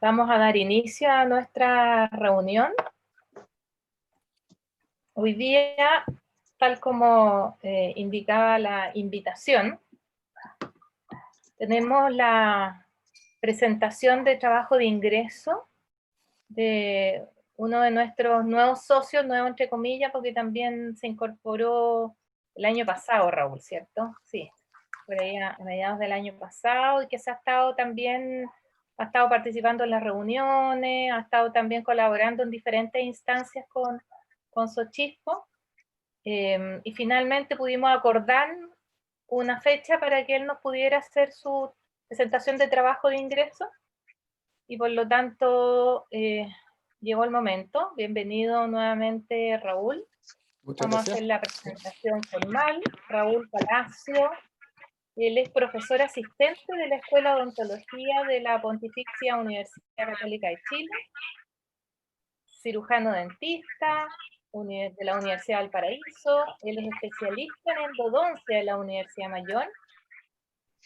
Vamos a dar inicio a nuestra reunión. Hoy día, tal como indicaba la invitación, tenemos la presentación de trabajo de ingreso de uno de nuestros nuevos socios, nuevo entre comillas, porque también se incorporó el año pasado, Raúl, ¿cierto? Sí, por ahí a mediados del año pasado, y que se ha estado también, ha estado participando en las reuniones, ha estado también colaborando en diferentes instancias con Sochispo, y finalmente pudimos acordar una fecha para que él nos pudiera hacer su presentación de trabajo de ingreso, y por lo tanto llegó el momento. Bienvenido nuevamente, Raúl. Muchas Vamos gracias. a hacer la presentación formal. Raúl Palacio, él es profesor asistente de la Escuela de Odontología de la Pontificia Universidad Católica de Chile, cirujano dentista de la Universidad de Valparaíso. Él es especialista en endodoncia de la Universidad Mayor,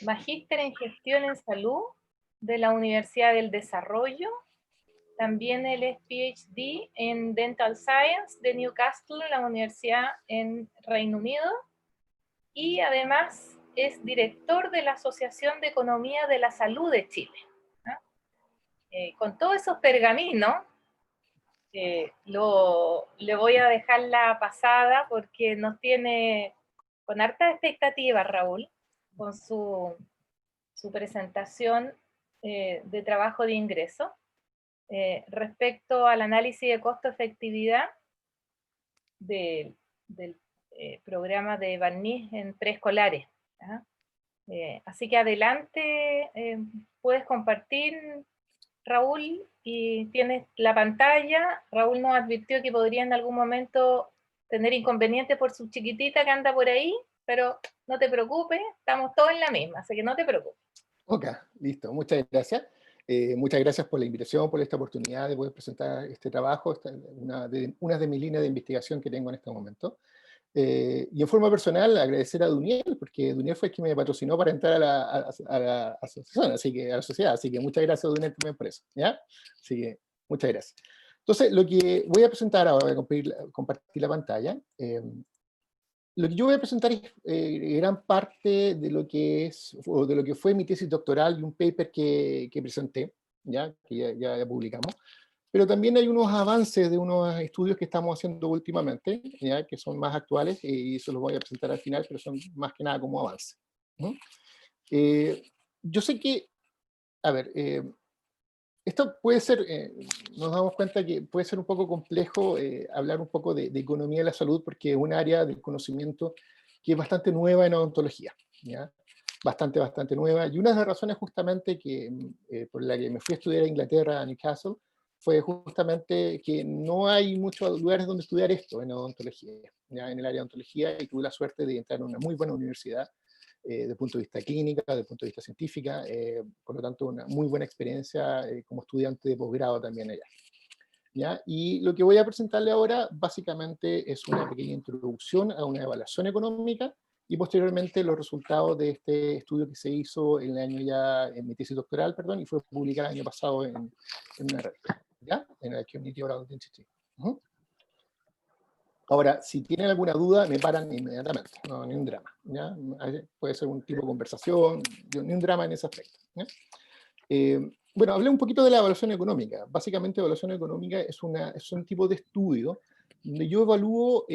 magíster en gestión en salud de la Universidad del Desarrollo. También él es PhD en Dental Science de Newcastle, la universidad en Reino Unido, y además es director de la Asociación de Economía de la Salud de Chile. Con todos esos pergaminos, le voy a dejar la pasada porque nos tiene con harta expectativa, Raúl, con su presentación de trabajo de ingreso. Respecto al análisis de costo-efectividad del programa de barniz en preescolares. Así que adelante, puedes compartir, Raúl, y tienes la pantalla. Raúl nos advirtió que podría en algún momento tener inconvenientes por su chiquitita que anda por ahí, pero no te preocupes, estamos todos en la misma, así que no te preocupes. Ok, listo. Muchas gracias. Muchas gracias por la invitación, por esta oportunidad de poder presentar este trabajo, una de mis líneas de investigación que tengo en este momento. Y en forma personal, agradecer a Duniel, porque Duniel fue el que me patrocinó para entrar a la asociación, a la sociedad. Así que muchas gracias, Duniel, también por eso. ¿Ya? Así que muchas gracias. Entonces, lo que voy a presentar ahora, voy a compartir la pantalla. Lo que yo voy a presentar es gran parte de lo que es, o de lo que fue mi tesis doctoral y un paper que presenté, que ya publicamos. Pero también hay unos avances de unos estudios que estamos haciendo últimamente, que son más actuales, y eso los voy a presentar al final, pero son más que nada como avance. Yo sé que, a ver, esto puede ser, nos damos cuenta que puede ser un poco complejo hablar un poco de economía de la salud, porque es un área del conocimiento que es bastante nueva en odontología, ¿ya? Bastante nueva, y una de las razones justamente por la que me fui a estudiar a Inglaterra, a Newcastle, fue justamente que no hay muchos lugares donde estudiar esto en odontología, ¿ya? En el área de odontología, y tuve la suerte de entrar en una muy buena universidad, desde el punto de vista clínica, desde el punto de vista científica, por lo tanto una muy buena experiencia como estudiante de posgrado también allá. ¿Ya? Y lo que voy a presentarle ahora básicamente es una pequeña introducción a una evaluación económica y posteriormente los resultados de este estudio que se hizo en el año ya, en mi tesis doctoral, perdón, y fue publicada el año pasado en una revista, ¿ya? En la Community Oral Dentistry. Ahora, si tienen alguna duda, me paran inmediatamente, no, ni un drama, ¿ya? Puede ser un tipo de conversación, ni un drama en ese aspecto, ¿ya? Bueno, hablé un poquito de la evaluación económica. Básicamente, evaluación económica es un tipo de estudio donde yo evalúo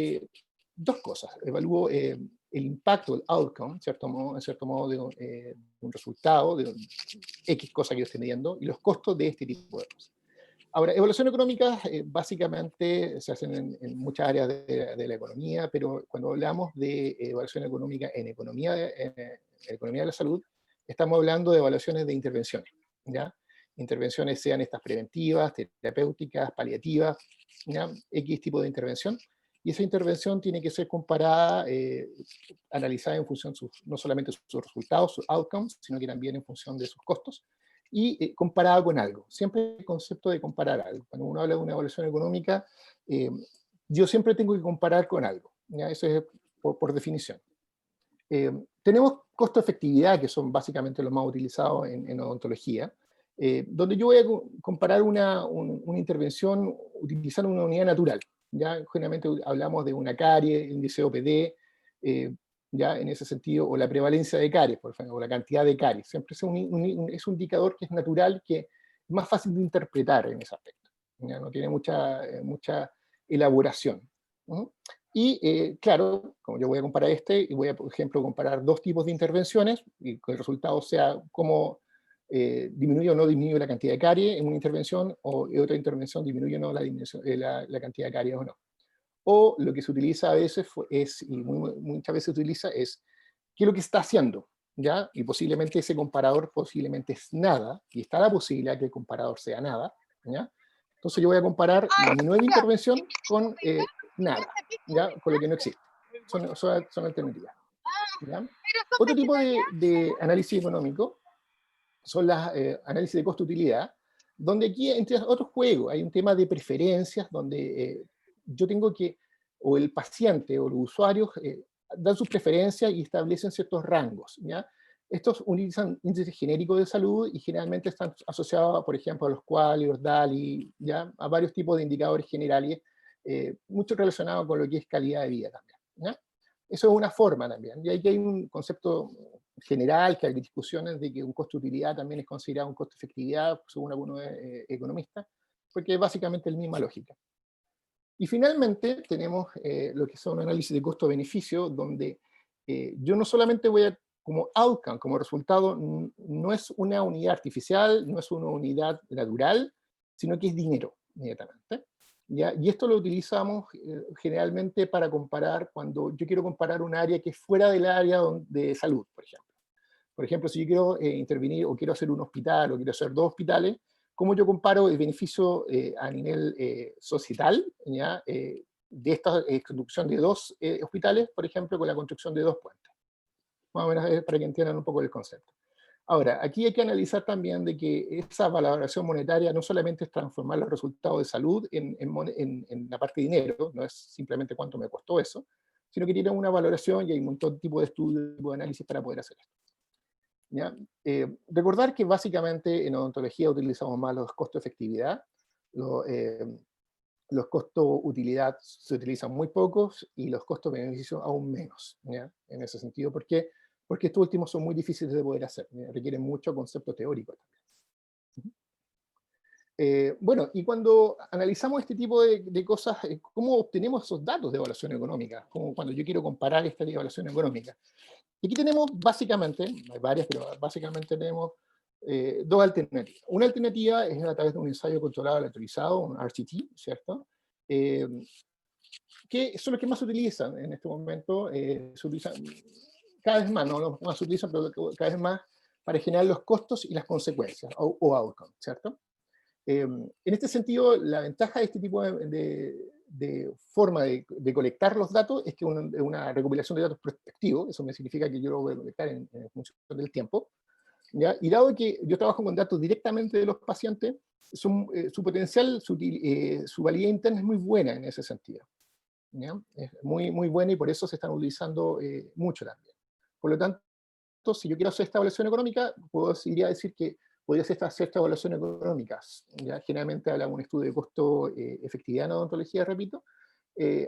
dos cosas. Evalúo el impacto, el outcome, en cierto modo de un resultado, de X cosa que yo estoy midiendo, y los costos de este tipo de cosas. Ahora, evaluación económica básicamente se hacen en muchas áreas de la economía, pero cuando hablamos de evaluación económica en economía de la salud, estamos hablando de evaluaciones de intervenciones, ¿ya? Intervenciones sean estas preventivas, terapéuticas, paliativas, ¿ya? X tipo de intervención, y esa intervención tiene que ser comparada, analizada en función no solamente de sus resultados, sus outcomes, sino que también en función de sus costos, y comparada con algo. Siempre el concepto de comparar algo. Cuando uno habla de una evaluación económica, yo siempre tengo que comparar con algo, ¿ya? Eso es por definición. Tenemos costo-efectividad, que son básicamente los más utilizados en odontología, donde yo voy a comparar una intervención utilizando una unidad natural. ¿Ya? Generalmente hablamos de una carie, índice OPD, ya en ese sentido, o la prevalencia de caries, por ejemplo, o la cantidad de caries. Siempre es un indicador que es natural, que es más fácil de interpretar en ese aspecto. ¿Ya? No tiene mucha elaboración. Y claro, como yo voy a comparar y voy a, por ejemplo, comparar dos tipos de intervenciones, y que el resultado sea cómo disminuye o no disminuye la cantidad de caries en una intervención, o en otra intervención disminuye o no la cantidad de caries o no. O lo que se utiliza a veces y muchas veces se utiliza es qué es lo que está haciendo, ¿ya? Y posiblemente ese comparador posiblemente es nada, y está la posibilidad que el comparador sea nada, ¿ya? Entonces yo voy a comparar mi nueva intervención con nada, ¿ya? Con lo que no existe. Son alternativas, ¿ya? Otro tipo de análisis económico son las análisis de costo-utilidad, donde aquí, entre otros juegos, hay un tema de preferencias, donde yo tengo que, o el paciente o los usuarios dan sus preferencias y establecen ciertos rangos, ¿ya? Estos utilizan índices genéricos de salud y generalmente están asociados, por ejemplo, a los QALY, los DALY, ¿ya? A varios tipos de indicadores generales, mucho relacionado con lo que es calidad de vida también, ¿ya? Eso es una forma también, y aquí hay un concepto general, que hay discusiones de que un costo-utilidad también es considerado un costo-efectividad, según algunos economistas, porque es básicamente la misma lógica. Y finalmente tenemos lo que son análisis de costo-beneficio, donde yo no solamente voy a, como outcome, como resultado, no es una unidad artificial, no es una unidad natural, sino que es dinero, inmediatamente. ¿Ya? Y esto lo utilizamos generalmente para comparar, cuando yo quiero comparar un área que es fuera del área de salud, por ejemplo. Por ejemplo, si yo quiero intervenir o quiero hacer un hospital o quiero hacer dos hospitales, ¿cómo yo comparo el beneficio a nivel societal, ¿ya? De esta construcción de dos hospitales, por ejemplo, con la construcción de dos puentes? Más o menos para que entiendan un poco el concepto. Ahora, aquí hay que analizar también de que esa valoración monetaria no solamente es transformar los resultados de salud en la parte de dinero, no es simplemente cuánto me costó eso, sino que tiene una valoración y hay un montón de tipos de estudios, de análisis para poder hacer esto. ¿Ya? Recordar que básicamente en odontología utilizamos más los costos-efectividad, los costos-utilidad se utilizan muy pocos y los costos-beneficio aún menos, ¿ya? En ese sentido, ¿por qué? Porque estos últimos son muy difíciles de poder hacer, ¿ya? Requieren mucho concepto teórico también. Bueno, y cuando analizamos este tipo de cosas, ¿cómo obtenemos esos datos de evaluación económica? Como cuando yo quiero comparar esta evaluación económica. Y aquí tenemos básicamente, hay varias, pero básicamente tenemos dos alternativas. Una alternativa es a través de un ensayo controlado aleatorizado, un RCT, ¿cierto? Que son los que más se utilizan en este momento, se utilizan cada vez más, no los más se utilizan, pero cada vez más para generar los costos y las consecuencias, o outcome, ¿cierto? En este sentido, la ventaja de este tipo de forma de colectar los datos es que es una recopilación de datos prospectivos, eso me significa que yo lo voy a colectar en función del tiempo, ¿ya? Y dado que yo trabajo con datos directamente de los pacientes, su potencial, su validez interna es muy buena en ese sentido, ¿ya? Es muy buena y por eso se están utilizando mucho también. Por lo tanto, si yo quiero hacer esta evaluación económica, iría a decir que podría hacer esta evaluación económica. ¿Ya? Generalmente hablamos de un estudio de costo-efectividad en odontología, repito,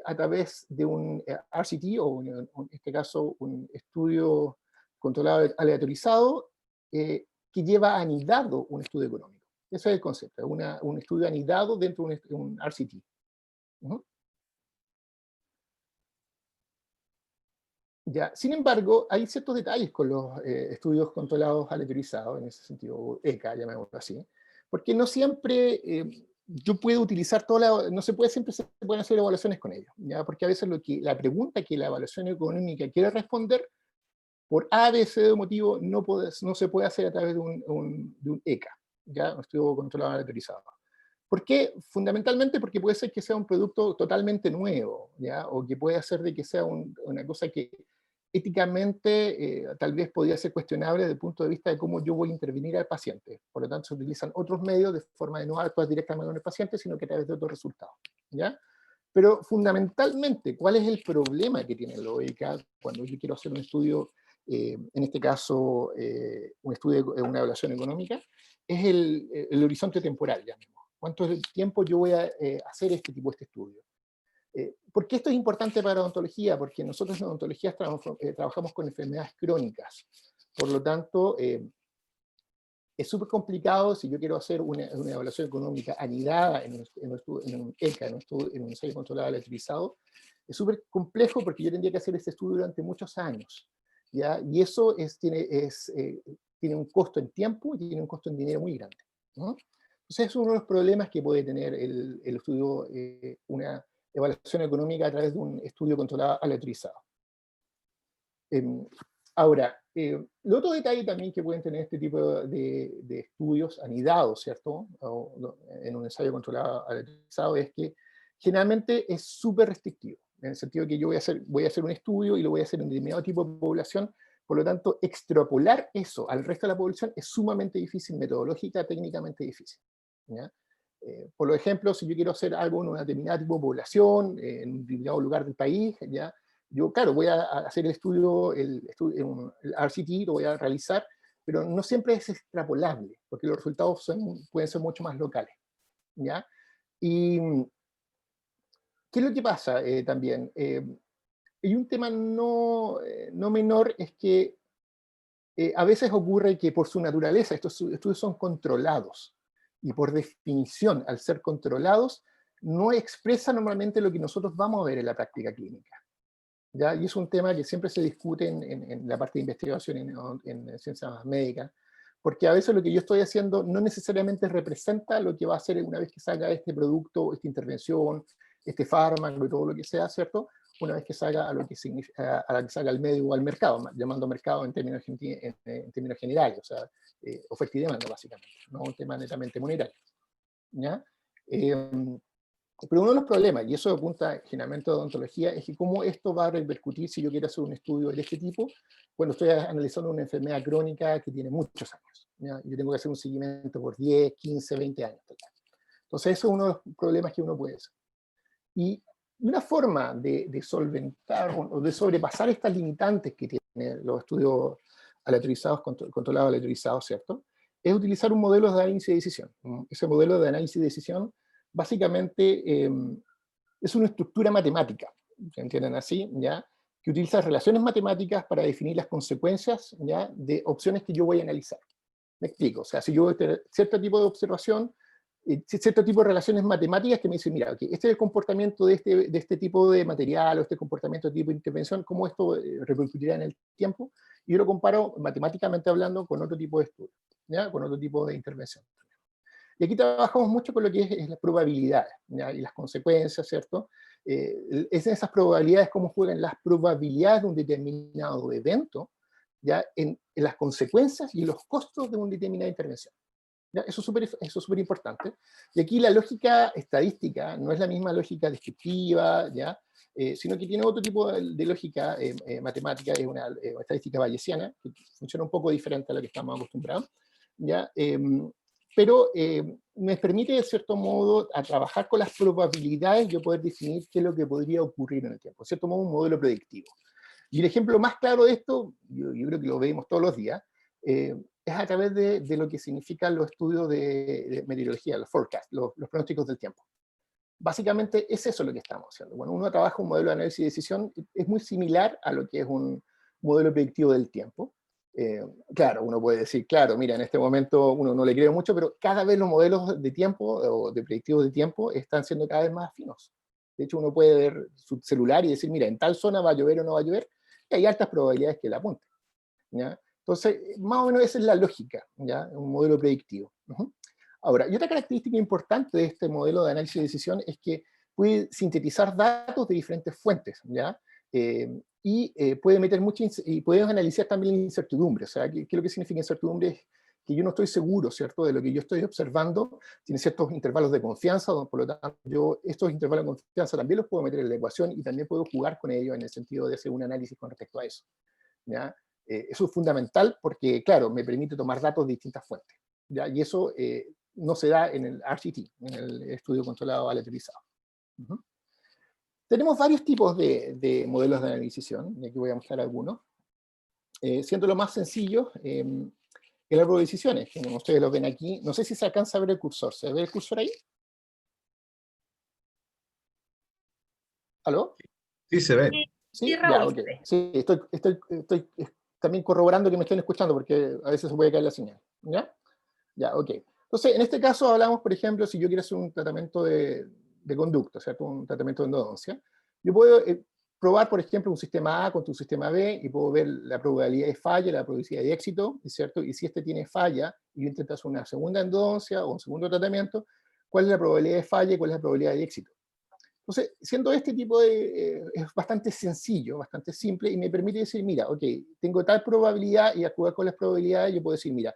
a través de un RCT, o en este caso un estudio controlado aleatorizado, que lleva anidado un estudio económico. Ese es el concepto, un estudio anidado dentro de un RCT. Ya, sin embargo, hay ciertos detalles con los estudios controlados aleatorizados, en ese sentido, ECA, llamémoslo así, porque no siempre yo puedo utilizar no siempre se pueden hacer evaluaciones con ellos, ¿ya? Porque a veces la pregunta que la evaluación económica quiere responder, por A, B, C de motivo, no se puede hacer a través de un ECA, ¿ya? Un estudio controlado aleatorizado. ¿Por qué? Fundamentalmente porque puede ser que sea un producto totalmente nuevo, ¿ya? O que puede hacer de que sea una cosa que éticamente tal vez podría ser cuestionable desde el punto de vista de cómo yo voy a intervenir al paciente. Por lo tanto, se utilizan otros medios de forma de no actuar directamente con el paciente, sino que a través de otros resultados, ¿ya? Pero fundamentalmente, ¿cuál es el problema que tienen los EICA cuando yo quiero hacer un estudio en este caso un estudio, una evaluación económica, es el horizonte temporal, ya mismo. ¿Cuánto tiempo yo voy a hacer este estudio? ¿Por qué esto es importante para odontología? Porque nosotros en odontología trabajamos con enfermedades crónicas. Por lo tanto, es súper complicado si yo quiero hacer una evaluación económica anidada en un ECA, en un ensayo controlado aleatorizado. Es súper complejo porque yo tendría que hacer este estudio durante muchos años, ¿ya? Y eso tiene un costo en tiempo y tiene un costo en dinero muy grande, ¿no? Entonces es uno de los problemas que puede tener el estudio, una evaluación económica a través de un estudio controlado aleatorizado. Ahora, el otro detalle también que pueden tener este tipo de estudios anidados, ¿cierto? En un ensayo controlado aleatorizado, es que generalmente es súper restrictivo, en el sentido que yo voy a hacer un estudio y lo voy a hacer en un determinado tipo de población, por lo tanto, extrapolar eso al resto de la población es sumamente difícil, metodológica, técnicamente difícil, ¿ya? Por ejemplo, si yo quiero hacer algo en una determinada tipo de población, en un determinado lugar del país, ¿ya? Yo, claro, voy a hacer el RCT, lo voy a realizar, pero no siempre es extrapolable, porque los resultados pueden ser mucho más locales, ¿ya? Y, ¿qué es lo que pasa también? Y un tema no menor es que a veces ocurre que por su naturaleza estos estudios son controlados, y por definición, al ser controlados, no expresa normalmente lo que nosotros vamos a ver en la práctica clínica, ¿ya? Y es un tema que siempre se discute en la parte de investigación en ciencias médicas, porque a veces lo que yo estoy haciendo no necesariamente representa lo que va a hacer una vez que salga este producto, esta intervención, este fármaco y todo lo que sea, ¿cierto? Una vez que salga a lo que significa, a la que salga al medio o al mercado, llamando mercado en términos generales, o sea, oferta y demanda básicamente, no un tema netamente monetario, ¿ya? Pero uno de los problemas, y eso apunta generalmente a odontología, es que cómo esto va a repercutir si yo quiero hacer un estudio de este tipo, cuando estoy analizando una enfermedad crónica que tiene muchos años, ¿ya? Yo tengo que hacer un seguimiento por 10, 15, 20 años. Entonces eso es uno de los problemas que uno puede hacer. Y una forma de solventar o de sobrepasar estas limitantes que tienen los estudios aleatorizados, controlados aleatorizados, ¿cierto? Es utilizar un modelo de análisis de decisión. Ese modelo de análisis de decisión básicamente es una estructura matemática, ¿se entienden así? ¿Ya? Que utiliza relaciones matemáticas para definir las consecuencias, ¿ya? De opciones que yo voy a analizar. Me explico, o sea, si yo voy a tener cierto tipo de observación, cierto tipo de relaciones matemáticas que me dicen, mira, okay, este es el comportamiento de este tipo de material o este comportamiento de tipo de intervención, cómo esto repercutirá en el tiempo, y yo lo comparo matemáticamente hablando con otro tipo de estudio, ¿ya? Con otro tipo de intervención. Y aquí trabajamos mucho con lo que es las probabilidades, ¿ya? Y las consecuencias, ¿cierto? Es en esas probabilidades cómo juegan las probabilidades de un determinado evento, ¿ya? En las consecuencias y los costos de una determinada intervención, ¿ya? Eso es súper importante. Y aquí la lógica estadística no es la misma lógica descriptiva, ¿ya? Sino que tiene otro tipo de lógica matemática, es una estadística bayesiana, que funciona un poco diferente a la que estamos acostumbrados, ¿ya? Pero me permite, de cierto modo, a trabajar con las probabilidades, yo poder definir qué es lo que podría ocurrir en el tiempo. De cierto modo, un modelo predictivo. Y el ejemplo más claro de esto, yo creo que lo vemos todos los días, es a través de lo que significan los estudios de meteorología, los forecasts, los pronósticos del tiempo. Básicamente es eso lo que estamos haciendo. Cuando uno trabaja un modelo de análisis de decisión, es muy similar a lo que es un modelo predictivo del tiempo. Claro, uno puede decir, claro, mira, en este momento uno no le cree mucho, pero cada vez los modelos de tiempo o de predictivos de tiempo están siendo cada vez más finos. De hecho, uno puede ver su celular y decir, mira, en tal zona va a llover o no va a llover, y hay altas probabilidades que la apunten, ¿ya? Entonces, más o menos esa es la lógica, ¿ya? Un modelo predictivo. Ahora, y otra característica importante de este modelo de análisis de decisión es que puede sintetizar datos de diferentes fuentes, ¿ya? Puede meter y podemos analizar también la incertidumbre. O sea, ¿qué es lo que significa incertidumbre? Es que yo no estoy seguro, ¿cierto?, de lo que yo estoy observando, tiene ciertos intervalos de confianza, por lo tanto, yo estos intervalos de confianza también los puedo meter en la ecuación y también puedo jugar con ellos en el sentido de hacer un análisis con respecto a eso, ¿ya? Eso es fundamental porque, claro, me permite tomar datos de distintas fuentes, ¿ya? Y eso no se da en el RCT, en el estudio controlado aleatorizado. Tenemos varios tipos de modelos de análisis de decisión, y aquí voy a mostrar algunos. siendo lo más sencillo, el árbol de decisiones, como ustedes lo ven aquí. No sé si se alcanza a ver el cursor. ¿Se ve el cursor ahí? ¿Aló? Sí, se ve. Sí, sí, Sí, ya, Raúl, ok. se ve. Sí, estoy también corroborando que me estén escuchando, porque a veces se puede caer la señal. ¿Ya? Ya, ok. Entonces, en este caso hablamos, por ejemplo, si yo quiero hacer un tratamiento de conducta, ¿cierto? Un tratamiento de endodoncia. Yo puedo probar, por ejemplo, un sistema A contra un sistema B y puedo ver la probabilidad de falla, la probabilidad de éxito, ¿cierto? Y si este tiene falla y yo intento hacer una segunda endodoncia o un segundo tratamiento, ¿cuál es la probabilidad de falla y cuál es la probabilidad de éxito? Entonces, siendo este tipo es bastante sencillo, bastante simple, y me permite decir, mira, ok, tengo tal probabilidad, y al jugar con las probabilidades yo puedo decir, mira,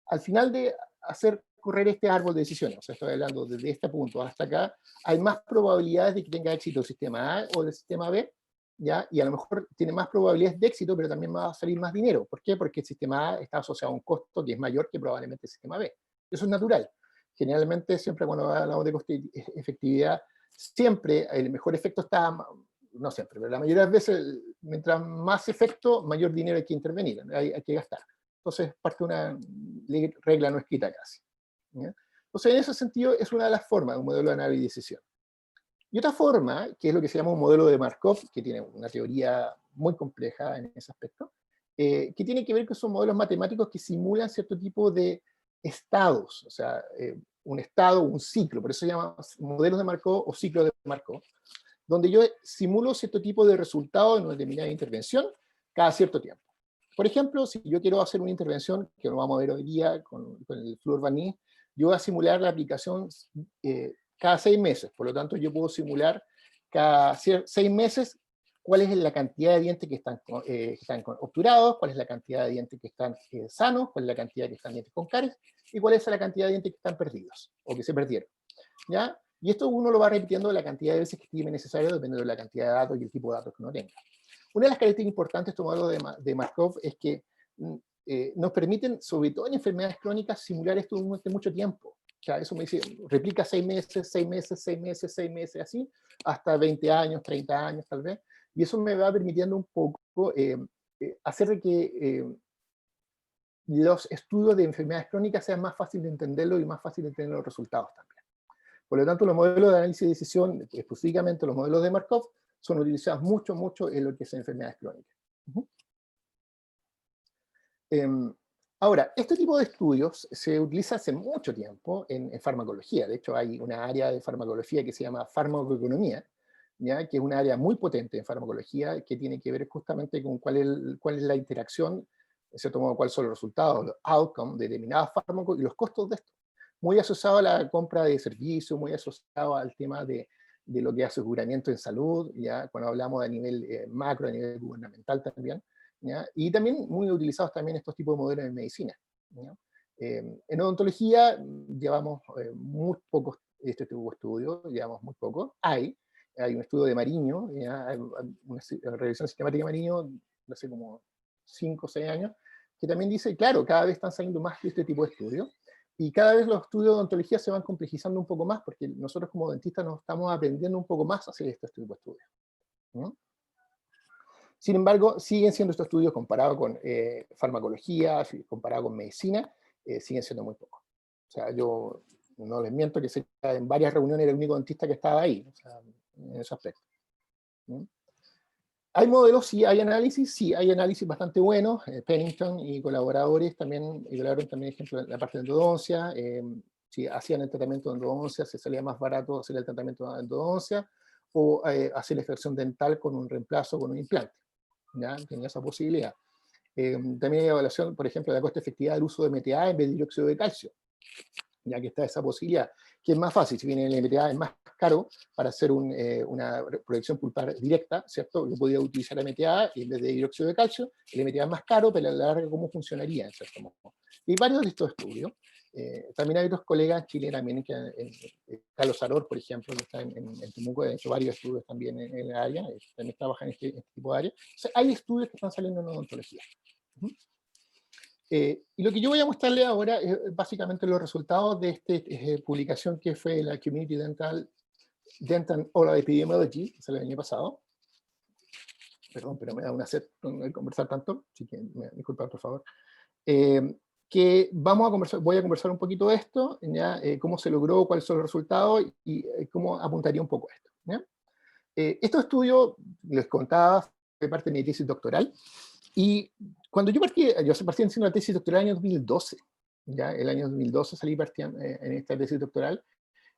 al final de hacer correr este árbol de decisiones, o sea, estoy hablando desde este punto hasta acá, hay más probabilidades de que tenga éxito el sistema A o el sistema B, ¿ya? Y a lo mejor tiene más probabilidades de éxito, pero también va a salir más dinero. ¿Por qué? Porque el sistema A está asociado a un costo que es mayor que probablemente el sistema B. Eso es natural. Generalmente, siempre cuando hablamos de coste y efectividad, siempre el mejor efecto está, no siempre, pero la mayoría de las veces, mientras más efecto, mayor dinero hay que intervenir, hay que gastar. Entonces, parte de una regla no escrita casi. ¿Ya? Entonces, en ese sentido, es una de las formas de un modelo de análisis de decisión. Y otra forma, que es lo que se llama un modelo de Markov, que tiene una teoría muy compleja en ese aspecto, que tiene que ver con esos modelos matemáticos que simulan cierto tipo de estados, o sea, un estado, un ciclo, por eso se llama modelos de Markov o ciclos de Markov, donde yo simulo cierto tipo de resultado en una determinada intervención cada cierto tiempo. Por ejemplo, si yo quiero hacer una intervención, que lo vamos a ver hoy día con el fluorvanil, yo voy a simular la aplicación cada 6 meses. Por lo tanto, yo puedo simular cada 6 meses cuál es la cantidad de dientes que están obturados, cuál es la cantidad de dientes que están sanos, cuál es la cantidad que están dientes con caries, y cuál es la cantidad de dientes que están perdidos, o que se perdieron. ¿Ya? Y esto uno lo va repitiendo la cantidad de veces que estime necesario, dependiendo de la cantidad de datos y el tipo de datos que uno tenga. Una de las características importantes de este modelo de Markov es que nos permiten, sobre todo en enfermedades crónicas, simular esto durante mucho tiempo. O sea, eso me dice, replica 6 meses, 6 meses, 6 meses, 6 meses, así, hasta 20 años, 30 años tal vez. Y eso me va permitiendo un poco hacer de que los estudios de enfermedades crónicas sean más fáciles de entenderlo y más fácil de entender los resultados también. Por lo tanto, los modelos de análisis de decisión, específicamente los modelos de Markov, son utilizados mucho, mucho en lo que es enfermedades crónicas. Ahora, este tipo de estudios se utiliza hace mucho tiempo en farmacología. De hecho, hay una área de farmacología que se llama farmacoeconomía, ¿ya? Que es una área muy potente en farmacología, que tiene que ver justamente con cuál es la interacción, de cierto modo, cuáles son los resultados, los outcomes de determinados fármacos y los costos de esto. Muy asociado a la compra de servicios, muy asociado al tema de lo que es aseguramiento en salud, ya cuando hablamos a nivel macro, a nivel gubernamental también, ¿ya? Y también muy utilizados también estos tipos de modelos en medicina, ¿ya? En odontología llevamos muy pocos este tipo de estudios, llevamos muy pocos. Hay un estudio de Mariño, ¿ya? Hay una revisión sistemática de Mariño, hace como 5 o 6 años, que también dice, claro, cada vez están saliendo más de este tipo de estudios, y cada vez los estudios de odontología se van complejizando un poco más, porque nosotros como dentistas nos estamos aprendiendo un poco más a hacer este tipo de estudios, ¿no? Sin embargo, siguen siendo estos estudios comparados con farmacología, comparado con medicina, siguen siendo muy pocos. O sea, yo no les miento que en varias reuniones era el único dentista que estaba ahí, o sea, en ese aspecto, ¿no? ¿Hay modelos? Sí. ¿Hay análisis? Sí, hay análisis bastante buenos. Pennington y colaboradores también evaluaron también, ejemplo, la parte de endodoncia. Si hacían el tratamiento de endodoncia, se salía más barato hacer el tratamiento de endodoncia o hacer la extracción dental con un reemplazo, con un implante. ¿Ya? Tenía esa posibilidad. También hay evaluación, por ejemplo, de la coste-efectividad del uso de MTA en vez de dióxido de calcio, ya que está esa posibilidad, que es más fácil. Si bien el MTA es más caro para hacer una proyección pulpar directa, ¿cierto? Yo podría utilizar MTA en vez de dióxido de calcio. El MTA es más caro, pero a la larga, ¿cómo funcionaría? En cierto modo. Y varios de estos estudios. También hay otros colegas en Chile también, Carlos Aror, por ejemplo, que está en Temuco, ha hecho varios estudios también en el área, también trabaja en este tipo de área. O sea, hay estudios que están saliendo en odontología. Y lo que yo voy a mostrarle ahora es básicamente los resultados de esta publicación que fue la Community Dental Oral Epidemiology, que salió el año pasado. perdón, pero me da una sed no conversar tanto, así que me disculpan, por favor. Que voy a conversar un poquito de esto, ¿ya? Cómo se logró, cuáles son los resultados y cómo apuntaría un poco a esto, ¿ya? Estos estudios, les contaba, fue parte de mi tesis doctoral, y cuando yo partí haciendo la tesis doctoral en el año 2012, ¿ya? El año 2012 salí en esta tesis doctoral,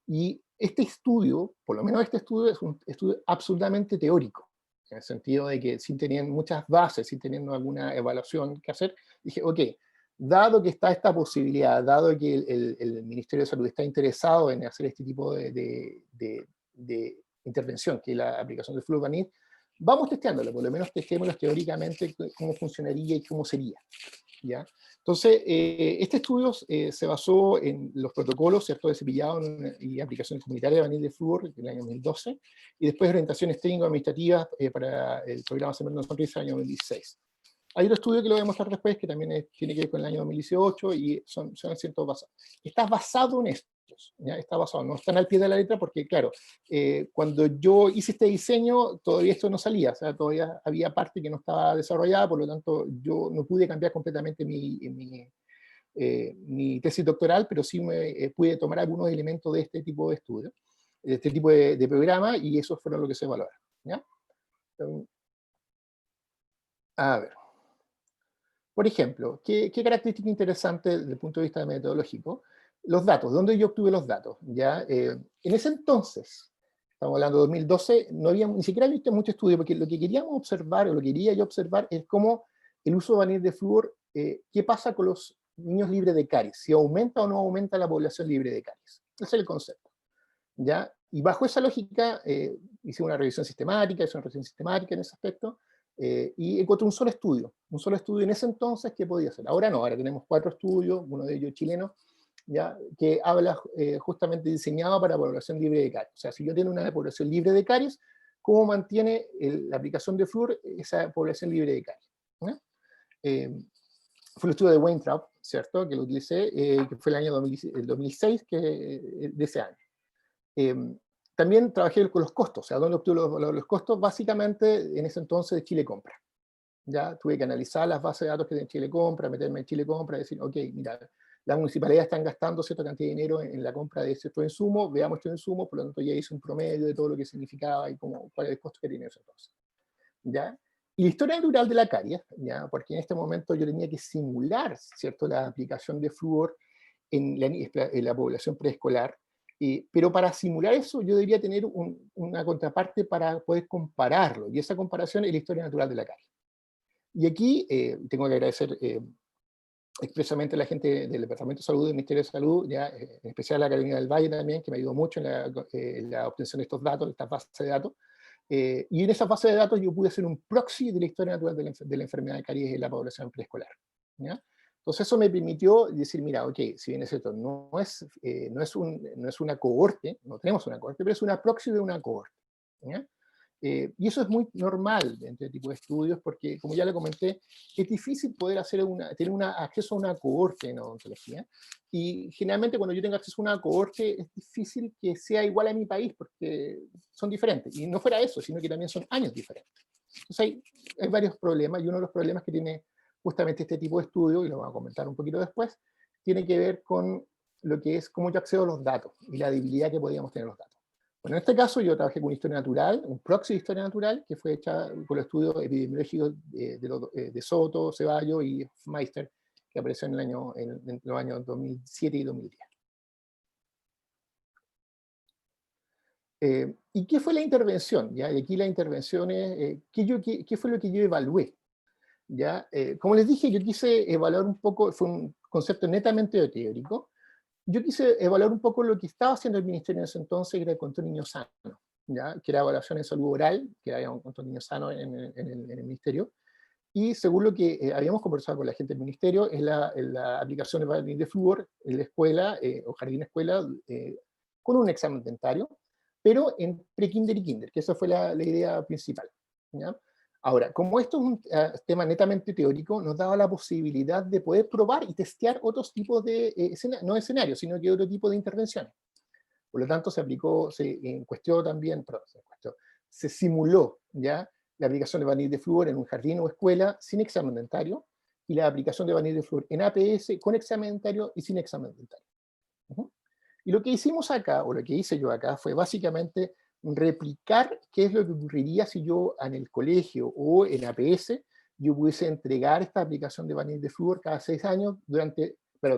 y este estudio, por lo menos este estudio, es un estudio absolutamente teórico, en el sentido de que sin tener muchas bases, sin teniendo alguna evaluación que hacer, dije, ok, dado que está esta posibilidad, dado que el Ministerio de Salud está interesado en hacer este tipo de intervención, que es la aplicación del fluvanil, vamos testeándolo, por lo menos testémoslo teóricamente, cómo funcionaría y cómo sería, ¿ya? Entonces, este estudio se basó en los protocolos, ¿cierto?, de cepillado y aplicaciones comunitarias de vanil de flúor en el año 2012, y después orientaciones técnico-administrativas para el programa Sembrando Sonrisa en el año 2016. Hay otro estudio que lo voy a mostrar después, que también tiene que ver con el año 2018, y son asientos basados. Está basado en estos, ¿ya? Está basado, no están al pie de la letra, porque claro, cuando yo hice este diseño, todavía esto no salía, o sea, todavía había parte que no estaba desarrollada, por lo tanto, yo no pude cambiar completamente mi tesis doctoral, pero sí pude tomar algunos elementos de este tipo de estudio, de este tipo de programa, y esos fueron lo que se evaluaron, ¿ya? A ver. Por ejemplo, ¿qué característica interesante desde el punto de vista metodológico? Los datos, ¿dónde yo obtuve los datos? ¿Ya? En ese entonces, estamos hablando de 2012, no había ni siquiera visto mucho estudio, porque lo que queríamos observar, o lo que quería yo observar, es cómo el uso de vanil de flúor, qué pasa con los niños libres de caries, si aumenta o no aumenta la población libre de caries. Ese es el concepto, ¿ya? Y bajo esa lógica, hice una revisión sistemática en ese aspecto, y encontré un solo estudio en ese entonces que podía hacer. Ahora no, ahora tenemos 4 estudios, uno de ellos chileno, ¿ya? Que habla justamente diseñado para población libre de caries. O sea, si yo tengo una población libre de caries, ¿cómo mantiene la aplicación de flúor esa población libre de caries? ¿Ya? Fue el estudio de Weintraub, ¿cierto? Que lo utilicé, que fue el año 2006, de ese año. También trabajé con los costos, o sea, ¿dónde obtuve los costos? Básicamente, en ese entonces, de Chile Compra. Ya tuve que analizar las bases de datos que tiene Chile Compra, meterme en Chile Compra y decir, ok, mira, las municipalidades están gastando cierta cantidad de dinero en la compra de ciertos insumos, veamos estos insumos, por lo tanto ya hice un promedio de todo lo que significaba y cuál es el costo que tiene eso entonces. ¿Ya? Y la historia natural de la caries, ¿ya? Porque en este momento yo tenía que simular, ¿cierto?, la aplicación de flúor en la población preescolar, pero para simular eso yo debería tener una contraparte para poder compararlo, y esa comparación es la historia natural de la caries. Y aquí tengo que agradecer expresamente a la gente del Departamento de Salud, del Ministerio de Salud, ya, en especial a la Carolina del Valle también, que me ayudó mucho en la obtención de estos datos, de estas bases de datos. Y en esa base de datos yo pude hacer un proxy de la historia natural de la enfermedad de caries en la población preescolar, ¿ya? Entonces eso me permitió decir, mira, ok, si bien es cierto, no es una cohorte, no tenemos una cohorte, pero es una proxy de una cohorte, ¿ya? Y eso es muy normal en este tipo de estudios, porque, como ya le comenté, es difícil poder tener acceso a una cohorte en odontología, y generalmente cuando yo tengo acceso a una cohorte es difícil que sea igual a mi país, porque son diferentes, y no fuera eso, sino que también son años diferentes. Entonces hay varios problemas, y uno de los problemas que tiene justamente este tipo de estudio, y lo vamos a comentar un poquito después, tiene que ver con lo que es cómo yo accedo a los datos, y la debilidad que podríamos tener los datos. Bueno, en este caso yo trabajé con historia natural, un proxy de historia natural, que fue hecha por los estudios epidemiológicos de Soto, Ceballos y Meister, que apareció en los años 2007 y 2010. ¿Y qué fue la intervención? ¿Ya? Y aquí la intervención es, ¿qué fue lo que yo evalué? ¿Ya? Como les dije, yo quise evaluar un poco, fue un concepto netamente teórico, yo quise evaluar un poco lo que estaba haciendo el ministerio en ese entonces, que era el control niño sano, ¿ya? Que era evaluación en salud oral, que había un control niño sano en el ministerio, y según lo que habíamos conversado con la gente del ministerio, es la aplicación de vanil de flúor en la escuela o jardín escuela con un examen dentario, pero en pre-kinder y kinder, que esa fue la idea principal, ¿ya? Ahora, como esto es un tema netamente teórico, nos daba la posibilidad de poder probar y testear otros tipos de no escenarios, sino que otro tipo de intervenciones. Por lo tanto, se aplicó, se simuló, ¿ya? la aplicación de vanil de flúor en un jardín o escuela sin examen dentario, y la aplicación de vanil de flúor en APS con examen dentario y sin examen dentario. Y lo que hicimos acá, o lo que hice yo acá, fue básicamente replicar qué es lo que ocurriría si yo en el colegio o en APS yo pudiese entregar esta aplicación de vanil de flúor cada 6 años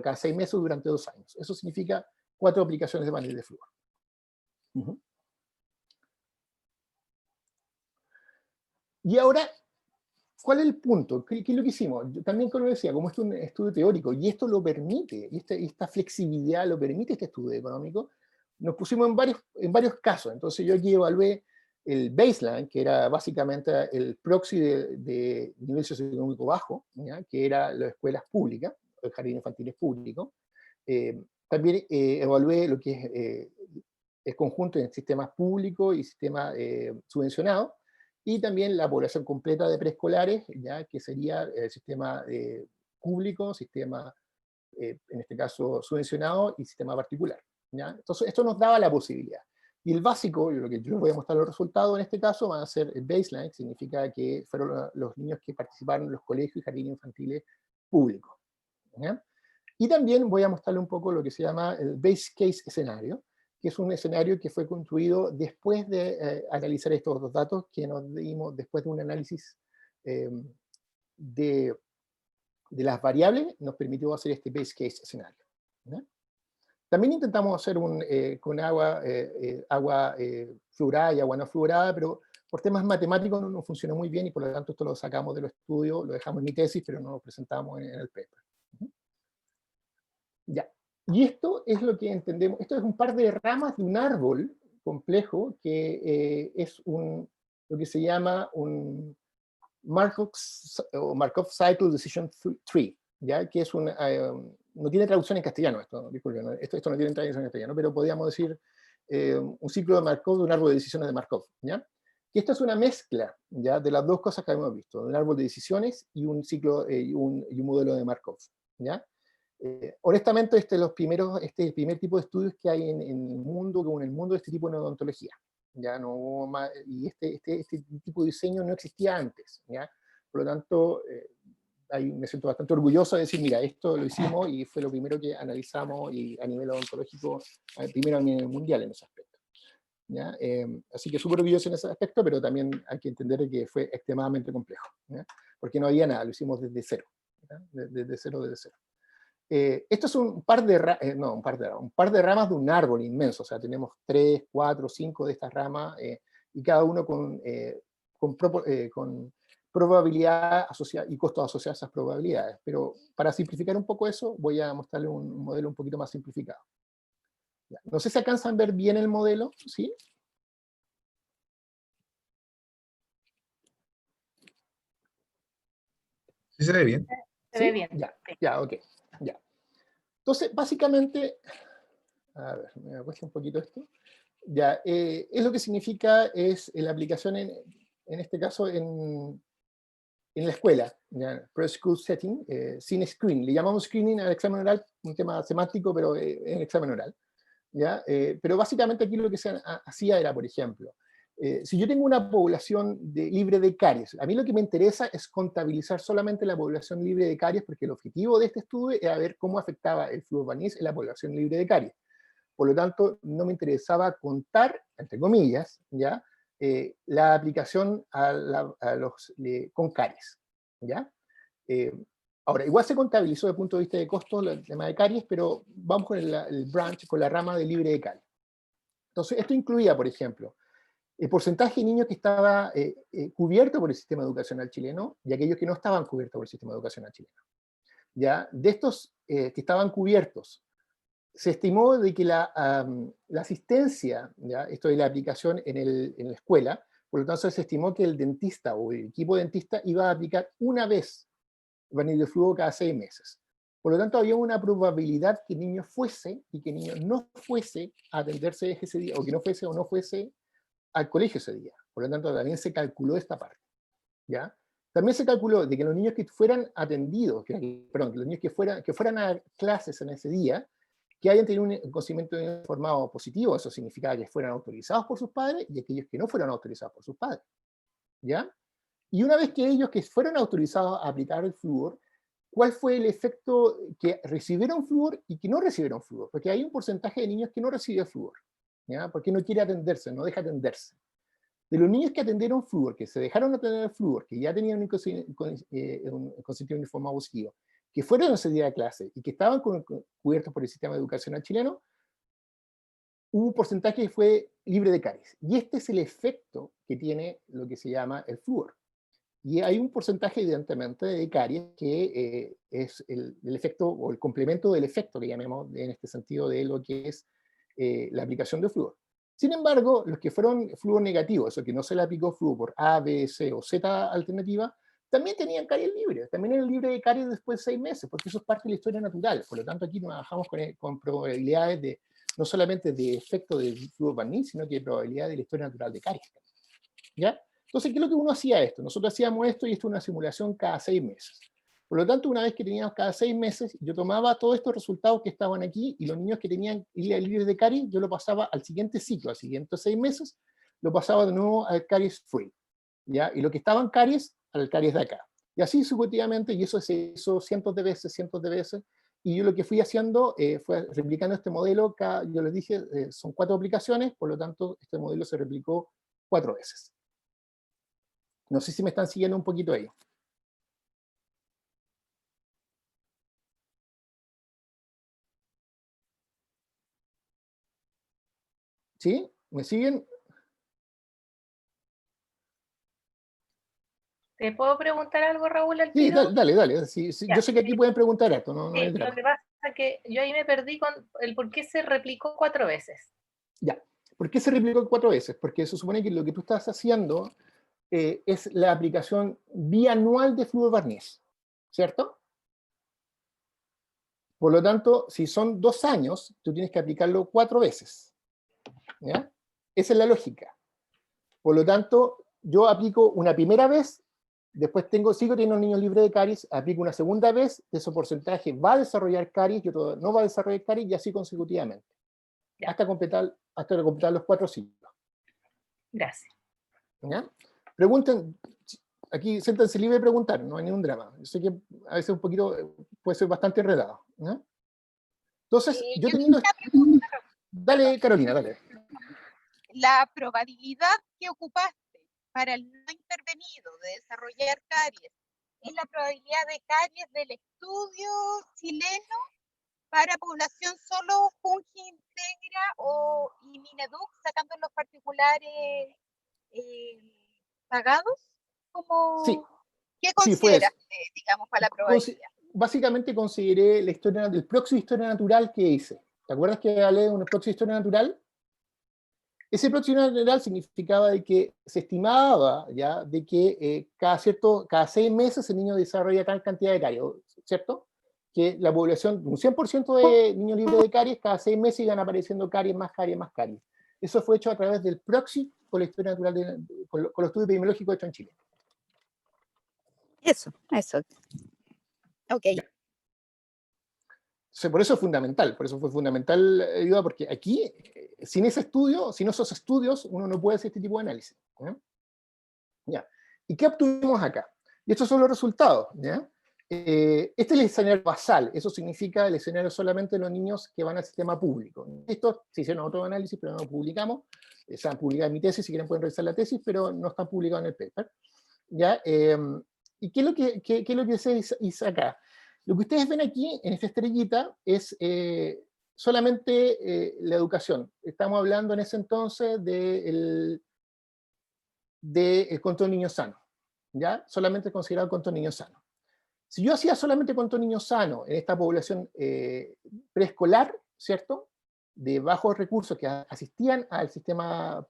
cada 6 meses durante 2 años. Eso significa 4 aplicaciones de vanil de flúor. Y ahora, ¿cuál es el punto? ¿Qué es lo que hicimos? Yo también, como decía, como esto es un estudio teórico, y esto lo permite, y esta flexibilidad lo permite este estudio económico, nos pusimos en varios casos. Entonces yo aquí evalué el baseline, que era básicamente el proxy de nivel socioeconómico bajo, ¿ya? Que era las escuelas públicas, los jardines infantiles públicos. También evalué lo que es el conjunto en sistemas públicos y sistemas subvencionados, y también la población completa de preescolares, ya que sería el sistema público, sistema, en este caso, subvencionado y sistema particular. ¿Ya? Entonces, esto nos daba la posibilidad. Y el básico, lo que yo les voy a mostrar los resultados en este caso, van a ser el baseline, que significa que fueron los niños que participaron en los colegios y jardines infantiles públicos. ¿Ya? Y también voy a mostrarle un poco lo que se llama el base case escenario, que es un escenario que fue construido después de analizar estos dos datos que nos dimos después de un análisis de las variables, nos permitió hacer este base case escenario. ¿No? También intentamos hacer con agua fluorada y agua no fluorada, pero por temas matemáticos no funcionó muy bien y por lo tanto esto lo sacamos del estudio, lo dejamos en mi tesis, pero no lo presentamos en el paper. Ya. Y esto es lo que entendemos, esto es un par de ramas de un árbol complejo que es lo que se llama un Markov Cycle Decision Tree, ¿ya? Que es no tiene traducción en castellano esto, disculpen, esto no tiene traducción en castellano, pero podríamos decir un ciclo de Markov de un árbol de decisiones de Markov, ¿ya? Que esto es una mezcla, ¿ya? De las dos cosas que hemos visto, un árbol de decisiones y un ciclo y un modelo de Markov, ¿ya? Honestamente, este es el primer tipo de estudios que hay en el mundo, como en el mundo de este tipo de odontología. Ya no hubo más, y este tipo de diseño no existía antes. ¿Ya? Por lo tanto, me siento bastante orgulloso de decir, mira, esto lo hicimos y fue lo primero que analizamos y a nivel odontológico, primero a nivel mundial en ese aspecto. ¿Ya? Así que súper orgulloso en ese aspecto, pero también hay que entender que fue extremadamente complejo. ¿Ya? Porque no había nada, lo hicimos desde cero. ¿Ya? Desde cero. Esto es un par de ramas de un árbol inmenso, o sea, tenemos 3, 4, 5 de estas ramas, y cada uno con probabilidad asociada y costos asociados a esas probabilidades. Pero para simplificar un poco eso, voy a mostrarles un modelo un poquito más simplificado. Ya. No sé si alcanzan a ver bien el modelo, ¿sí? Sí se ve bien. Se ve bien. Ya, ok. Ya. Entonces, básicamente, a ver, me cuesta un poquito esto. Ya, es lo que significa es la aplicación en este caso en la escuela, ¿ya? Pre-school setting, sin screening. Le llamamos screening al examen oral, un tema semántico, pero en el examen oral. ¿Ya? Pero básicamente aquí lo que se hacía era, por ejemplo, si yo tengo una población libre de caries, a mí lo que me interesa es contabilizar solamente la población libre de caries, porque el objetivo de este estudio era ver cómo afectaba el fluorvanís en la población libre de caries. Por lo tanto, no me interesaba contar, entre comillas, ¿ya? La aplicación con caries. ¿Ya? Ahora, igual se contabilizó desde el punto de vista de costos el tema de caries, pero vamos con el branch, con la rama de libre de caries. Entonces, esto incluía, por ejemplo, el porcentaje de niños que estaba cubierto por el sistema educacional chileno y aquellos que no estaban cubiertos por el sistema educacional chileno. ¿Ya? De estos que estaban cubiertos, se estimó de que la asistencia, ¿ya? Esto de la aplicación en la escuela, por lo tanto se estimó que el dentista o el equipo dentista iba a aplicar una vez vanil de flúor cada 6 meses. Por lo tanto, había una probabilidad que el niño fuese y que el niño no fuese a atenderse ese día, o que no fuese al colegio ese día. Por lo tanto, también se calculó esta parte. ¿Ya? También se calculó de que los niños que fueran atendidos, que los niños que fueran a clases en ese día, que hayan tenido un conocimiento informado positivo, eso significaba que fueran autorizados por sus padres, y aquellos que no fueran autorizados por sus padres. ¿Ya? Y una vez que ellos que fueron autorizados a aplicar el flúor, ¿cuál fue el efecto que recibieron flúor y que no recibieron flúor? Porque hay un porcentaje de niños que no recibe flúor, ¿ya? Porque no quiere atenderse, no deja atenderse. De los niños que atendieron flúor, que se dejaron atender el flúor, que ya tenían un consentimiento informado positivo, que fueron ese día de clase y que estaban cubiertos por el sistema educacional chileno, hubo un porcentaje que fue libre de caries. Y este es el efecto que tiene lo que se llama el flúor. Y hay un porcentaje, evidentemente, de caries que es el efecto o el complemento del efecto que llamemos en este sentido de lo que es la aplicación de flúor. Sin embargo, los que fueron flúor negativos, eso que no se le aplicó flúor por A, B, C o Z alternativa, también tenían caries libres, también eran libres de caries después de 6 meses, porque eso es parte de la historia natural. Por lo tanto, aquí nos trabajamos con probabilidades de, no solamente de efecto del flúor barniz, sino que de probabilidad de la historia natural de caries. ¿Ya? Entonces, ¿qué es lo que uno hacía esto? Nosotros hacíamos esto y esto es una simulación cada 6 meses. Por lo tanto, una vez que teníamos cada 6 meses, yo tomaba todos estos resultados que estaban aquí y los niños que tenían libres de caries, yo lo pasaba al siguiente ciclo, al siguiente 6 meses, lo pasaba de nuevo al caries free. ¿Ya? Y lo que estaba en caries, al caries de acá. Y así sucesivamente, y eso se hizo cientos de veces, y yo lo que fui haciendo fue replicando este modelo, yo les dije, son 4 aplicaciones, por lo tanto, este modelo se replicó 4 veces. No sé si me están siguiendo un poquito ahí. ¿Sí? ¿Me siguen? ¿Te puedo preguntar algo, Raúl, al Sí, tiro? dale, dale. Sí, sí, Ya, yo sé que aquí pueden preguntar esto, no hay sí, lo drama. que pasa es que yo ahí me perdí con el por qué se replicó 4 veces. Ya. ¿Por qué se replicó 4 veces? Porque se supone que lo que tú estás haciendo es la aplicación bianual de flúor barniz, ¿cierto? Por lo tanto, si son 2 años, tú tienes que aplicarlo 4 veces. ¿Ya? Esa es la lógica. Por lo tanto, yo aplico una primera vez, después sigo teniendo niños libres de caries, aplico una segunda vez, ese porcentaje va a desarrollar caries y otro no va a desarrollar caries, y así consecutivamente, hasta completar los 4 ciclos. Gracias. ¿Ya? Pregunten, aquí siéntense libre de preguntar, no hay ningún drama. Yo sé que a veces un poquito puede ser bastante enredado. ¿Ya? Entonces, yo Yo teniendo... una pregunta, Dale, perdón. Carolina, dale. La probabilidad que ocupaste para el no intervenido de desarrollar caries es la probabilidad de caries del estudio chileno para población solo Fungi Integra y Mineduc, sacando los particulares pagados. Sí, ¿Qué sí, fue eso. consideraste, digamos, para la probabilidad? Básicamente consideré el próximo historia natural que hice. ¿Te acuerdas que hablé de un próximo historia natural? Ese próximo natural significaba de que se estimaba ya de que cada 6 meses el niño desarrolla tal cantidad de caries, ¿cierto? Que la población, un 100% de niños libres de caries, cada 6 meses iban apareciendo caries, más caries, más caries. Eso fue hecho a través del proxy con la historia natural, con los estudios epidemiológicos hechos en Chile. Eso. Ok. Ya. Por eso es fundamental, por eso fue fundamental ayuda, porque aquí, sin ese estudio, sin esos estudios, uno no puede hacer este tipo de análisis. ¿Ya? ¿Ya? ¿Y qué obtuvimos acá? Y estos son los resultados. ¿Ya? Este es el escenario basal, eso significa el escenario solamente de los niños que van al sistema público. Esto se hicieron otros análisis, pero no lo publicamos. Se han publicado en mi tesis, si quieren pueden revisar la tesis, pero no están publicados en el paper. ¿Ya? ¿Y qué es lo que se hizo acá? Lo que ustedes ven aquí, en esta estrellita, es solamente la educación. Estamos hablando en ese entonces del control niño sano, ¿ya? Solamente considerado control niño sano. Si yo hacía solamente control niño sano en esta población preescolar, ¿cierto?, de bajos recursos que asistían al sistema,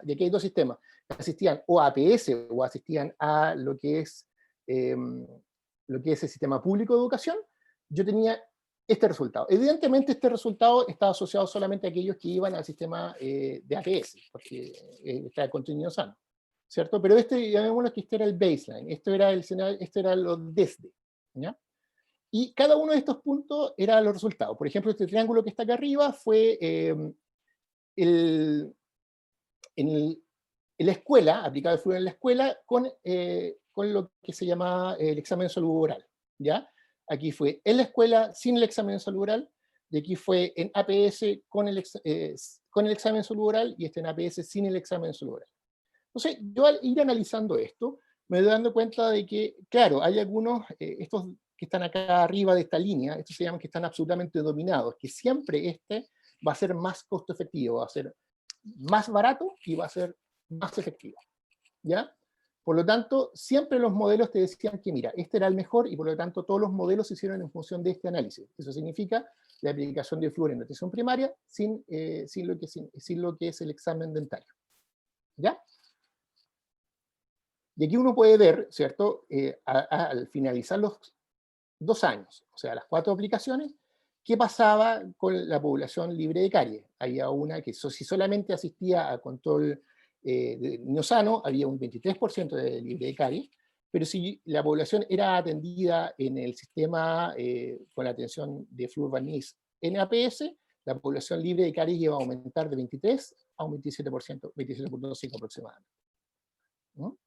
y aquí hay 2 sistemas, asistían o a APS o asistían a lo que es el sistema público de educación, yo tenía este resultado. Evidentemente este resultado estaba asociado solamente a aquellos que iban al sistema de APS, porque está el contenido sano, ¿cierto? Pero llamémoslo que este era el baseline, esto era lo desde, ¿ya? Y cada uno de estos puntos era los resultados. Por ejemplo, este triángulo que está acá arriba fue en la escuela, aplicaba el fluor en la escuela con lo que se llama el examen de salud oral, ¿ya? Aquí fue en la escuela sin el examen de salud oral, y aquí fue en APS con el examen de salud oral, y en APS sin el examen de salud oral. Entonces, yo al ir analizando esto, me doy dando cuenta de que, claro, hay algunos, estos que están acá arriba de esta línea, estos se llaman que están absolutamente dominados, que siempre este va a ser más costo efectivo, va a ser más barato y va a ser más efectivo, ¿ya? Por lo tanto, siempre los modelos te decían que, mira, este era el mejor, y por lo tanto todos los modelos se hicieron en función de este análisis. Eso significa la aplicación de flúor en nutrición primaria sin lo que es el examen dentario, ¿ya? Y aquí uno puede ver, ¿cierto?, al finalizar los 2 años, o sea, las 4 aplicaciones, qué pasaba con la población libre de caries. Había una que si solamente asistía a control de niño sano, había un 23% de libre de caries, pero si la población era atendida en el sistema con la atención de flúor barniz en APS, la población libre de caries iba a aumentar de 23 a un 27%, 27.5 aproximadamente, ¿no?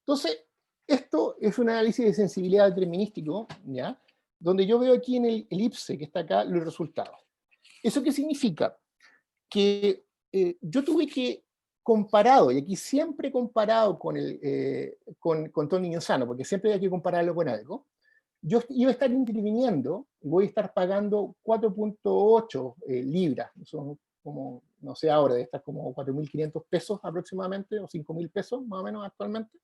Entonces, esto es un análisis de sensibilidad determinístico, ¿ya?, donde yo veo aquí en el elipse que está acá los resultados. ¿Eso qué significa? Que yo tuve que comparado, y aquí siempre comparado con todo niño sano, porque siempre hay que compararlo con algo, yo iba a estar interviniendo y voy a estar pagando 4.8 libras, son como, no sé ahora, debe estar como 4.500 pesos aproximadamente, o 5.000 pesos más o menos actualmente,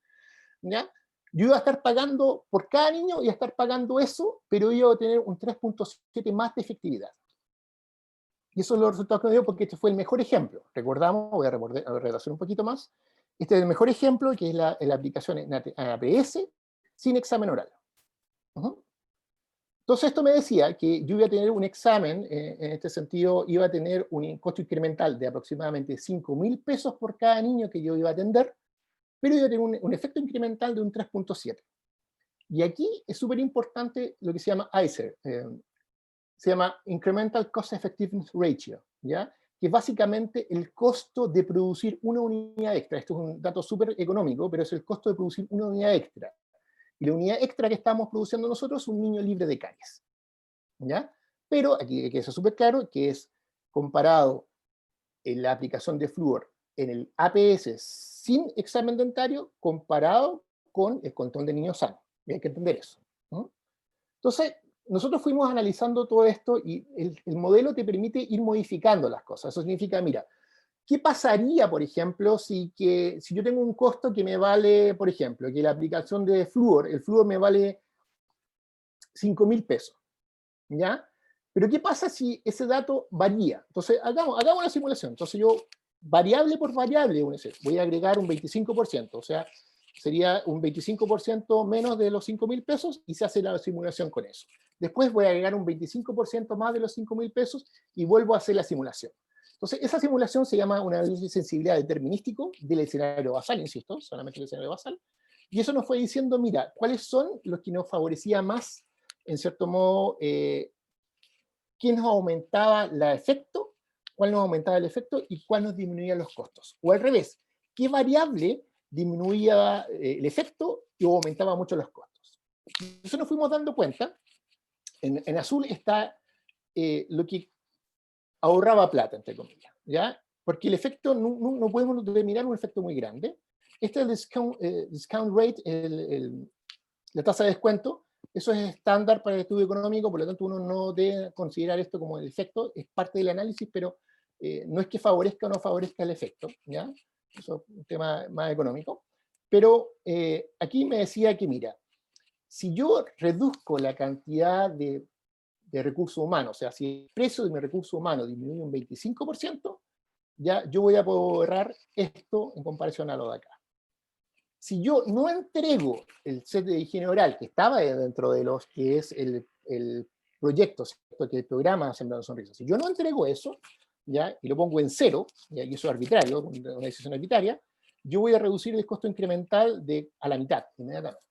¿ya? Yo iba a estar pagando, por cada niño iba a estar pagando eso, pero iba a tener un 3.7 más de efectividad. Y esos son los resultados que me dio, porque este fue el mejor ejemplo. Recordamos, voy a relacionar un poquito más, este es el mejor ejemplo, que es la aplicación en APS sin examen oral. Entonces esto me decía que yo iba a tener un examen, en este sentido iba a tener un costo incremental de aproximadamente 5.000 pesos por cada niño que yo iba a atender, pero iba a tener un efecto incremental de un 3.7. Y aquí es súper importante lo que se llama ICER, se llama Incremental Cost Effectiveness Ratio, ¿ya?, que es básicamente el costo de producir una unidad extra. Esto es un dato súper económico, pero es el costo de producir una unidad extra. Y la unidad extra que estamos produciendo nosotros es un niño libre de caries, ¿ya? Pero aquí hay que ser súper claro que es comparado en la aplicación de flúor en el APS sin examen dentario comparado con el control de niños sanos. Y hay que entender eso, ¿no? Entonces, nosotros fuimos analizando todo esto y el modelo te permite ir modificando las cosas. Eso significa, mira, ¿qué pasaría, por ejemplo, si yo tengo un costo que me vale, por ejemplo, que la aplicación de flúor, el flúor me vale 5.000 pesos, ¿ya? Pero ¿qué pasa si ese dato varía? Entonces, hagamos una simulación. Entonces yo, variable por variable, voy a agregar un 25%, o sea, sería un 25% menos de los 5.000 pesos y se hace la simulación con eso. Después voy a agregar un 25% más de los 5.000 pesos y vuelvo a hacer la simulación. Entonces, esa simulación se llama un análisis de sensibilidad determinístico del escenario basal, insisto, solamente el escenario basal, y eso nos fue diciendo, mira, ¿cuáles son los que nos favorecía más, en cierto modo, quién nos aumentaba el efecto, cuál nos aumentaba el efecto y cuál nos disminuía los costos? O al revés, ¿qué variable disminuía el efecto y aumentaba mucho los costos? Eso nos fuimos dando cuenta. En azul está lo que ahorraba plata, entre comillas, ¿ya? Porque el efecto, no podemos determinar un efecto muy grande. Este es el discount rate, la tasa de descuento. Eso es estándar para el estudio económico, por lo tanto uno no debe considerar esto como el efecto, es parte del análisis, pero no es que favorezca o no favorezca el efecto, ¿ya? Eso es un tema más económico. Pero aquí me decía que, mira, si yo reduzco la cantidad de recursos humanos, o sea, si el precio de mi recurso humano disminuye un 25%, ya yo voy a poder ahorrar esto en comparación a lo de acá. Si yo no entrego el set de higiene oral que estaba dentro de los que es el proyecto, ¿cierto?, que el programa Sembrando Sonrisas, si yo no entrego eso, ¿ya?, y lo pongo en 0, ¿ya?, y eso es arbitrario, una decisión arbitraria, yo voy a reducir el costo incremental a la mitad, inmediatamente,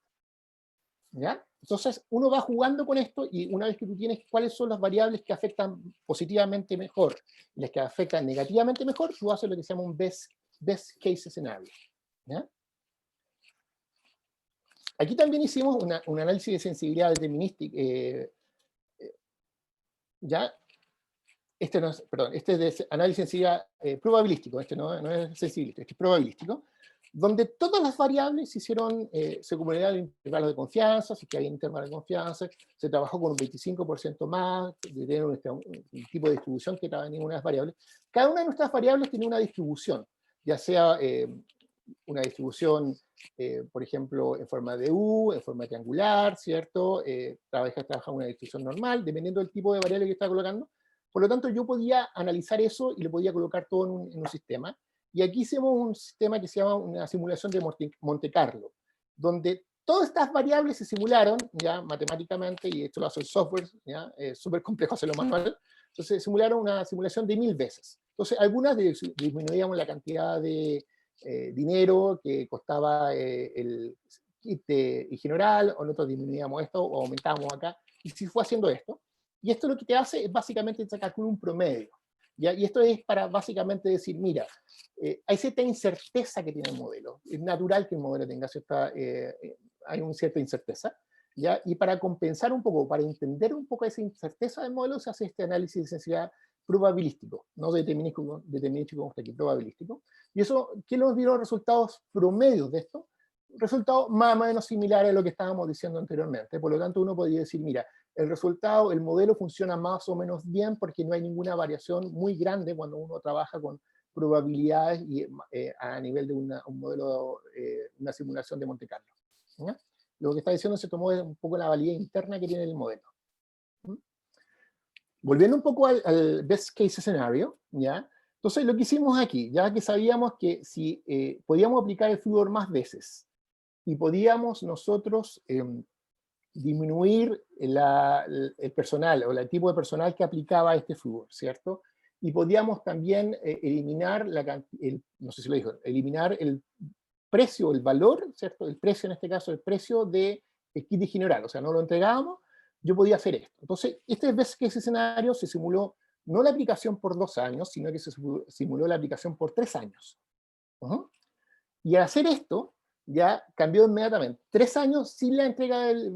¿ya? Entonces, uno va jugando con esto y una vez que tú tienes cuáles son las variables que afectan positivamente mejor y las que afectan negativamente mejor, tú haces lo que se llama un best best case scenario. ¿Ya? Aquí también hicimos un análisis de sensibilidad determinística. ¿Ya? Este no es, perdón, este es de análisis de sensibilidad probabilístico, este no es sensibilístico, este es probabilístico, donde todas las variables se hicieron, se acumularon intervalos de confianza, si que había intervalos de confianza, se trabajó con un 25% más, de tener un tipo de distribución que tenía unas variables. Cada una de nuestras variables tiene una distribución, ya sea una distribución, por ejemplo, en forma de U, en forma triangular, ¿cierto? Trabaja una distribución normal, dependiendo del tipo de variable que está colocando. Por lo tanto, yo podía analizar eso y lo podía colocar todo en un sistema. Y aquí hicimos un sistema que se llama una simulación de Monte Carlo, donde todas estas variables se simularon ya matemáticamente, y esto lo hace el software, ya es súper complejo hacerlo manual. Entonces simularon una simulación de 1000 veces. Entonces algunas disminuíamos la cantidad de dinero que costaba el kit y general, o nosotros disminuíamos esto o aumentábamos acá, y si fue haciendo esto. Y esto lo que te hace es básicamente te calcula un promedio. ¿Ya? Y esto es para básicamente decir, mira, hay cierta incerteza que tiene el modelo. Es natural que el modelo tenga cierta, hay una cierta incerteza. ¿Ya? Y para compensar un poco, para entender un poco esa incerteza del modelo, se hace este análisis de sensibilidad probabilístico, no determinístico como está aquí, probabilístico. Y eso, ¿qué nos dio los resultados promedios de esto? Resultados más o menos similares a lo que estábamos diciendo anteriormente. Por lo tanto, uno podría decir, mira, el resultado, el modelo funciona más o menos bien porque no hay ninguna variación muy grande cuando uno trabaja con probabilidades y, a nivel de un modelo, una simulación de Monte Carlo. ¿Ya? Lo que está diciendo se tomó un poco la validez interna que tiene el modelo. Volviendo un poco al best case scenario, ¿ya? Entonces lo que hicimos aquí, ya que sabíamos que si podíamos aplicar el fluor más veces y podíamos nosotros disminuir el personal o el tipo de personal que aplicaba este fluor, ¿cierto? Y podíamos también eliminar no sé si lo dijo, eliminar el precio, el valor, ¿cierto? El precio en este caso, el precio del kit de general, o sea, no lo entregábamos, yo podía hacer esto. Entonces, este vez que ese escenario se simuló no la aplicación por 2 años, sino que se simuló la aplicación por 3 años. Y al hacer esto, ya cambió inmediatamente. 3 años sin la entrega del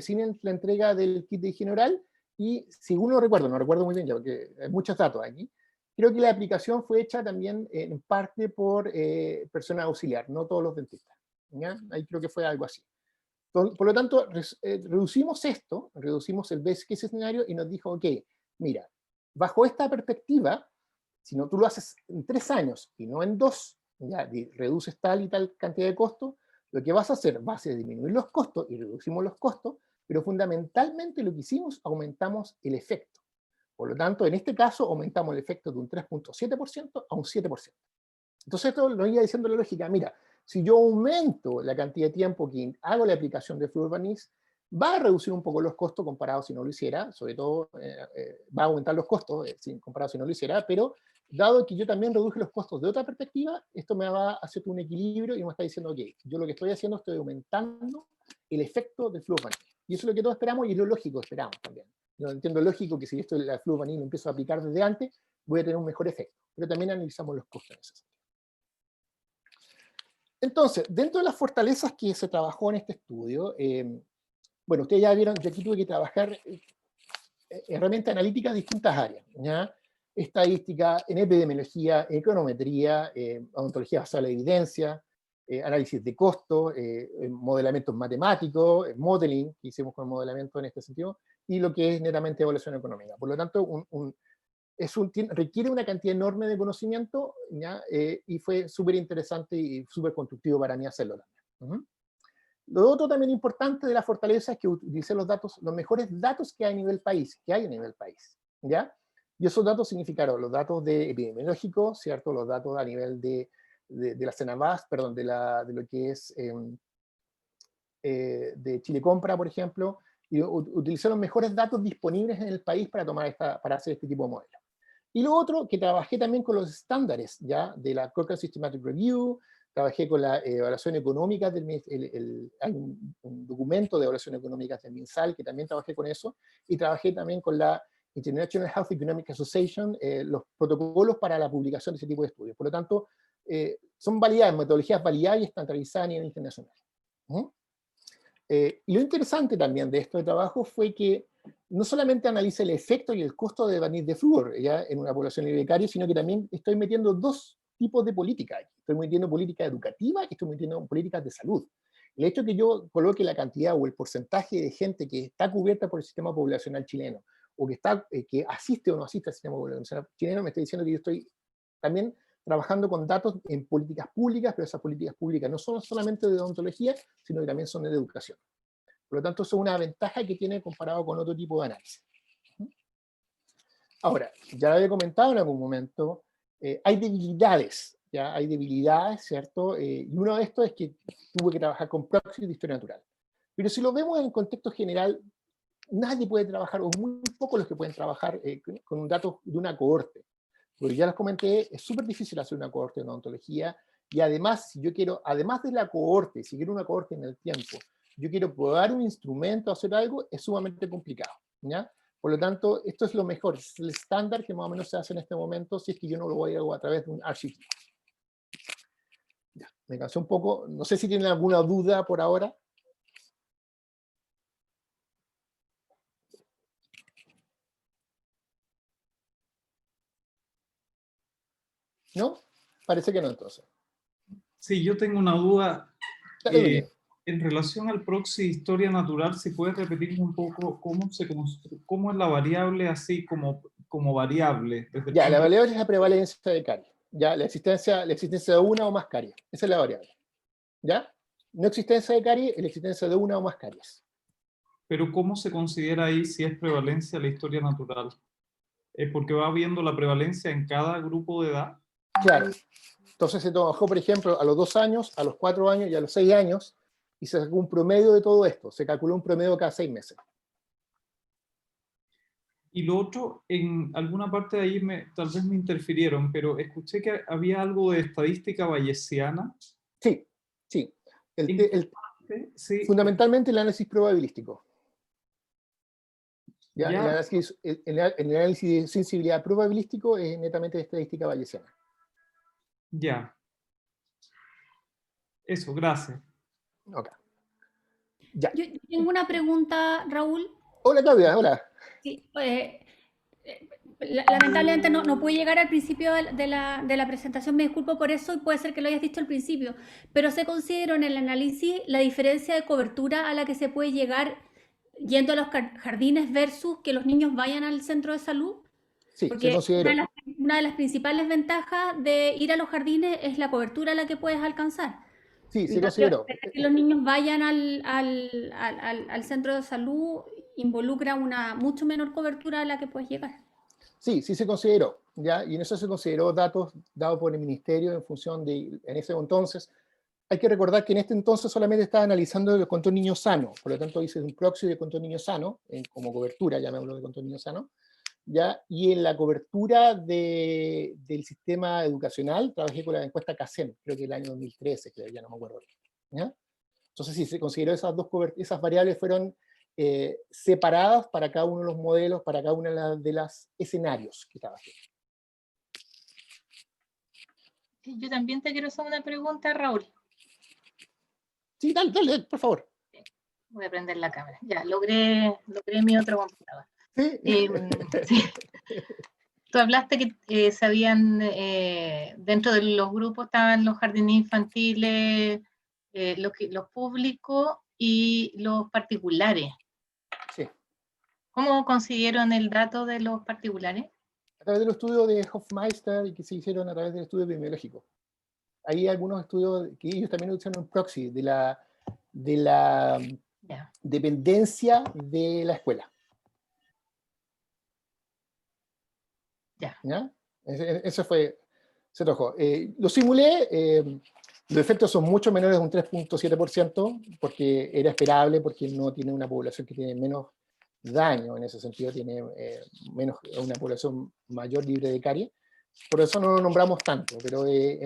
sin la entrega del kit de higiene oral, y según no recuerdo muy bien ya, porque hay muchos datos aquí, creo que la aplicación fue hecha también en parte por personal auxiliar, no todos los dentistas. ¿Ya? Ahí creo que fue algo así. Por lo tanto, reducimos el best case escenario y nos dijo, ok, mira, bajo esta perspectiva, si no tú lo haces en 3 años y no en 2, ya reduces tal y tal cantidad de costos, lo que vas a hacer va a ser disminuir los costos y reducimos los costos, pero fundamentalmente lo que hicimos, aumentamos el efecto. Por lo tanto, en este caso, aumentamos el efecto de un 3.7% a un 7%. Entonces esto nos iba diciendo la lógica, mira, si yo aumento la cantidad de tiempo que hago la aplicación de Fluorbanis, va a reducir un poco los costos comparado si no lo hiciera, sobre todo va a aumentar los costos comparado si no lo hiciera, pero dado que yo también reduje los costos de otra perspectiva, esto me va a hacer un equilibrio y me está diciendo, ok, yo lo que estoy haciendo, estoy aumentando el efecto del Fluorbanis. Y eso es lo que todos esperamos y es lo lógico que esperamos también. Yo entiendo lógico que si esto la Fluorbanis lo empiezo a aplicar desde antes, voy a tener un mejor efecto, pero también analizamos los costos en ese sentido. Entonces, dentro de las fortalezas que se trabajó en este estudio, bueno, ustedes ya vieron que aquí tuve que trabajar herramientas analíticas de distintas áreas, ¿ya? Estadística, en epidemiología, econometría, odontología basada en la evidencia, análisis de costo, modelamientos matemáticos, modeling, que hicimos con modelamiento en este sentido, y lo que es netamente evaluación económica. Por lo tanto, requiere una cantidad enorme de conocimiento, ¿ya? Y fue súper interesante y súper constructivo para mí hacerlo también. Lo otro también importante de la fortaleza es que utilicé los mejores datos que hay a nivel país, ¿ya? Y esos datos significaron los datos de epidemiológicos, ¿cierto? Los datos a nivel de la CENAVAS, perdón, de lo que es de Chile Compra, por ejemplo, y utilicé los mejores datos disponibles en el país para hacer este tipo de modelos. Y lo otro, que trabajé también con los estándares, ¿ya? De la Cochrane Systematic Review, trabajé con la evaluación económica, hay un documento de evaluación económica del MinSal, que también trabajé con eso, y trabajé también con la International Health Economic Association, los protocolos para la publicación de ese tipo de estudios. Por lo tanto, son validadas, metodologías validadas y estandarizadas a nivel internacional. Y lo interesante también de este trabajo fue que no solamente analiza el efecto y el costo de barniz de flúor ya en una población libre de caries, sino que también estoy metiendo dos tipos de política. Estoy metiendo política educativa y estoy metiendo políticas de salud. El hecho de que yo coloque la cantidad o el porcentaje de gente que está cubierta por el sistema poblacional chileno, o que asiste o no asiste al sistema poblacional chileno, me está diciendo que yo estoy también trabajando con datos en políticas públicas, pero esas políticas públicas no son solamente de odontología, sino que también son de educación. Por lo tanto, eso es una ventaja que tiene comparado con otro tipo de análisis. Ahora, ya lo había comentado en algún momento, hay debilidades, ¿ya? Hay debilidades, ¿cierto? Y uno de estos es que tuve que trabajar con proxies de historia natural. Pero si lo vemos en el contexto general, nadie puede trabajar, o muy pocos los que pueden trabajar con datos de una cohorte. Porque ya les comenté, es súper difícil hacer una cohorte en odontología, y además, si yo quiero, además de la cohorte, si quiero una cohorte en el tiempo, yo quiero probar un instrumento, hacer algo, es sumamente complicado, ¿ya? Por lo tanto, esto es lo mejor, es el estándar que más o menos se hace en este momento, si es que yo no lo voy a hacer a través de un RCT. Ya, me cansé un poco, no sé si tienen alguna duda por ahora. ¿No? Parece que no, entonces. Sí, yo tengo una duda. Dale, Domingo. En relación al proxy historia natural, si puedes repetir un poco cómo es la variable así como variable. Ya, la variable es la prevalencia de caries. Ya, la existencia de una o más caries. Esa es la variable. ¿Ya? No existencia de caries, es la existencia de una o más caries. Pero ¿cómo se considera ahí si es prevalencia la historia natural? Porque va viendo la prevalencia en cada grupo de edad. Claro. Entonces se trabajó, por ejemplo, a los 2 años, a los 4 años y a los 6 años, y se sacó un promedio de todo esto. Se calculó un promedio cada 6 meses. Y lo otro, en alguna parte de ahí tal vez me interfirieron, pero escuché que había algo de estadística bayesiana. Sí, sí. Sí. Fundamentalmente el análisis probabilístico. ¿Ya? Ya. El análisis de sensibilidad probabilístico es netamente de estadística bayesiana. Ya. Eso, gracias. Okay. Ya. Yo tengo una pregunta, Raúl. Hola, Claudia, hola. Sí, lamentablemente no pude llegar al principio de la presentación, me disculpo por eso y puede ser que lo hayas dicho al principio, pero se consideró en el análisis la diferencia de cobertura a la que se puede llegar yendo a los jardines versus que los niños vayan al centro de salud. Sí, porque se consideró. una de las principales ventajas de ir a los jardines es la cobertura a la que puedes alcanzar. Sí, se consideró. Que los niños vayan al centro de salud involucra una mucho menor cobertura a la que puedes llegar. Sí, sí se consideró, ¿ya? Y en eso se consideró datos dados por el ministerio en función de, en ese entonces. Hay que recordar que en este entonces solamente estaba analizando el control niño sano, por lo tanto hice un proxy de control niño sano, como cobertura, llamémoslo de control niño sano, ¿ya? Y en la cobertura del sistema educacional trabajé con la encuesta CASEM, creo que el año 2013, creo, ya no me acuerdo, ¿ya? Entonces sí, se consideró esas variables fueron separadas para cada uno de los modelos, para cada uno de los escenarios que trabajé. Yo también te quiero hacer una pregunta, Raúl. Sí, dale, por favor. Voy a prender la cámara. Ya, logré mi otro computador. Sí. Sí. Tú hablaste que sabían, dentro de los grupos estaban los jardines infantiles, los públicos y los particulares. Sí. ¿Cómo consiguieron el dato de los particulares? A través de los estudios de Hofmeister y que se hicieron a través del estudio epidemiológico. Hay algunos estudios que ellos también usaron un proxy de la Ya. dependencia de la escuela. ¿Ya? Eso fue, se trabajó. Lo simulé, los efectos son mucho menores de un 3.7%, porque era esperable, porque no tiene una población que tiene menos daño, en ese sentido tiene una población mayor libre de caries. Por eso no lo nombramos tanto, pero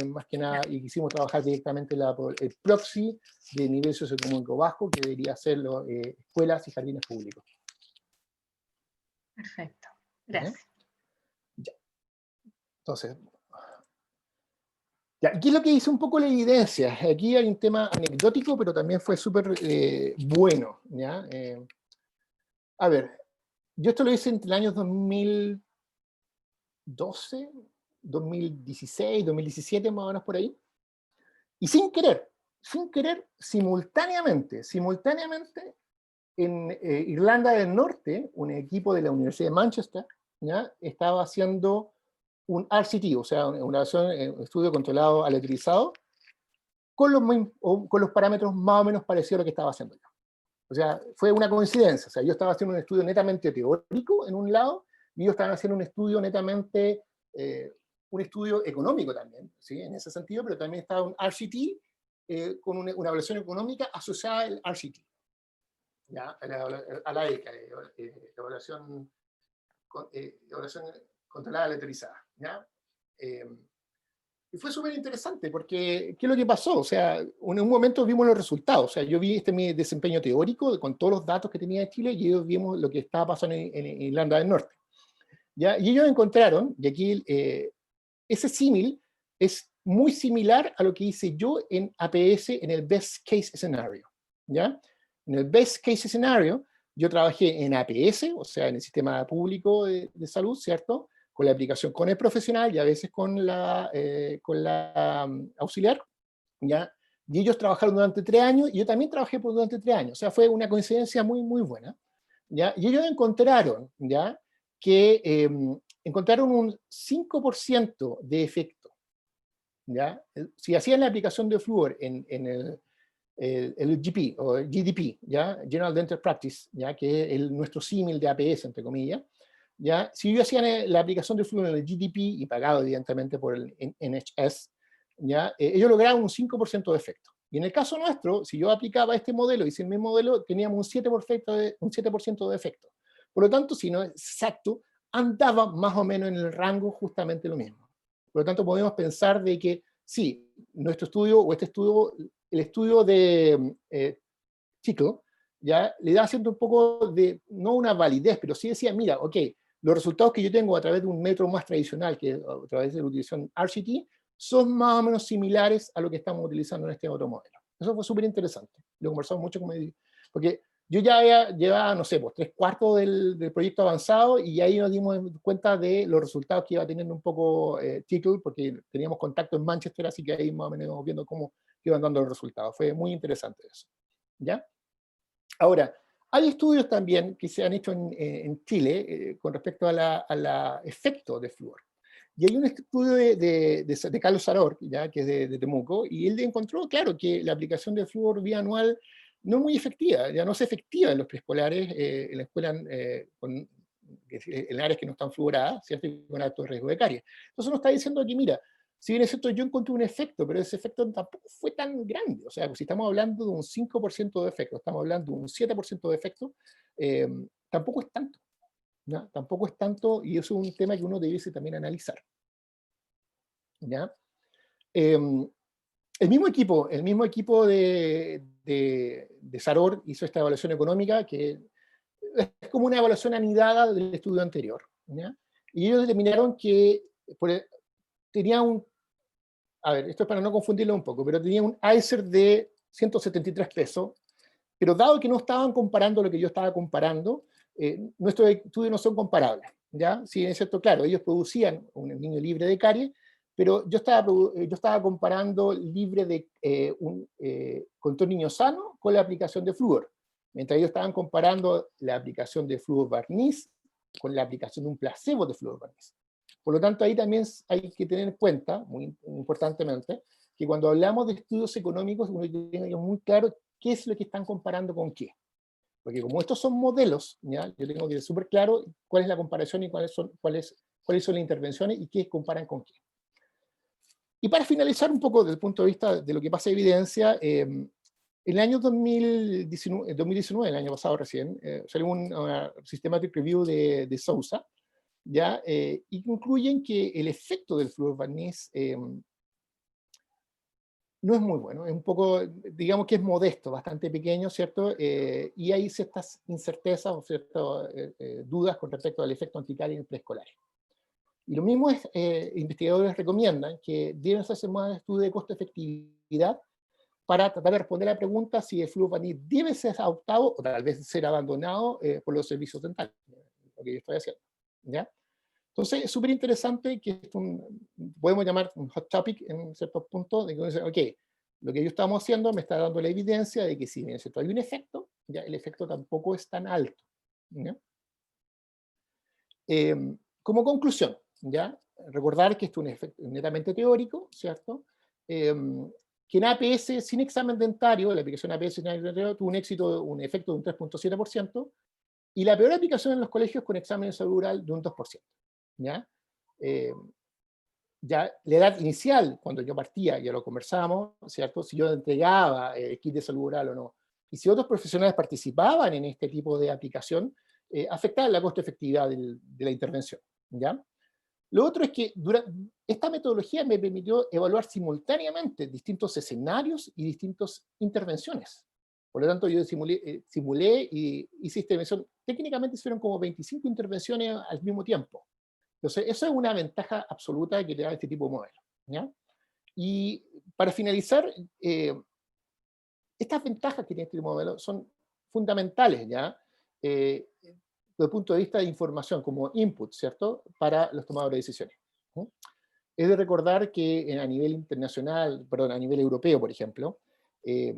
más que nada, y quisimos trabajar directamente el proxy de nivel socioeconómico bajo, que debería ser escuelas y jardines públicos. Perfecto, gracias. Ya. Entonces, Ya, aquí es lo que dice un poco la evidencia. Aquí hay un tema anecdótico, pero también fue súper bueno, ¿ya? A ver, yo esto lo hice entre el año 2012, 2016, 2017, más o menos por ahí. Y sin querer, simultáneamente, en Irlanda del Norte, un equipo de la Universidad de Manchester, ¿ya? Estaba haciendo un RCT, o sea, un estudio controlado aleatorizado, con los parámetros más o menos parecidos a lo que estaba haciendo yo. O sea, fue una coincidencia. O sea, yo estaba haciendo un estudio netamente teórico en un lado, y ellos estaban haciendo un estudio netamente, un estudio económico también, ¿sí? En ese sentido, pero también estaba un RCT con una evaluación económica asociada al RCT, ¿ya? A la ECA, evaluación controlada aleatorizada, ¿ya? Y fue súper interesante, porque ¿qué es lo que pasó? O sea, en un momento vimos los resultados. O sea, yo vi mi desempeño teórico con todos los datos que tenía de Chile, y ellos vimos lo que estaba pasando en Irlanda del Norte, ¿ya? Y ellos encontraron, y aquí ese símil es muy similar a lo que hice yo en APS en el Best Case Scenario, ¿ya? En el Best Case Scenario, yo trabajé en APS, o sea, en el sistema público de salud, ¿cierto? Con la aplicación con el profesional y a veces con la auxiliar, ¿ya? Y ellos trabajaron durante 3 años y yo también trabajé durante 3 años. O sea, fue una coincidencia muy, muy buena, ¿ya? Y ellos encontraron, ¿ya? Que encontraron un 5% de efecto, ¿ya? Si hacían la aplicación de flúor en el GP o el GDP, ¿ya? General Dental Practice, ¿ya? Que es nuestro símil de APS, entre comillas, ¿ya? Si ellos hacían la aplicación de flúor en el GDP y pagado evidentemente por el NHS, ¿ya? Ellos lograban un 5% de efecto. Y en el caso nuestro, si yo aplicaba este modelo y si el mismo modelo, teníamos un 7% de efecto. Por lo tanto, si no es exacto, andaba más o menos en el rango justamente lo mismo. Por lo tanto, podemos pensar de que sí, nuestro estudio o este estudio, el estudio de Chico, ya le da siendo un poco de, no una validez, pero sí decía, mira, ok, los resultados que yo tengo a través de un método más tradicional, que a través de la utilización RCT, son más o menos similares a lo que estamos utilizando en este otro modelo. Eso fue súper interesante. Lo conversamos mucho con él, porque yo ya llevaba, no sé, pues 3/4 del proyecto avanzado, y ahí nos dimos cuenta de los resultados que iba teniendo un poco Tickle, porque teníamos contacto en Manchester, así que ahí más o menos íbamos viendo cómo iban dando los resultados. Fue muy interesante eso, ¿ya? Ahora, hay estudios también que se han hecho en Chile con respecto a la efecto de flúor. Y hay un estudio de Carlos Saror, ¿ya? Que es de Temuco, y él encontró, claro, que la aplicación de flúor bianual no es muy efectiva, ya no es efectiva en los preescolares, en la escuela, en áreas que no están fluoradas, ¿cierto? Y con alto riesgo de caries. Entonces nos está diciendo aquí, mira, si bien es cierto, yo encontré un efecto, pero ese efecto tampoco fue tan grande. O sea, si estamos hablando de un 5% de efecto, estamos hablando de un 7% de efecto, tampoco es tanto, ¿ya? Tampoco es tanto, y eso es un tema que uno debiese también analizar, ¿ya? El mismo equipo de Saror hizo esta evaluación económica, que es como una evaluación anidada del estudio anterior, ¿ya? Y ellos determinaron que tenía a ver, esto es para no confundirlo un poco, pero tenía un ICER de 173 pesos, pero dado que no estaban comparando lo que yo estaba comparando, nuestros estudios no son comparables, ¿ya? Sí, es cierto, claro, ellos producían un niño libre de caries, pero yo estaba comparando libre de con todo niño sano con la aplicación de flúor, mientras ellos estaban comparando la aplicación de flúor barniz con la aplicación de un placebo de flúor barniz. Por lo tanto, ahí también hay que tener en cuenta, muy importantemente, que cuando hablamos de estudios económicos, uno tiene que tener muy claro qué es lo que están comparando con qué. Porque como estos son modelos, ¿ya? Yo tengo que ser súper claro cuál es la comparación y cuáles son las intervenciones y qué comparan con qué. Y para finalizar un poco desde el punto de vista de lo que pasa de evidencia, en el año 2019, el año pasado recién, salió una systematic review de Sousa, ¿ya? Y concluyen que el efecto del flúor barniz no es muy bueno, es un poco, digamos que es modesto, bastante pequeño, ¿cierto? Y hay ciertas incertezas o ciertas dudas con respecto al efecto anticarie en preescolares. Y los mismos investigadores recomiendan que deben hacerse más estudios de costo-efectividad para tratar de responder a la pregunta si el fluoxetina debe ser adoptado o tal vez ser abandonado por los servicios dentales, lo que yo estoy haciendo, ¿ya? Entonces, es súper interesante que es podemos llamar un hot topic en ciertos puntos, de que uno dice, ok, lo que yo estamos haciendo me está dando la evidencia de que si bien hay un efecto, ya el efecto tampoco es tan alto, ¿ya? Como conclusión, ¿ya? Recordar que esto es un efecto netamente teórico, ¿cierto? Que en APS, sin examen dentario, la aplicación APS sin examen dentario tuvo un efecto de un 3.7%, y la peor aplicación en los colegios con examen de salud oral de un 2%. ¿Ya? Ya la edad inicial, cuando yo partía, ya lo conversamos, ¿cierto? Si yo entregaba el kit de salud oral o no, y si otros profesionales participaban en este tipo de aplicación, afectaba la costo-efectividad de la intervención, ¿ya? Lo otro es que esta metodología me permitió evaluar simultáneamente distintos escenarios y distintas intervenciones. Por lo tanto, yo simulé y hice intervención. Técnicamente hicieron como 25 intervenciones al mismo tiempo. Entonces, eso es una ventaja absoluta que te da este tipo de modelo, ¿ya? Y para finalizar, estas ventajas que tiene este tipo de modelo son fundamentales, ¿ya? Desde el punto de vista de información, como input, ¿cierto? Para los tomadores de decisiones. ¿Sí? Es de recordar que a nivel internacional, perdón, a nivel europeo, por ejemplo,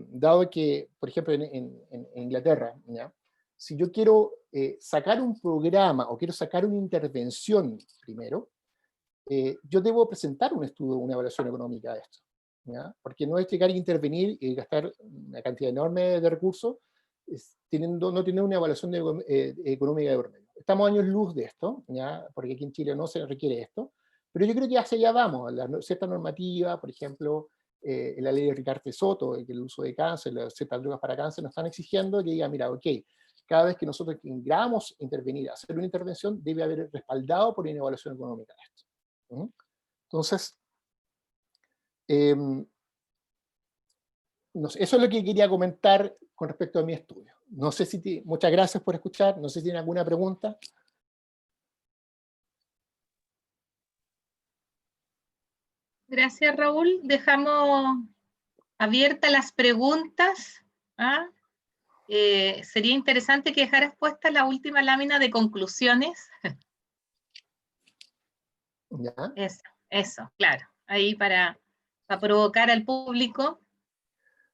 dado que, por ejemplo, en Inglaterra, ¿ya? Si yo quiero sacar un programa o quiero sacar una intervención primero, yo debo presentar un estudio, una evaluación económica de esto, ¿ya? Porque no es llegar a intervenir y gastar una cantidad enorme de recursos no tener una evaluación económica de por medio. Estamos años luz de esto, ¿ya? Porque aquí en Chile no se requiere esto, pero yo creo que hacia allá vamos. Cierta normativa, por ejemplo, en la ley de Ricardo Soto, que el uso de cáncer, las ciertas drogas para cáncer, nos están exigiendo que diga, mira, ok, cada vez que nosotros queramos intervenir, hacer una intervención, debe haber respaldado por una evaluación económica de esto. ¿Mm? Entonces, no sé, eso es lo que quería comentar con respecto a mi estudio. No sé si muchas gracias por escuchar, no sé si tienen alguna pregunta. Gracias, Raúl. Dejamos abiertas las preguntas. ¿Ah? Sería interesante que dejaras puesta la última lámina de conclusiones. ¿Ya? Eso, claro. Ahí para provocar al público.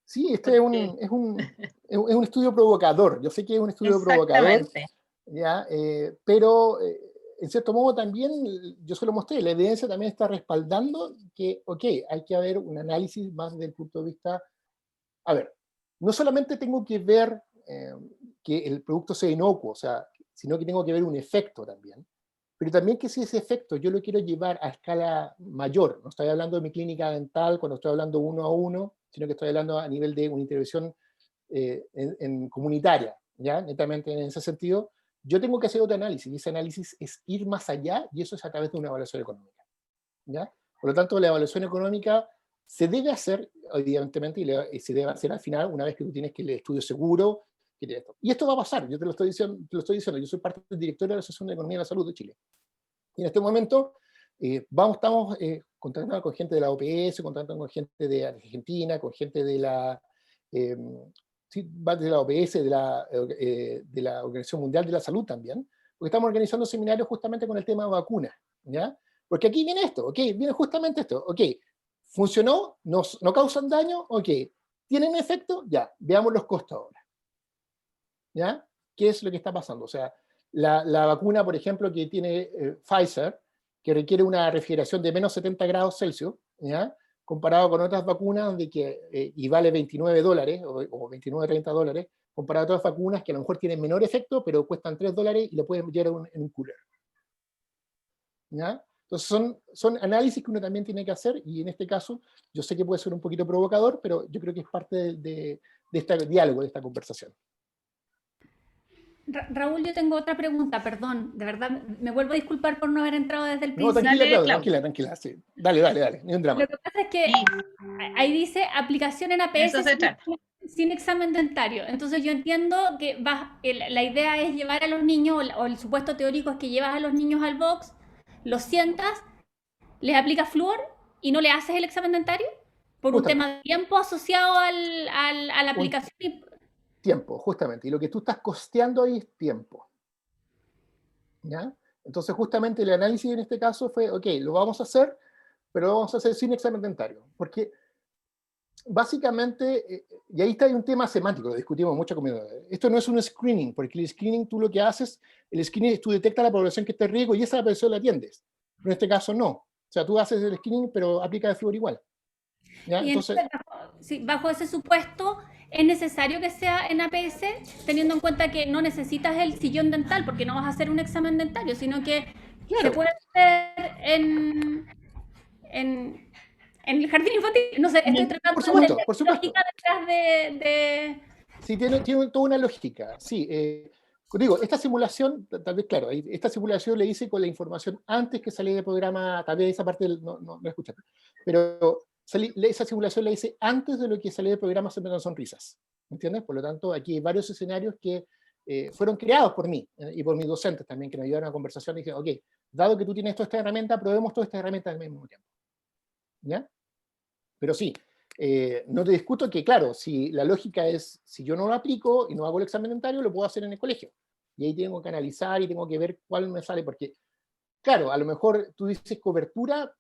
Sí, este es un estudio provocador. Yo sé que es un estudio provocador, ¿ya? Pero en cierto modo también, yo se lo mostré, la evidencia también está respaldando que, ok, hay que haber un análisis más desde el punto de vista, a ver, no solamente tengo que ver que el producto sea inocuo, o sea, sino que tengo que ver un efecto también, pero también que si ese efecto yo lo quiero llevar a escala mayor, no estoy hablando de mi clínica dental cuando estoy hablando 1 a 1, sino que estoy hablando a nivel de una intervención en comunitaria, ¿ya? Netamente en ese sentido, yo tengo que hacer otro análisis, y ese análisis es ir más allá, y eso es a través de una evaluación económica, ¿ya? Por lo tanto, la evaluación económica se debe hacer, evidentemente, y se debe hacer al final, una vez que tú tienes que el estudio seguro, y esto va a pasar, yo te lo estoy diciendo, yo soy parte del directorio de la Asociación de Economía de la Salud de Chile. Y en este momento estamos contactando con gente de la OPS, contactando con gente de Argentina, con gente de la, de la OPS, de la Organización Mundial de la Salud también, porque estamos organizando seminarios justamente con el tema de vacunas, ¿ya? Porque aquí viene esto, ¿ok? Viene justamente esto, ¿ok? ¿Funcionó? ¿No causan daño? ¿Ok? ¿Tienen efecto? Ya, veamos los costos ahora. ¿Ya? ¿Qué es lo que está pasando? O sea, la vacuna, por ejemplo, que tiene Pfizer, que requiere una refrigeración de menos 70 grados Celsius, ¿ya? Comparado con otras vacunas y vale $29 o 29, 30 dólares, comparado a otras vacunas que a lo mejor tienen menor efecto, pero cuestan $3 y lo pueden llevar en un cooler. ¿Ya? Entonces son análisis que uno también tiene que hacer, y en este caso, yo sé que puede ser un poquito provocador, pero yo creo que es parte de este diálogo, de esta conversación. Raúl, yo tengo otra pregunta, perdón, de verdad, me vuelvo a disculpar por no haber entrado desde el principio. No, tranquila, Claudia, tranquila, sí. Dale, ni un drama. Lo que pasa es que ahí dice aplicación en APS sin examen dentario. Entonces yo entiendo que la idea es llevar a los niños, o el supuesto teórico es que llevas a los niños al box, lo sientas, le aplicas flúor y no le haces el examen dentario por un Justamente. tema de tiempo asociado a la Un aplicación. tiempo, justamente. Y lo que tú estás costeando ahí es tiempo. ¿Ya? Entonces, justamente el análisis en este caso fue, ok, lo vamos a hacer, pero lo vamos a hacer sin examen dentario. Porque básicamente, y ahí está un tema semántico, lo discutimos mucho conmigo. Esto no es un screening, porque el screening tú lo que haces, el screening es tú detectas la población que está en riesgo y esa población la atiendes. Pero en este caso no. O sea, tú haces el screening, pero aplica el flúor igual. ¿Ya? Y Entonces, entonces, bajo ese supuesto, es necesario que sea en APS, teniendo en cuenta que no necesitas el sillón dental, porque no vas a hacer un examen dentario, sino que se claro, puede hacer en el jardín infantil. No sé, estoy tratando por de entender supuesto, por la supuesto. lógica detrás de... Sí, tiene toda una lógica. Sí, digo, esta simulación, tal vez, claro, esta simulación le hice con la información antes que salí del programa, tal vez esa parte no la escuchaste, pero esa simulación la hice antes de lo que salí del programa Sembrando Sonrisas, ¿entiendes? Por lo tanto, aquí hay varios escenarios que fueron creados por mí y por mis docentes también, que me ayudaron a la conversación y dije, ok, dado que tú tienes toda esta herramienta, probemos toda esta herramienta al mismo tiempo. ¿Ya? Pero sí, no te discuto que, claro, si la lógica es, si yo no lo aplico y no hago el examen dentario, lo puedo hacer en el colegio. Y ahí tengo que analizar y tengo que ver cuál me sale, porque, claro, a lo mejor tú dices cobertura,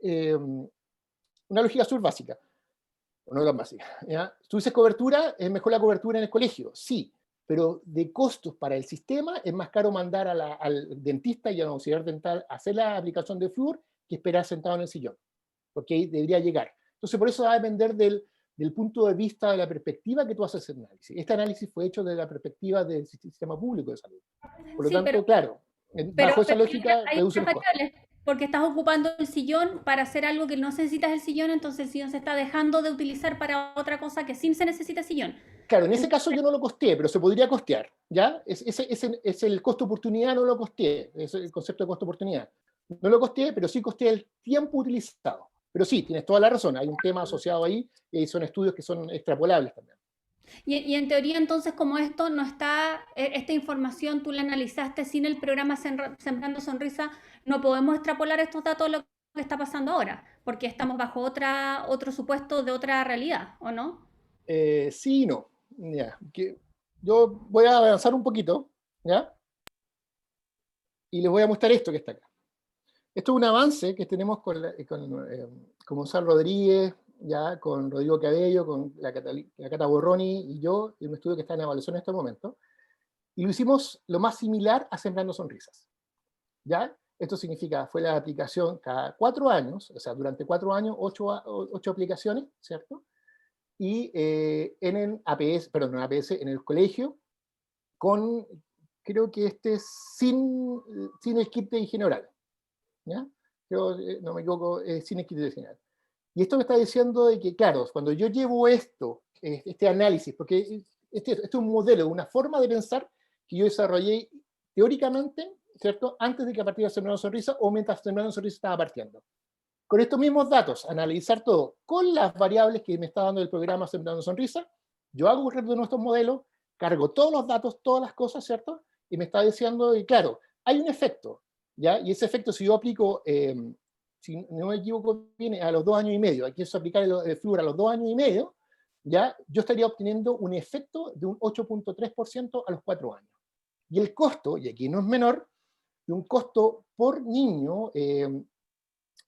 una lógica súper básica, o no tan básica, ¿ya? Tú dices cobertura, es mejor la cobertura en el colegio, sí, pero de costos para el sistema es más caro mandar al dentista y al auxiliar dental a hacer la aplicación de flúor que esperar sentado en el sillón, porque ahí debería llegar. Entonces, por eso va a depender del punto de vista, de la perspectiva que tú haces el análisis. Este análisis fue hecho desde la perspectiva del sistema público de salud. Por lo Sí, tanto, claro, bajo esa lógica, hay reduce otras los costos. variables, porque estás ocupando el sillón para hacer algo que no necesitas el sillón, entonces el sillón se está dejando de utilizar para otra cosa que sí se necesita sillón. Claro, en ese caso yo no lo costeé, pero se podría costear, ¿ya? Es el costo-oportunidad, no lo costeé, es el concepto de costo-oportunidad. No lo costeé, pero sí costeé el tiempo utilizado. Pero sí, tienes toda la razón, hay un tema asociado ahí y son estudios que son extrapolables también. Y en teoría, entonces, como esto no está, esta información tú la analizaste sin el programa Sembrando Sonrisa, no podemos extrapolar estos datos a lo que está pasando ahora, porque estamos bajo otro supuesto de otra realidad, ¿o no? Sí y no. Ya, yo voy a avanzar un poquito, ¿ya? Y les voy a mostrar esto que está acá. Esto es un avance que tenemos con Gonzalo Rodríguez, ya, con Rodrigo Cabello, con la Cata Borroni y yo, y un estudio que está en evaluación en este momento. Y lo hicimos lo más similar a Sembrando Sonrisas. ¿Ya? Esto significa, fue la aplicación cada 4 años, o sea, durante 4 años, 8 aplicaciones, ¿cierto? Y en el APS, perdón, no en APS, en el colegio, con, creo que este es sin el kit de higiene oral, ¿ya? Creo, no me equivoco, sin el kit de higiene oral. Y esto me está diciendo de que, claro, cuando yo llevo este análisis, porque este es un modelo, una forma de pensar que yo desarrollé teóricamente, ¿cierto? Antes de que partiera Sembrando Sonrisa o mientras Sembrando Sonrisa estaba partiendo. Con estos mismos datos, analizar todo con las variables que me está dando el programa Sembrando Sonrisa, yo hago un reto de nuestros modelos, cargo todos los datos, todas las cosas, ¿cierto? Y me está diciendo, y claro, hay un efecto, ¿ya? Y ese efecto, si yo aplico, si no me equivoco, viene a los 2 años y medio, aquí es aplicar el flúor a los 2 años y medio, ¿ya? Yo estaría obteniendo un efecto de un 8.3% a los 4 años. Y el costo, y aquí no es menor, de un costo por niño,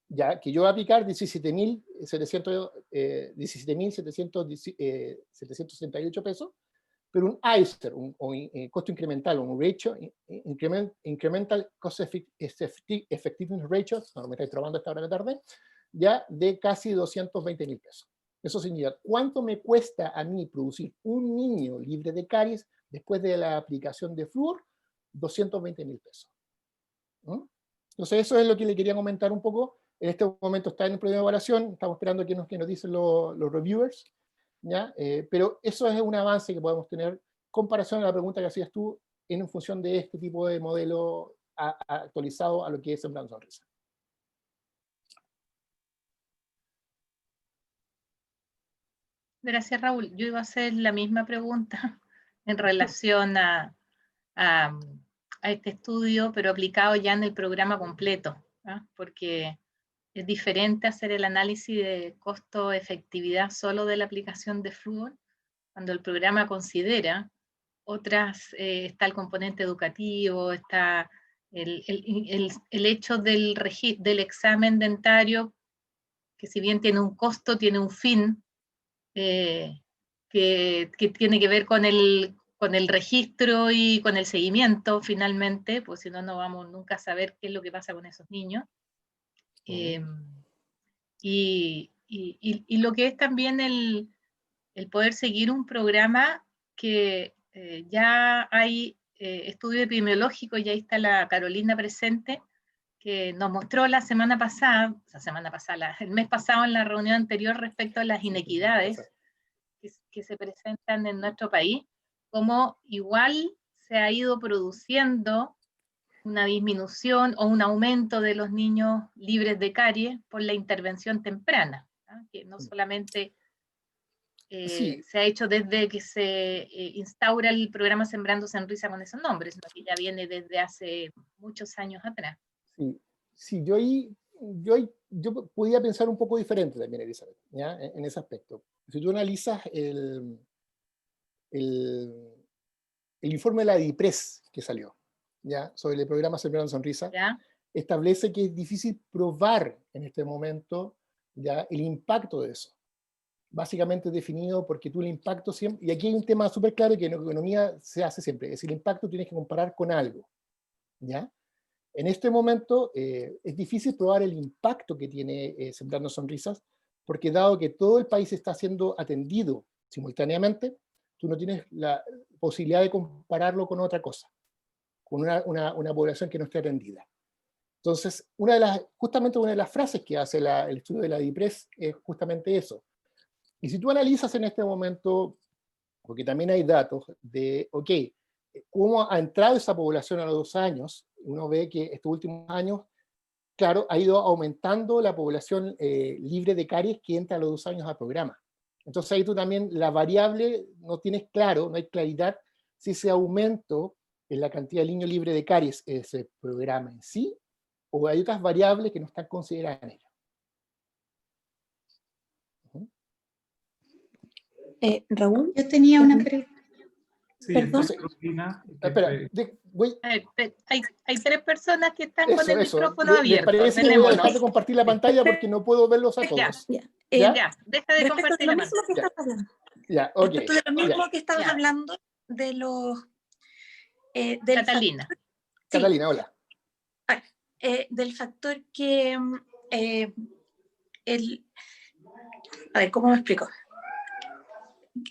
ya que yo voy a aplicar 17.768 pesos, pero un ICER, un costo incremental, un ratio, incremental cost effectiveness ratio, no me estáis trabando a esta hora de la tarde, ya de casi 220.000 pesos. Eso significa, ¿cuánto me cuesta a mí producir un niño libre de caries después de la aplicación de flúor? 220.000 pesos. Entonces eso es lo que le quería comentar un poco. En este momento está en el proceso de evaluación, estamos esperando que nos dicen los reviewers, ¿ya? Pero eso es un avance que podemos tener comparación a la pregunta que hacías tú en función de este tipo de modelo actualizado a lo que es Sembrando Sonrisa. Gracias, Raúl. Yo iba a hacer la misma pregunta en relación a este estudio, pero aplicado ya en el programa completo. ¿ah? Porque es diferente hacer el análisis de costo-efectividad solo de la aplicación de flúor, cuando el programa considera otras, está el componente educativo, está el hecho del examen dentario, que si bien tiene un costo, tiene un fin, que tiene que ver con el registro y con el seguimiento finalmente, pues si no, no vamos nunca a saber qué es lo que pasa con esos niños. Y lo que es también el poder seguir un programa que ya hay estudio epidemiológico, y ahí está la Carolina presente, que nos mostró la semana pasada, el mes pasado en la reunión anterior respecto a las inequidades que se presentan en nuestro país, como igual se ha ido produciendo una disminución o un aumento de los niños libres de caries por la intervención temprana, ¿no? Que no solamente se ha hecho desde que se instaura el programa Sembrando Sonrisa con esos nombres, sino que ya viene desde hace muchos años atrás. Sí, yo podía pensar un poco diferente también, Elizabeth, ¿ya? En ese aspecto. Si tú analizas el informe de la DIPRES que salió, ¿ya? Sobre el programa Sembrando Sonrisa, ¿Ya? establece que es difícil probar en este momento, ¿ya?, el impacto de eso. Básicamente definido porque tú el impacto siempre, y aquí hay un tema súper claro que en economía se hace siempre, es decir, el impacto tienes que comparar con algo, ¿ya? En este momento es difícil probar el impacto que tiene Sembrando Sonrisas, porque dado que todo el país está siendo atendido simultáneamente, tú no tienes la posibilidad de compararlo con otra cosa, con una población que no esté atendida. Entonces, justamente una de las frases que hace el estudio de la DIPRES es justamente eso. Y si tú analizas en este momento, porque también hay datos de, ok, cómo ha entrado esa población a los 2 años, uno ve que estos últimos años, claro, ha ido aumentando la población libre de caries que entra a los 2 años al programa. Entonces ahí tú también, la variable, no tienes claro, no hay claridad si ese aumento en la cantidad de niños libres de caries es el programa en sí, o hay otras variables que no están consideradas en ello. Raúl, Yo tenía una pregunta. Sí, Perdón. está Carolina, Espera, Hay 3 personas que están con el micrófono ¿Les abierto. parece que voy a dejar de compartir la pantalla porque no puedo verlos a todos? ya. Ya, deja de Respecto de compartir lo la mismo pantalla. que estabas hablando, Ya, ok. respecto de lo mismo que estabas Ya. hablando de los del Catalina. factor, sí, Catalina, hola. del factor que a ver, ¿cómo me explico?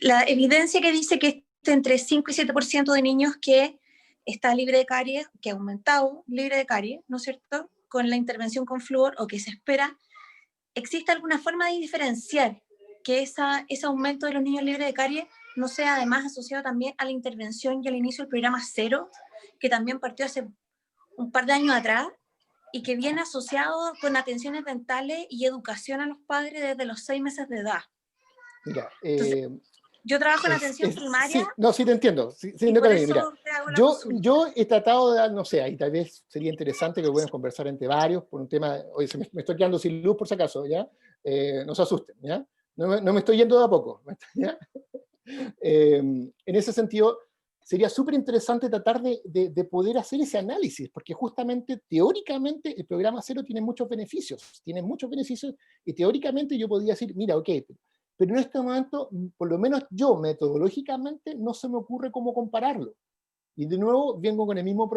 La evidencia que dice que entre 5 y 7% de niños que está libre de caries, que ha aumentado libre de caries, ¿no es cierto?, con la intervención con flúor, o que se espera, ¿existe alguna forma de diferenciar que ese aumento de los niños libres de caries no sea además asociado también a la intervención y al inicio del programa Cero, que también partió hace un par de años atrás y que viene asociado con atenciones dentales y educación a los padres desde los 6 meses de edad? Mira, Entonces, yo trabajo en atención primaria. Sí, no, sí te entiendo. Sí, y no, por Catalina, eso mira, te hago la consulta. yo he tratado de dar, no sé, y tal vez sería interesante que lo puedan conversar entre varios por un tema, oye, me estoy quedando sin luz por si acaso, ¿ya? No se asusten, ¿ya? No me estoy yendo de a poco, ¿ya? En ese sentido, sería súper interesante tratar de poder hacer ese análisis, porque justamente, teóricamente, el programa Cero tiene muchos beneficios, y teóricamente yo podría decir, mira, ok, pero en este momento, por lo menos yo, metodológicamente, no se me ocurre cómo compararlo. Y de nuevo, vengo con el mismo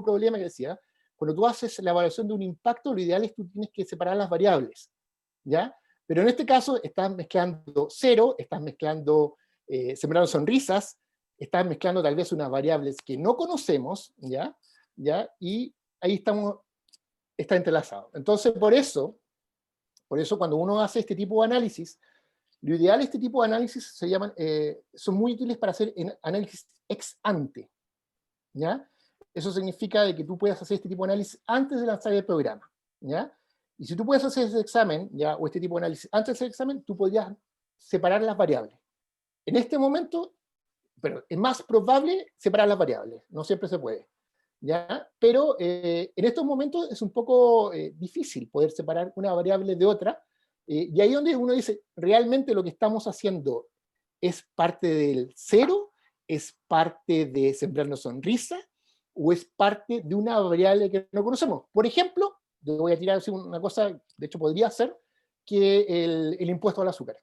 problema que decía, cuando tú haces la evaluación de un impacto, lo ideal es que tú tienes que separar las variables, ¿ya? Pero en este caso, estás mezclando Cero, estás mezclando Sembrando Sonrisas, estás mezclando tal vez unas variables que no conocemos, ¿ya? Y ahí está entrelazado. Entonces, por eso, cuando uno hace este tipo de análisis, lo ideal de este tipo de análisis son muy útiles para hacer análisis ex ante, ¿ya? Eso significa de que tú puedas hacer este tipo de análisis antes de lanzar el programa, ¿ya? Y si tú puedes hacer ese examen, ¿ya?, o este tipo de análisis antes del examen, tú podrías separar las variables. En este momento, pero es más probable separar las variables, no siempre se puede, ¿ya? Pero en estos momentos es un poco difícil poder separar una variable de otra, y ahí donde uno dice, ¿realmente lo que estamos haciendo es parte del cero? ¿Es parte de Sembrando Sonrisa? ¿O es parte de una variable que no conocemos? Por ejemplo, yo voy a tirar así una cosa, de hecho podría ser, que el impuesto al azúcar.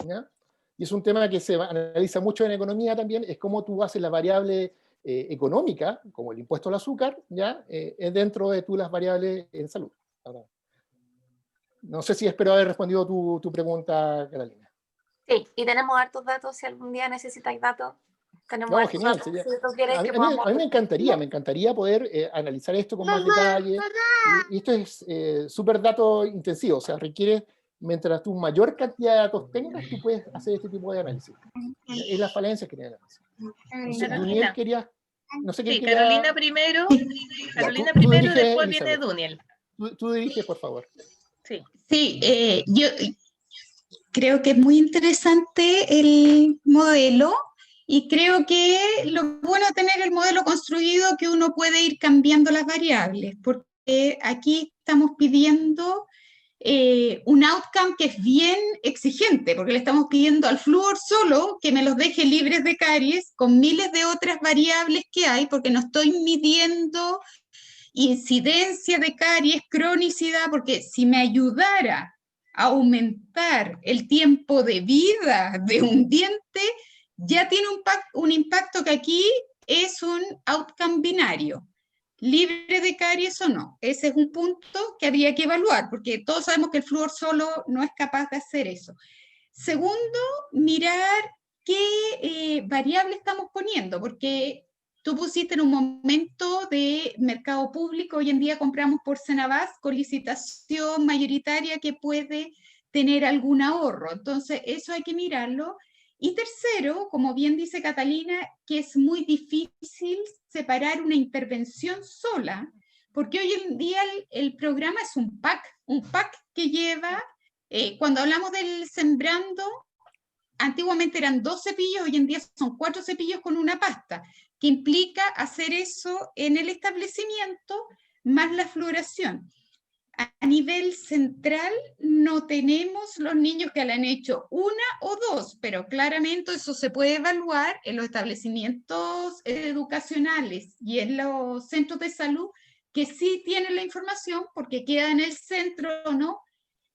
¿Ya? Y es un tema que se analiza mucho en economía también, es cómo tú haces la variable económica, como el impuesto al azúcar, ¿ya? Dentro de las variables en salud. Ahora, no sé si espero haber respondido tu pregunta, Catalina. Sí, y tenemos hartos datos, si algún día necesitáis datos, tenemos No, hartos genial. datos, si tú quieres A mí, que a mí- podamos... a mí me encantaría poder analizar esto con más detalle. Y esto es súper dato intensivo, o sea, requiere, mientras tú mayor cantidad de datos tengas, tú puedes hacer este tipo de análisis. Es la falencia que tiene el análisis. No sé, Duniel quería, no sé quién Sí, quería... Carolina primero, Ya, Carolina tú primero y diriges, después viene Elizabeth. Duniel. Tú diriges, por favor. Sí. Sí, yo creo que es muy interesante el modelo y creo que lo bueno de tener el modelo construido es que uno puede ir cambiando las variables, porque aquí estamos pidiendo un outcome que es bien exigente, porque le estamos pidiendo al flúor solo que me los deje libres de caries con miles de otras variables que hay, porque no estoy midiendo incidencia de caries, cronicidad, porque si me ayudara a aumentar el tiempo de vida de un diente, ya tiene un impacto que aquí es un outcome binario, libre de caries o no. Ese es un punto que habría que evaluar, porque todos sabemos que el flúor solo no es capaz de hacer eso. Segundo, mirar qué variable estamos poniendo, porque tú pusiste en un momento de mercado público, hoy en día compramos por Senabas con licitación mayoritaria que puede tener algún ahorro, entonces eso hay que mirarlo. Y tercero, como bien dice Catalina, que es muy difícil separar una intervención sola, porque hoy en día el programa es un pack que lleva, cuando hablamos del Sembrando, antiguamente eran 2 cepillos, hoy en día son 4 cepillos con una pasta, que implica hacer eso en el establecimiento más la fluoración. A nivel central no tenemos los niños que le han hecho 1 o 2, pero claramente eso se puede evaluar en los establecimientos educacionales y en los centros de salud que sí tienen la información porque queda en el centro, ¿no?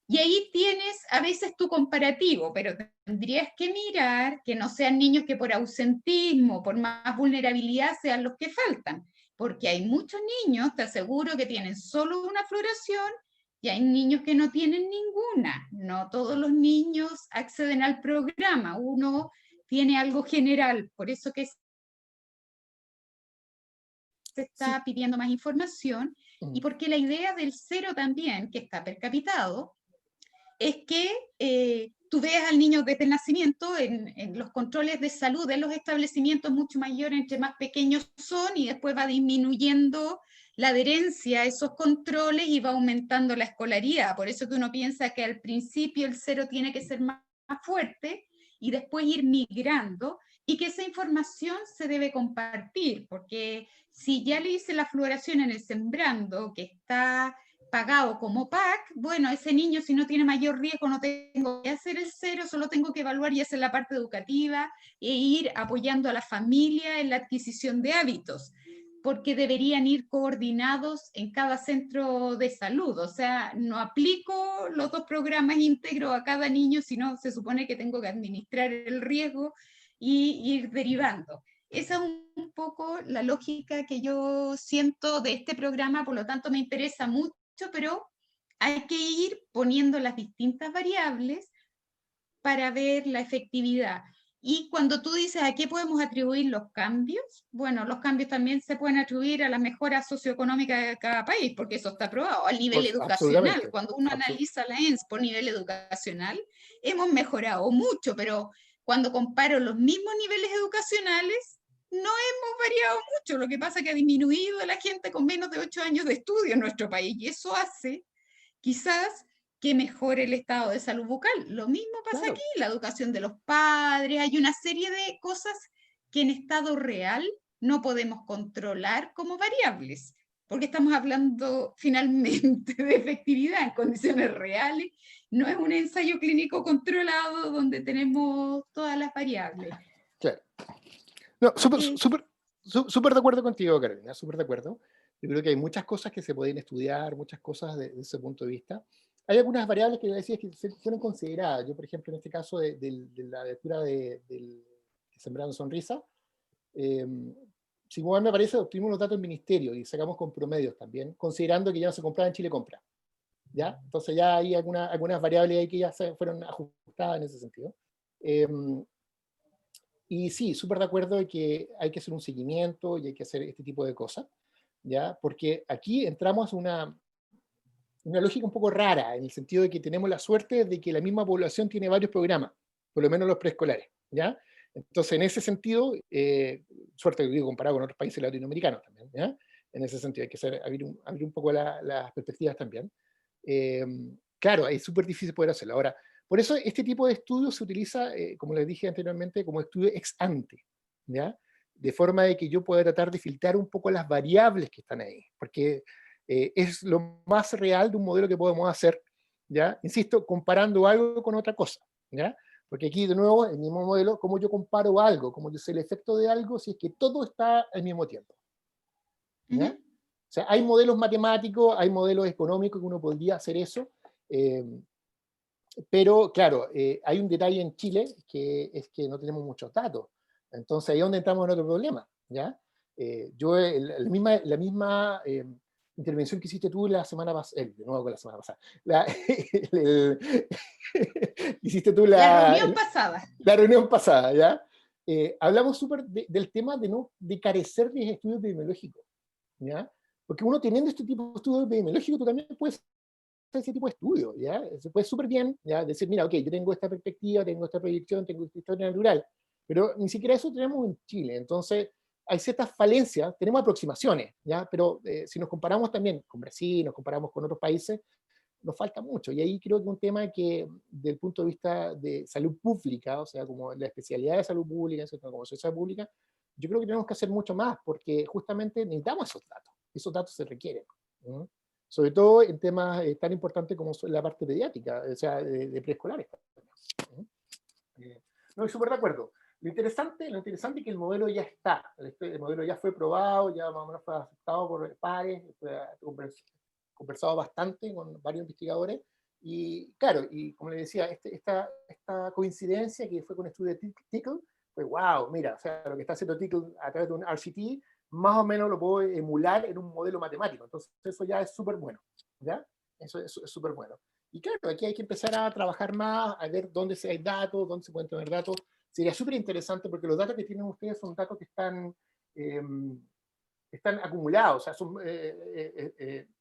Y ahí tienes a veces tu comparativo, pero tendrías que mirar que no sean niños que por ausentismo, por más vulnerabilidad sean los que faltan, porque hay muchos niños, te aseguro, que tienen solo una floración y hay niños que no tienen ninguna. No todos los niños acceden al programa, uno tiene algo general, por eso que se está pidiendo más información y porque la idea del cero también, que está percapitado, es que tú veas al niño desde el nacimiento en los controles de salud de los establecimientos mucho mayor entre más pequeños son y después va disminuyendo la adherencia a esos controles y va aumentando la escolaridad. Por eso que uno piensa que al principio el cero tiene que ser más fuerte y después ir migrando y que esa información se debe compartir, porque si ya le hice la fluoración en el Sembrando, que está pagado como PAC, bueno, ese niño si no tiene mayor riesgo no tengo que hacer el cero, solo tengo que evaluar y hacer la parte educativa e ir apoyando a la familia en la adquisición de hábitos, porque deberían ir coordinados en cada centro de salud, o sea, no aplico los 2 programas íntegros a cada niño, sino se supone que tengo que administrar el riesgo y ir derivando. Esa es un poco la lógica que yo siento de este programa, por lo tanto me interesa mucho, pero hay que ir poniendo las distintas variables para ver la efectividad. Y cuando tú dices a qué podemos atribuir los cambios, bueno, los cambios también se pueden atribuir a la mejora socioeconómica de cada país, porque eso está probado, al nivel educacional. Cuando uno analiza la ENS por nivel educacional, hemos mejorado mucho, pero cuando comparo los mismos niveles educacionales, no hemos variado mucho. Lo que pasa es que ha disminuido la gente con menos de 8 años de estudio en nuestro país, y eso hace quizás que mejore el estado de salud bucal. Lo mismo pasa aquí, la educación de los padres, hay una serie de cosas que en estado real no podemos controlar como variables, porque estamos hablando finalmente de efectividad en condiciones reales, no es un ensayo clínico controlado donde tenemos todas las variables. Claro. No, Sí. súper de acuerdo contigo, Carolina, súper de acuerdo. Yo creo que hay muchas cosas que se pueden estudiar, muchas cosas de ese punto de vista. Hay algunas variables que decías que fueron consideradas. Yo, por ejemplo, en este caso de la lectura de Sembrando Sonrisa, si mal me parece, obtuvimos los datos del ministerio y sacamos con promedios también, considerando que ya no se compraba en Chile Compra. ¿Ya? Entonces ya hay algunas variables ahí que ya se fueron ajustadas en ese sentido. Y sí, súper de acuerdo de que hay que hacer un seguimiento y hay que hacer este tipo de cosas, ¿ya? Porque aquí entramos una lógica un poco rara, en el sentido de que tenemos la suerte de que la misma población tiene varios programas, por lo menos los preescolares, ¿ya? Entonces, en ese sentido, suerte que digo comparado con otros países latinoamericanos también, ¿ya? En ese sentido hay que abrir un poco las perspectivas también. Claro, es súper difícil poder hacerlo. Ahora, por eso este tipo de estudios se utiliza, como les dije anteriormente, como estudio ex ante, ¿ya? De forma de que yo pueda tratar de filtrar un poco las variables que están ahí, porque es lo más real de un modelo que podemos hacer, ¿ya? Insisto, comparando algo con otra cosa, ¿ya? Porque aquí, de nuevo, el mismo modelo, cómo yo comparo algo, cómo yo sé el efecto de algo, si es que todo está al mismo tiempo, ¿ya? O sea, hay modelos matemáticos, hay modelos económicos que uno podría hacer eso, pero claro, hay un detalle en Chile que es que no tenemos muchos datos. Entonces ahí es donde entramos en otro problema, ¿ya? Yo, la misma intervención que hiciste tú la semana pasada, de nuevo con la semana pasada, hiciste tú La reunión pasada. La reunión pasada, ¿ya? Hablamos súper del tema de carecer de estudios epidemiológicos, ¿ya? Porque uno teniendo este tipo de estudios epidemiológicos, tú también puedes hacer ese tipo de estudios, ¿ya? Se puede súper bien, ¿ya? Decir, mira, ok, yo tengo esta perspectiva, tengo esta proyección, tengo esta historia natural, pero ni siquiera eso tenemos en Chile. Entonces, hay ciertas falencias, tenemos aproximaciones, ¿ya? Pero si nos comparamos también con Brasil, nos comparamos con otros países, nos falta mucho. Y ahí creo que un tema que, desde el punto de vista de salud pública, o sea, como la especialidad de salud pública, como sociedad pública, yo creo que tenemos que hacer mucho más, porque justamente necesitamos esos datos se requieren, ¿no? Sobre todo en temas tan importantes como la parte pediátrica, o sea, de preescolares. No, estoy súper de acuerdo. Lo interesante es que el modelo ya está, el modelo ya fue probado, ya más o menos fue aceptado por pares, fue conversado bastante con varios investigadores, y claro, y como les decía, esta coincidencia que fue con el estudio de Tickle, fue wow, mira, o sea, lo que está haciendo Tickle a través de un RCT, más o menos lo puedo emular en un modelo matemático. Entonces eso ya es súper bueno, ¿ya? Eso es súper bueno. Y claro, aquí hay que empezar a trabajar más, a ver dónde hay datos, dónde se pueden tener datos. Sería súper interesante porque los datos que tienen ustedes son datos que están acumulados, o sea,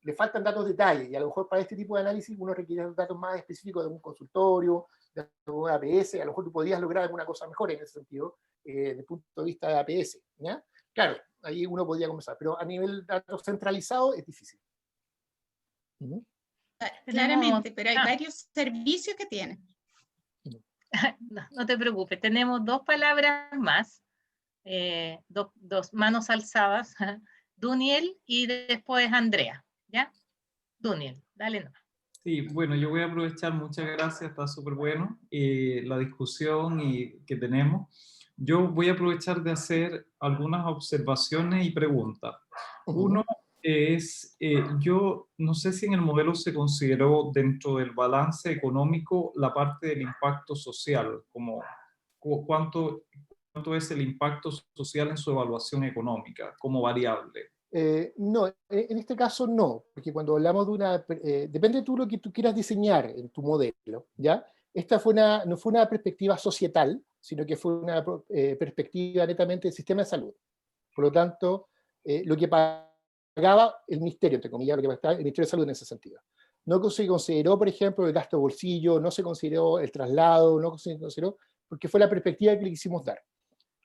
le faltan datos de detalle, y a lo mejor para este tipo de análisis uno requiere datos más específicos de un consultorio, de un APS, a lo mejor tú podrías lograr alguna cosa mejor en ese sentido, desde el punto de vista de APS, ¿ya? Claro, ahí uno podría comenzar, pero a nivel de datos centralizado es difícil. Claramente, pero hay varios servicios que tienen. No te preocupes, tenemos dos palabras más, dos manos alzadas, Duniel y después Andrea, ¿ya? Duniel, dale nomás. Sí, bueno, yo voy a aprovechar, muchas gracias, está súper bueno la discusión que tenemos. Yo voy a aprovechar de hacer algunas observaciones y preguntas. Uno es, yo no sé si en el modelo se consideró dentro del balance económico la parte del impacto social, como cuánto es el impacto social en su evaluación económica como variable. No, en este caso no, porque cuando hablamos de una, depende de tú lo que tú quieras diseñar en tu modelo, ¿ya? Esta no fue una perspectiva societal, sino que fue una perspectiva netamente del sistema de salud. Por lo tanto, lo que pagaba el ministerio, entre comillas, lo que pagaba el Ministerio de Salud en ese sentido. No se consideró, por ejemplo, el gasto de bolsillo, no se consideró el traslado, no se consideró, porque fue la perspectiva que le quisimos dar.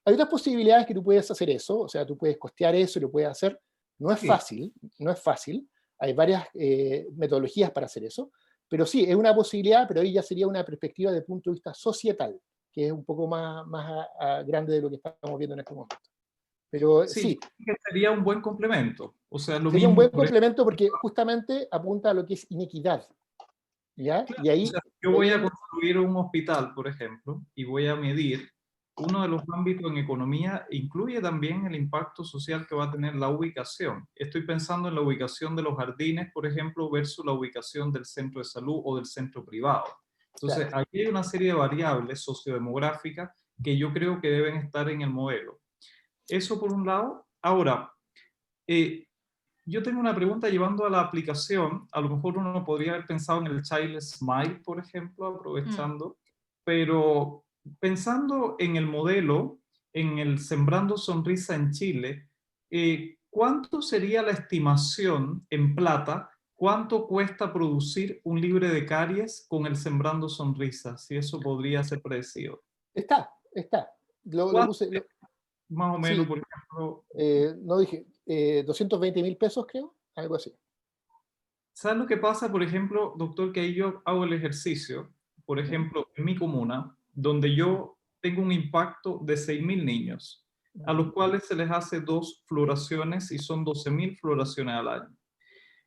Hay otras posibilidades que tú puedes hacer eso, o sea, tú puedes costear eso y lo puedes hacer. No es fácil, no es fácil. Hay varias metodologías para hacer eso, pero sí, es una posibilidad, pero ahí ya sería una perspectiva desde el punto de vista societal. que es un poco más grande de lo que estamos viendo en este momento. Pero sí, que sería un buen complemento. O sea, lo sería mismo, un buen complemento porque justamente apunta a lo que es inequidad. ¿Ya? Claro, Y ahí, o sea, yo voy a construir un hospital, por ejemplo, y voy a medir uno de los ámbitos en economía, incluye también el impacto social que va a tener la ubicación. Estoy pensando en la ubicación de los jardines, por ejemplo, versus la ubicación del centro de salud o del centro privado. Entonces, claro. aquí hay una serie de variables sociodemográficas que yo creo que deben estar en el modelo. Eso por un lado. Ahora, yo tengo una pregunta llevando a la aplicación. A lo mejor uno podría haber pensado en el Child Smile, por ejemplo, aprovechando, pero pensando en el modelo, en el Sembrando Sonrisa en Chile, ¿cuánto sería la estimación en plata? ¿Cuánto cuesta producir un libre de caries con el Sembrando Sonrisa? Si eso podría ser predecido. Está. Lo puse, Más o menos, sí, por ejemplo. no dije, 220.000 pesos, creo, algo así. ¿Sabes lo que pasa, por ejemplo, doctor, que ahí yo hago el ejercicio, por ejemplo, en mi comuna, donde yo tengo un impacto de 6.000 niños, a los cuales se les hace 2 floraciones y son 12.000 floraciones al año.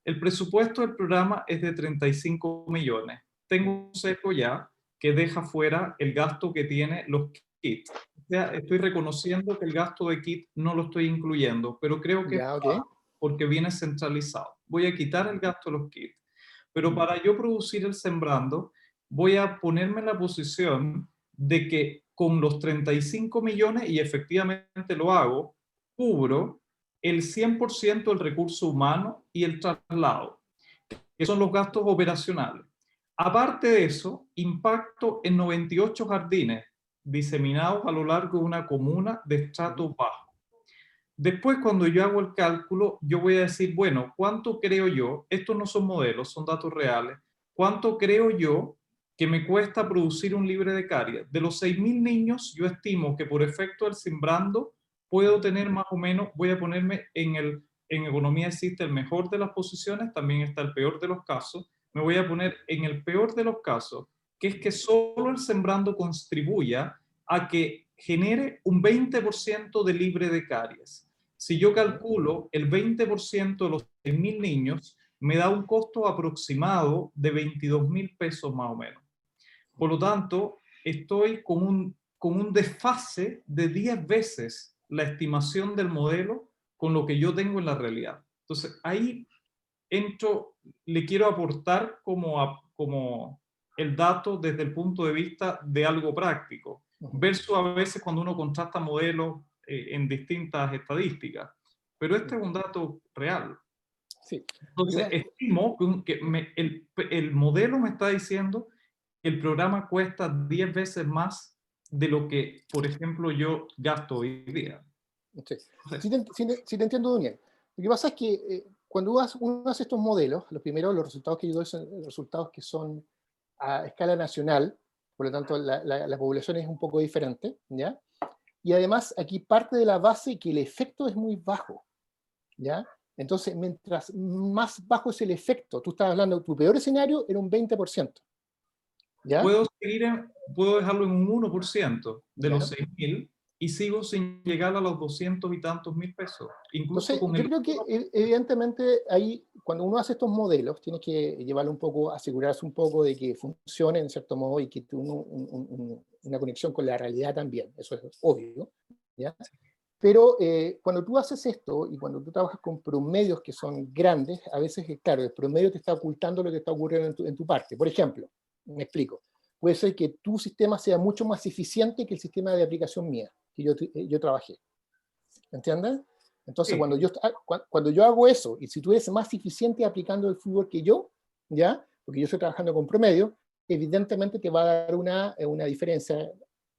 El presupuesto del programa es de 35 millones. Tengo un sesgo ya que deja fuera el gasto que tiene los kits. O sea, estoy reconociendo que el gasto de kit no lo estoy incluyendo, pero creo que Ya, ok. porque viene centralizado. Voy a quitar el gasto de los kits. Pero para yo producir el Sembrando, voy a ponerme en la posición de que con los 35 millones, y efectivamente lo hago, cubro el 100% del recurso humano y el traslado, que son los gastos operacionales. Aparte de eso, impacto en 98 jardines diseminados a lo largo de una comuna de estrato bajo. Después, cuando yo hago el cálculo, yo voy a decir, bueno, ¿cuánto creo yo? Estos no son modelos, son datos reales. ¿Cuánto creo yo que me cuesta producir un libre de caries? De los 6.000 niños, yo estimo que por efecto del Sembrando puedo tener más o menos, voy a ponerme en economía existe el mejor de las posiciones, también está el peor de los casos. Me voy a poner en el peor de los casos, que es que solo el Sembrando contribuya a que genere un 20% de libre de caries. Si yo calculo el 20% de los 6.000 niños, me da un costo aproximado de 22.000 pesos más o menos. Por lo tanto, estoy con un desfase de 10 veces la estimación del modelo con lo que yo tengo en la realidad. Entonces, ahí le quiero aportar como el dato desde el punto de vista de algo práctico, versus a veces cuando uno contrasta modelos en distintas estadísticas. Pero este es un dato real. Sí. Entonces, estimo que el modelo me está diciendo que el programa cuesta 10 veces más de lo que, por ejemplo, yo gasto hoy día. Sí te entiendo, Daniel. Lo que pasa es que cuando uno hace estos modelos, los resultados que yo doy son resultados que son a escala nacional, por lo tanto la población es un poco diferente, ¿ya? Y además aquí parte de la base que el efecto es muy bajo, ¿ya? Entonces, mientras más bajo es el efecto, tú estás hablando, tu peor escenario era un 20%, ¿ya? Puedo dejarlo en un 1% de los ¿Ya? 6.000 y sigo sin llegar a los 200 y tantos mil pesos. Incluso Entonces, yo creo que evidentemente ahí, cuando uno hace estos modelos, tienes que llevarlo un poco, asegurarse un poco de que funcione en cierto modo y que tenga una conexión con la realidad también, eso es obvio, ¿ya? Pero cuando tú haces esto y cuando tú trabajas con promedios que son grandes, a veces, claro, el promedio te está ocultando lo que está ocurriendo en tu parte. Por ejemplo, me explico, puede ser que tu sistema sea mucho más eficiente que el sistema de aplicación mía, que yo trabajé. ¿Entiendes? Entonces, sí. cuando yo hago eso, y si tú eres más eficiente aplicando el fútbol que yo, ¿ya? Porque yo estoy trabajando con promedio, evidentemente te va a dar una diferencia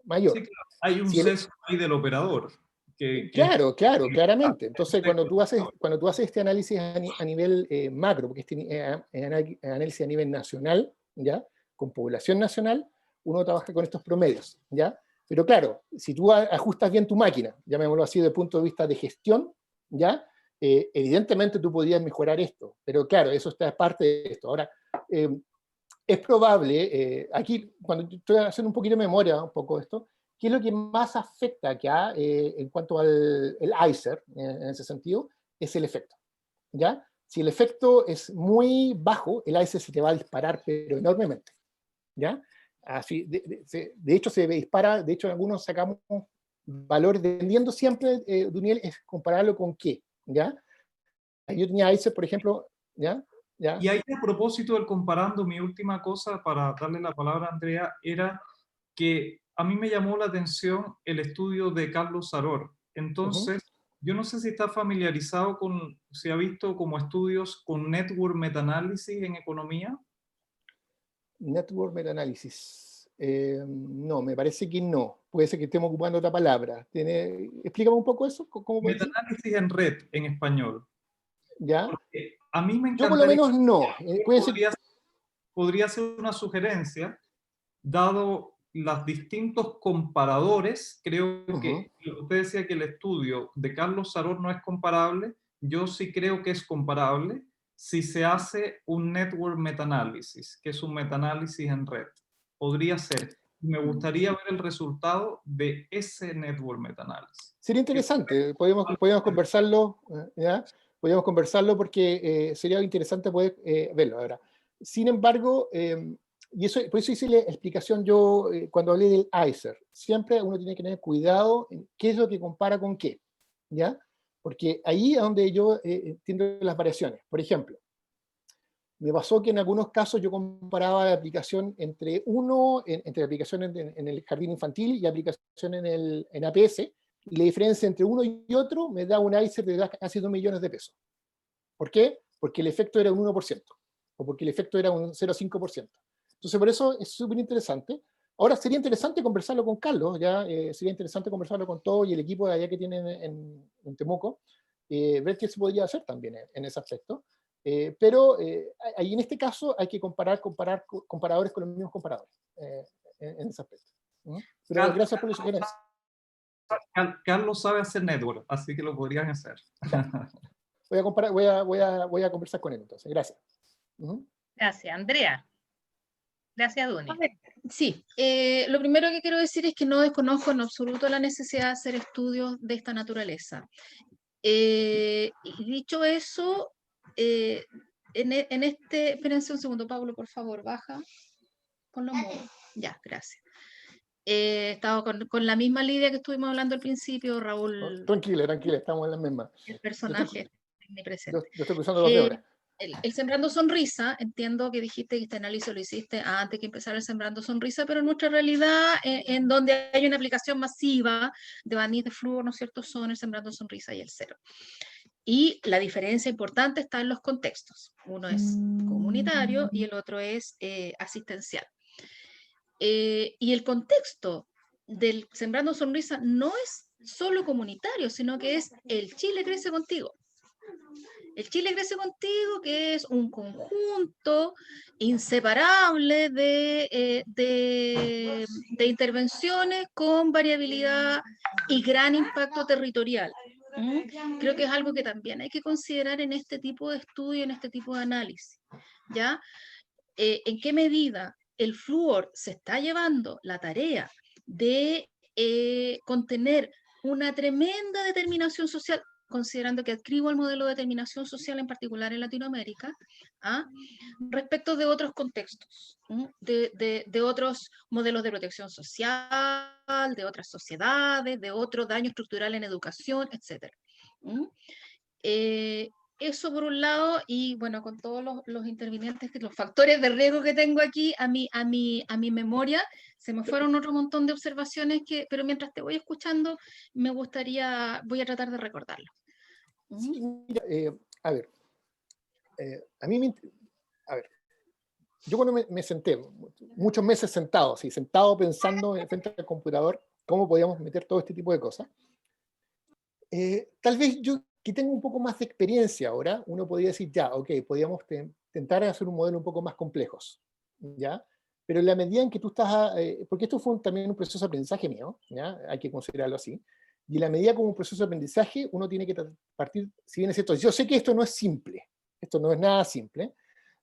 mayor. Sí, claro. Hay un sesgo ahí del operador. Claro, claramente. Entonces, cuando tú haces este análisis a nivel macro, porque este análisis a nivel nacional, ¿ya? Con población nacional, uno trabaja con estos promedios, ¿ya? Pero claro, si tú ajustas bien tu máquina, llamémoslo así desde el punto de vista de gestión, ¿ya? Evidentemente tú podrías mejorar esto, pero claro, eso está parte de esto. Ahora, es probable, aquí cuando estoy haciendo un poquito de memoria un poco de esto, ¿qué es lo que más afecta acá en cuanto al el ICER, en ese sentido? Es el efecto, ¿ya? Si el efecto es muy bajo, el ICER se te va a disparar, pero enormemente, ¿ya? Así, de hecho, se dispara, de hecho, algunos sacamos valores, dependiendo siempre, Duniel, es compararlo con qué, ¿ya? Yo tenía ICER, por ejemplo, ¿ya? ¿Ya? Y ahí, a propósito del comparando, mi última cosa para darle la palabra a Andrea era que a mí me llamó la atención el estudio de Carlos Saror. Entonces, yo no sé si está familiarizado con, si ha visto como estudios con network meta-análisis en economía. Network meta-análisis. No, me parece que no. Puede ser que estemos ocupando otra palabra. Explícame un poco eso. ¿Cómo puede ser? Meta-análisis en red, en español. ¿Ya? Porque a mí me Yo por lo encantaría, menos no. Puede ser... podría ser una sugerencia, dado los distintos comparadores. Creo que usted decía que el estudio de Carlos Saror no es comparable. Yo sí creo que es comparable si se hace un network meta-análisis, que es un meta-análisis en red. Podría ser. Me gustaría ver el resultado de ese network meta-análisis. Sería interesante. Podemos conversarlo, ¿ya? Podríamos conversarlo porque sería interesante poder verlo ahora. Sin embargo, y eso, por eso hice la explicación yo cuando hablé del ICER. Siempre uno tiene que tener cuidado en qué es lo que compara con qué, ¿ya? Porque ahí es donde yo entiendo las variaciones. Por ejemplo, me pasó que en algunos casos yo comparaba la aplicación entre la aplicación en el jardín infantil y aplicación en APS, y la diferencia entre uno y otro me da un ICER de casi 2 millones de pesos. ¿Por qué? Porque el efecto era un 1%, o porque el efecto era un 0,5%. Entonces, por eso es súper interesante. Ahora sería interesante conversarlo con Carlos, ya sería interesante conversarlo con todo y el equipo de allá que tienen en Temuco, ver qué se podría hacer también en ese aspecto. Pero ahí en este caso hay que comparar comparadores con los mismos comparadores en ese aspecto. Pero gracias por la sugerencia. Carlos sabe hacer network, así que lo podrían hacer. Voy a conversar con él entonces. Gracias. Gracias, Andrea. Gracias, Duni. Sí, lo primero que quiero decir es que no desconozco en absoluto la necesidad de hacer estudios de esta naturaleza. Y dicho eso, espérense un segundo, Pablo, por favor, baja. Ponlo modo. Ya, gracias. Estaba con la misma Lidia que estuvimos hablando al principio, Raúl. Tranquila, estamos en la misma. El personaje presente. Yo estoy cruzando los dedos ahora. El Sembrando Sonrisa, entiendo que dijiste que este análisis lo hiciste antes que empezara el Sembrando Sonrisa, pero en nuestra realidad, en donde hay una aplicación masiva de barniz de flúor, ¿no es cierto?, son el Sembrando Sonrisa y el cero. Y la diferencia importante está en los contextos. Uno es comunitario y el otro es asistencial. Y el contexto del Sembrando Sonrisa no es solo comunitario, sino que es el Chile crece contigo. El Chile crece contigo, que es un conjunto inseparable de intervenciones con variabilidad y gran impacto territorial. Creo que es algo que también hay que considerar en este tipo de estudio, en este tipo de análisis. ¿Ya? ¿En qué medida el flúor se está llevando la tarea de contener una tremenda determinación social, considerando que adscribo el modelo de determinación social en particular en Latinoamérica, respecto de otros contextos, de otros modelos de protección social, de otras sociedades, de otro daño estructural en educación, etc. Eso por un lado, y bueno, con todos los intervinientes, los factores de riesgo que tengo aquí a mi memoria, se me fueron otro montón de observaciones, pero mientras te voy escuchando, voy a tratar de recordarlo. Sí, mira, a ver, yo cuando me senté, muchos meses sentado pensando frente al computador, cómo podíamos meter todo este tipo de cosas, tal vez yo que tengo un poco más de experiencia ahora, uno podría decir, ya, ok, podríamos intentar hacer un modelo un poco más complejos, ¿ya? Pero en la medida en que tú estás, porque esto fue también un proceso de aprendizaje mío, ¿ya? Hay que considerarlo así, y en la medida como un proceso de aprendizaje, uno tiene que partir, si bien es cierto, yo sé que esto no es simple, esto no es nada simple,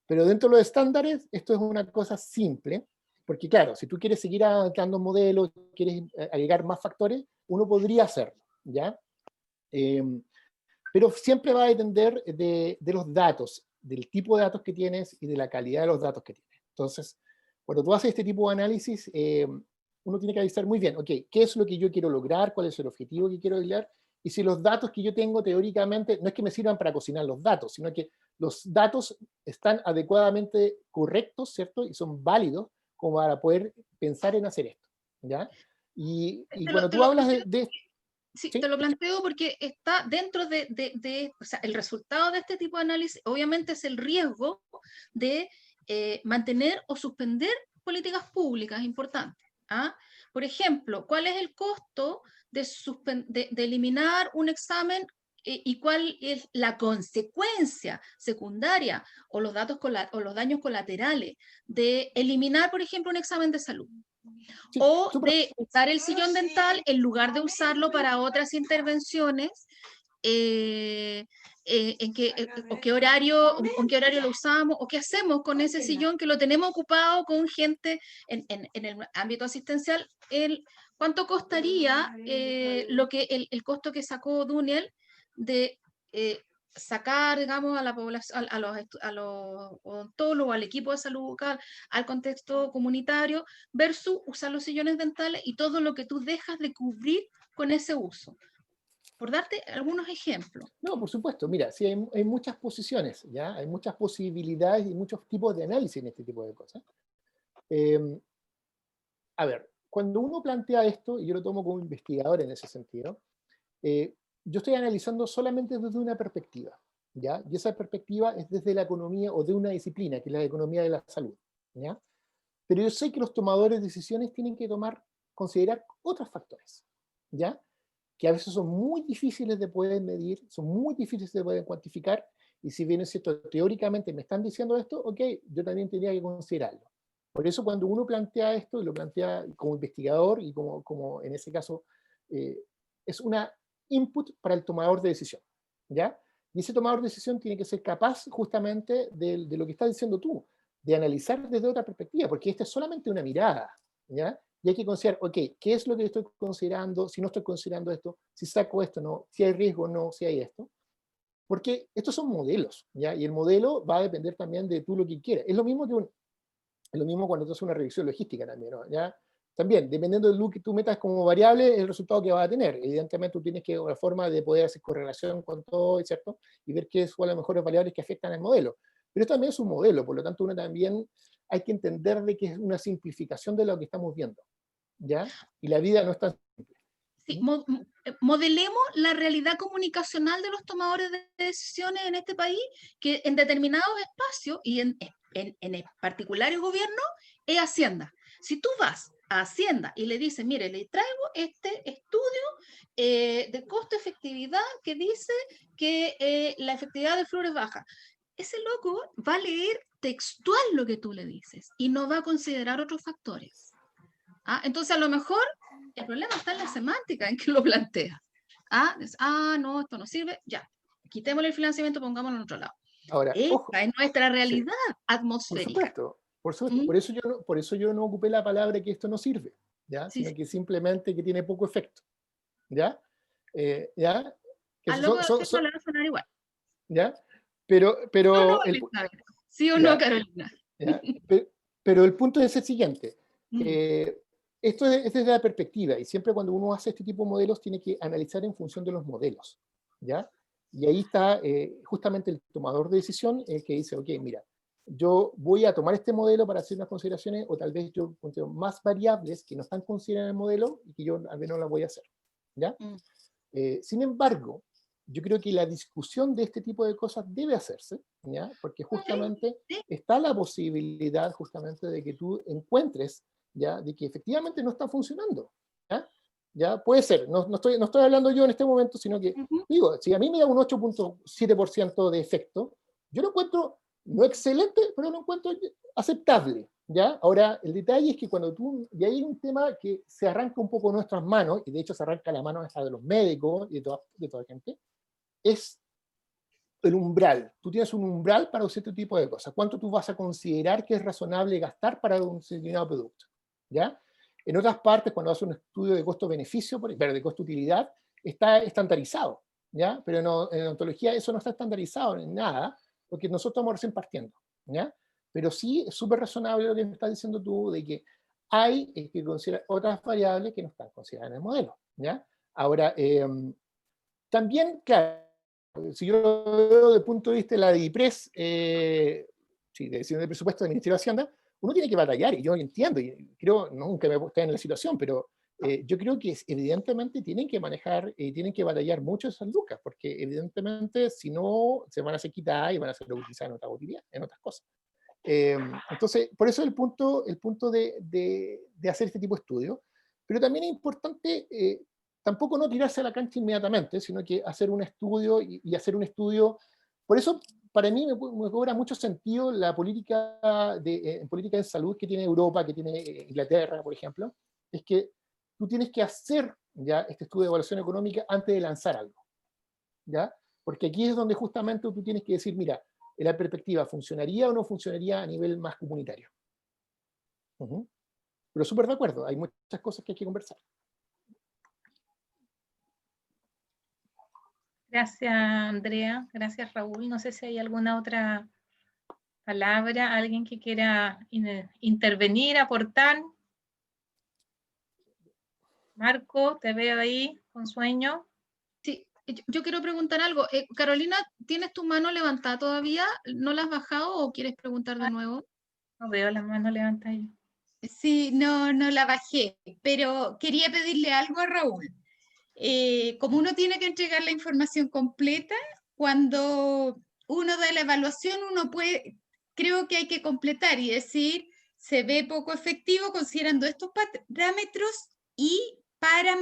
Pero dentro de los estándares, esto es una cosa simple, porque claro, si tú quieres seguir adaptando modelos, quieres agregar más factores, uno podría hacerlo, ¿ya? Pero siempre va a depender de los datos, del tipo de datos que tienes y de la calidad de los datos que tienes. Entonces, cuando tú haces este tipo de análisis, uno tiene que avisar muy bien, ok, ¿qué es lo que yo quiero lograr? ¿Cuál es el objetivo que quiero lograr? Y si los datos que yo tengo teóricamente, no es que me sirvan para cocinar los datos, sino que los datos están adecuadamente correctos, ¿cierto? Y son válidos como para poder pensar en hacer esto, ¿ya? Y cuando tú hablas de Sí, ¿sí? te lo planteo porque está dentro o sea, el resultado de este tipo de análisis, obviamente es el riesgo de mantener o suspender políticas públicas importantes. ¿Ah? Por ejemplo, ¿cuál es el costo de eliminar un examen y cuál es la consecuencia secundaria o los daños colaterales de eliminar, por ejemplo, un examen de salud? Sí, O súper. de usar el sillón dental en lugar de usarlo para otras intervenciones, en qué horario lo usamos, o qué hacemos con ese sillón que lo tenemos ocupado con gente en el ámbito asistencial. ¿Cuánto costaría el costo que sacó Duniel de sacar, digamos, a la población, a los odontólogos, al equipo de salud bucal, al contexto comunitario, versus usar los sillones dentales y todo lo que tú dejas de cubrir con ese uso? Por darte algunos ejemplos. No, por supuesto. Mira, sí, hay muchas posiciones, ¿ya? Hay muchas posibilidades y muchos tipos de análisis en este tipo de cosas. A ver, cuando uno plantea esto, y yo lo tomo como investigador en ese sentido, yo estoy analizando solamente desde una perspectiva, ¿ya? Y esa perspectiva es desde la economía o de una disciplina, que es la economía de la salud, ¿ya? Pero yo sé que los tomadores de decisiones tienen que considerar otros factores, ¿ya? Que a veces son muy difíciles de poder medir, son muy difíciles de poder cuantificar, y si bien es cierto, teóricamente me están diciendo esto, ok, yo también tendría que considerarlo. Por eso cuando uno plantea esto, y lo plantea como investigador, y como en ese caso, es una input para el tomador de decisión, ¿ya? Y ese tomador de decisión tiene que ser capaz justamente de lo que estás diciendo tú, de analizar desde otra perspectiva, porque esta es solamente una mirada, ¿ya? Y hay que considerar, ok, ¿qué es lo que estoy considerando? Si no estoy considerando esto, si saco esto, no, si hay riesgo, no, si hay esto. Porque estos son modelos, ¿ya? Y el modelo va a depender también de tú lo que quieras. Es lo mismo es lo mismo cuando tú haces una revisión logística también, ¿no? ¿Ya? También, dependiendo de lo que tú metas como variable, el resultado que va a tener. Evidentemente tú tienes que una forma de poder hacer correlación con todo, ¿cierto? Y ver qué son las mejores variables que afectan al modelo. Pero esto también es un modelo, por lo tanto uno también hay que entender de que es una simplificación de lo que estamos viendo, ¿ya? Y la vida no es tan simple. Sí, modelemos la realidad comunicacional de los tomadores de decisiones en este país, que en determinados espacios, y en particular el gobierno, es Hacienda. Si tú vas a Hacienda y le dices, mire, le traigo este estudio de costo-efectividad que dice que la efectividad del flúor es baja, ese loco va a leer textual lo que tú le dices y no va a considerar otros factores. Entonces, a lo mejor el problema está en la semántica en que lo plantea. No, esto no sirve, ya, quitémosle el financiamiento, pongámoslo en otro lado. Ahora, ojo, Esta es nuestra realidad por atmosférica. supuesto, por eso yo no ocupé la palabra que esto no sirve, ¿ya? Sí, Sino sí. que simplemente que tiene poco efecto, ¿ya? ¿Ya? Que A loco de hacerlo le va a sonar igual. ¿ya? ¿Sí o no, Pero Elizabeth? ¿Sí o ya, no, Carolina? ¿ya? Pero el punto es el siguiente. Mm. Esto es desde la perspectiva, y siempre cuando uno hace este tipo de modelos tiene que analizar en función de los modelos, ¿ya? Y ahí está justamente el tomador de decisión que dice, ok, mira, yo voy a tomar este modelo para hacer unas consideraciones, o tal vez yo considero más variables que no están consideradas en el modelo y que yo al menos las voy a hacer, ¿ya? Sin embargo, yo creo que la discusión de este tipo de cosas debe hacerse, ¿ya? Porque justamente está la posibilidad justamente de que tú encuentres, ¿ya? De que efectivamente no está funcionando, ¿ya? ¿Ya? Puede ser, no estoy hablando yo en este momento, sino que, digo, si a mí me da un 8.7% de efecto, yo lo encuentro no excelente, pero lo encuentro aceptable, ¿ya? Ahora, el detalle es que cuando y hay un tema que se arranca un poco en nuestras manos, y de hecho se arranca la mano de los médicos y de toda gente, es el umbral. Tú tienes un umbral para un cierto tipo de cosas. ¿Cuánto tú vas a considerar que es razonable gastar para un determinado producto? ¿Ya? En otras partes, cuando haces un estudio de costo-beneficio, pero de costo-utilidad, está estandarizado, ¿ya? Pero en ontología eso no está estandarizado en nada, porque nosotros estamos recién partiendo, ¿ya? Pero sí es súper razonable lo que me estás diciendo tú, de que hay que considerar otras variables que no están consideradas en el modelo, ¿ya? Ahora, también, claro, si yo lo veo desde el punto de vista de la DIPRES, sí, de decisión de presupuesto del Ministerio de Hacienda, uno tiene que batallar, y yo entiendo, y creo, nunca me he puesto en la situación, pero yo creo que evidentemente tienen que manejar, tienen que batallar mucho esas lucas, porque evidentemente si no, se van a hacer quitar y van a ser utilizadas en otras utilidades, en otras cosas. Entonces, por eso el punto de hacer este tipo de estudios, pero también es importante tampoco no tirarse a la cancha inmediatamente, sino que hacer un estudio y hacer un estudio. Por eso, para mí me cobra mucho sentido la política en política de salud que tiene Europa, que tiene Inglaterra, por ejemplo, es que tú tienes que hacer ya este estudio de evaluación económica antes de lanzar algo, ¿ya? Porque aquí es donde justamente tú tienes que decir, mira, en la perspectiva, ¿funcionaría o no funcionaría a nivel más comunitario? Pero súper de acuerdo, hay muchas cosas que hay que conversar. Gracias, Andrea. Gracias, Raúl. No sé si hay alguna otra palabra, alguien que quiera intervenir, aportar. Marco, te veo ahí con sueño. Sí, yo quiero preguntar algo. Carolina, ¿tienes tu mano levantada todavía? ¿No la has bajado o quieres preguntar de nuevo? No veo la mano levantada yo. Sí, no la bajé, pero quería pedirle algo a Raúl. Como uno tiene que entregar la información completa, cuando uno da la evaluación, creo que hay que completar y decir, se ve poco efectivo considerando estos parámetros y para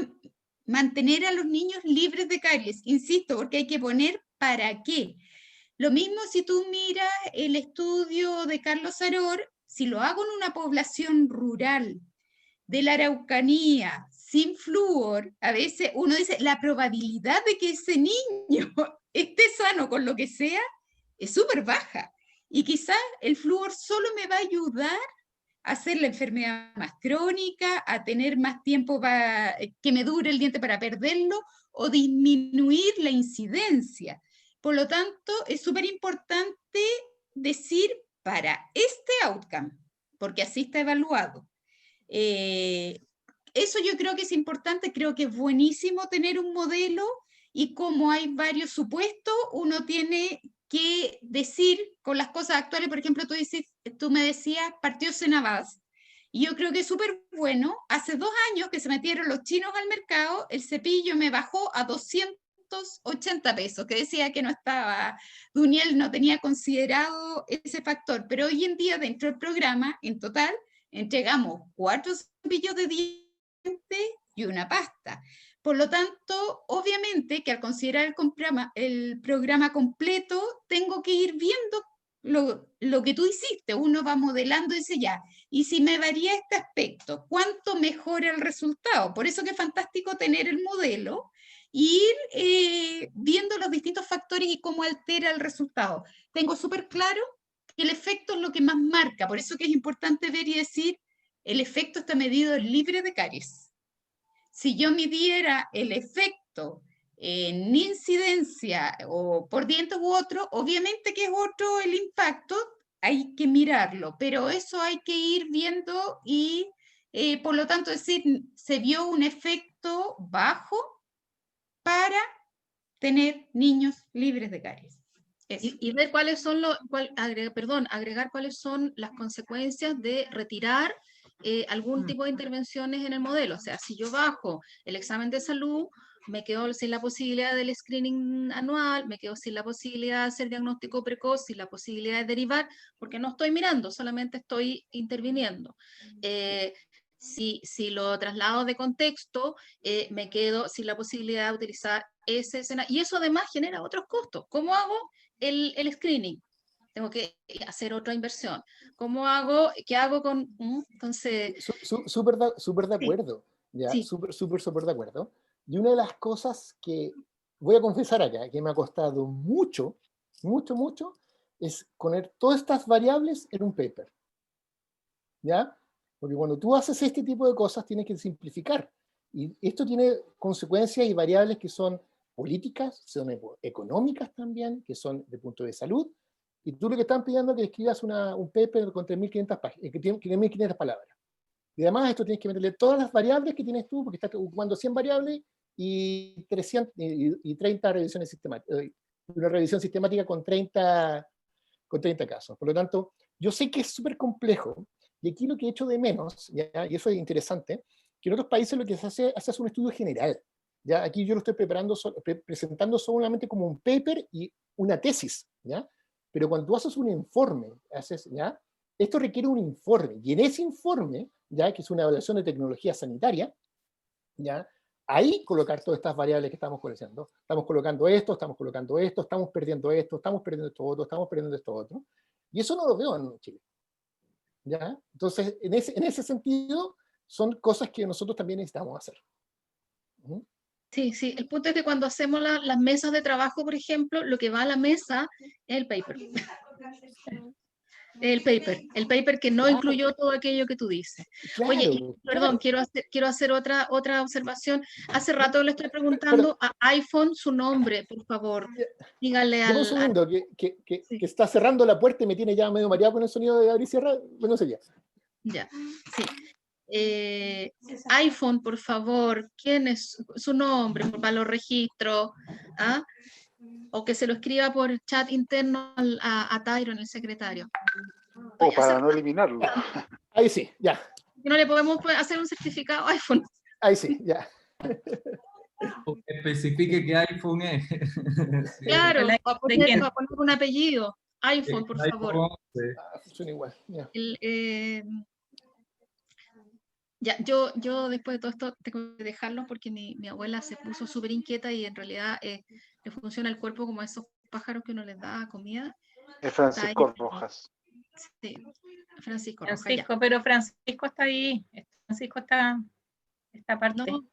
mantener a los niños libres de caries. Insisto, porque hay que poner para qué. Lo mismo si tú miras el estudio de Carlos Saror, si lo hago en una población rural de la Araucanía, sin flúor, a veces uno dice, la probabilidad de que ese niño esté sano con lo que sea es súper baja. Y quizás el flúor solo me va a ayudar a hacer la enfermedad más crónica, a tener más tiempo para que me dure el diente para perderlo, o disminuir la incidencia. Por lo tanto, es súper importante decir para este outcome, porque así está evaluado. Eso yo creo que es importante, creo que es buenísimo tener un modelo y como hay varios supuestos, uno tiene que decir con las cosas actuales, por ejemplo, tú me decías, partió Senavaz, y yo creo que es súper bueno. Hace 2 años que se metieron los chinos al mercado, el cepillo me bajó a 280 pesos, que decía que no estaba, Duniel no tenía considerado ese factor, pero hoy en día dentro del programa, en total, entregamos 4 cepillos de dientes y una pasta. Por lo tanto, obviamente que al considerar el programa completo, tengo que ir viendo lo que tú hiciste. Uno va modelando y dice ya, y si me varía este aspecto, ¿cuánto mejora el resultado? Por eso que es fantástico tener el modelo y ir viendo los distintos factores y cómo altera el resultado. Tengo súper claro que el efecto es lo que más marca, por eso que es importante ver y decir, el efecto está medido libre de caries. Si yo midiera el efecto en incidencia o por dientes u otro, obviamente que es otro el impacto, hay que mirarlo, pero eso hay que ir viendo y por lo tanto decir, se vio un efecto bajo para tener niños libres de caries. Y ver cuáles son agregar cuáles son las consecuencias de retirar algún tipo de intervenciones en el modelo. O sea, si yo bajo el examen de salud, me quedo sin la posibilidad del screening anual, me quedo sin la posibilidad de hacer diagnóstico precoz, sin la posibilidad de derivar, porque no estoy mirando, solamente estoy interviniendo. Si lo traslado de contexto, me quedo sin la posibilidad de utilizar ese escenario. Y eso además genera otros costos. ¿Cómo hago el screening? Tengo que hacer otra inversión. ¿Cómo hago? ¿Qué hago con...? Entonces... Súper de acuerdo. Sí. Ya, Sí. súper de acuerdo. Y una de las cosas que voy a confesar acá, que me ha costado mucho mucho, mucho, es poner todas estas variables en un paper. ¿Ya? Porque cuando tú haces este tipo de cosas tienes que simplificar. Y esto tiene consecuencias y variables que son políticas, son económicas también, que son de punto de salud. Y tú lo que están pidiendo es que escribas un paper con 3.500 páginas, que tiene 3.500 palabras. Y además esto tienes que meterle todas las variables que tienes tú, porque estás ocupando 100 variables y 30 revisiones sistemáticas. Una revisión sistemática con 30 casos. Por lo tanto, yo sé que es súper complejo, y aquí lo que he hecho de menos, ¿ya? Y eso es interesante, que en otros países lo que se hace es un estudio general. ¿Ya? Aquí yo lo estoy presentando solamente como un paper y una tesis. ¿Ya? Pero cuando tú haces un informe, ¿ya? Esto requiere un informe, y en ese informe, ¿ya? Que es una evaluación de tecnología sanitaria, ¿ya? Ahí colocar todas estas variables que estamos coleccionando. Estamos colocando esto, estamos colocando esto, estamos perdiendo esto, estamos perdiendo esto otro, estamos perdiendo esto otro. Y eso no lo veo en Chile. ¿Ya? Entonces, en ese sentido, son cosas que nosotros también necesitamos hacer. Sí, sí, el punto es que cuando hacemos las mesas de trabajo, por ejemplo, lo que va a la mesa es el paper. El paper que no incluyó todo aquello que tú dices. Claro, Oye, y, perdón, quiero hacer otra observación. Hace rato le estoy preguntando a iPhone su nombre, por favor. Dígale un segundo, que está cerrando la puerta y me tiene ya medio mareado con el sonido de abrir y cerrar. Bueno, sería. Ya, sí. iPhone, por favor, ¿quién es su nombre para los registros? ¿Ah? O que se lo escriba por chat interno a Tyron, el secretario. O para no eliminarlo. Ahí sí, ya. No le podemos hacer un certificado iPhone. Ahí sí, ya. O que especifique qué iPhone es. Claro, para poner un apellido. iPhone, por favor. Funciona igual. Ya. Ya, yo después de todo esto tengo que dejarlo porque mi abuela se puso súper inquieta y en realidad le funciona el cuerpo como a esos pájaros que uno les da comida. Es Francisco Rojas. Sí, Francisco Rojas. Francisco, pero Francisco está ahí. Francisco está esta parte. No,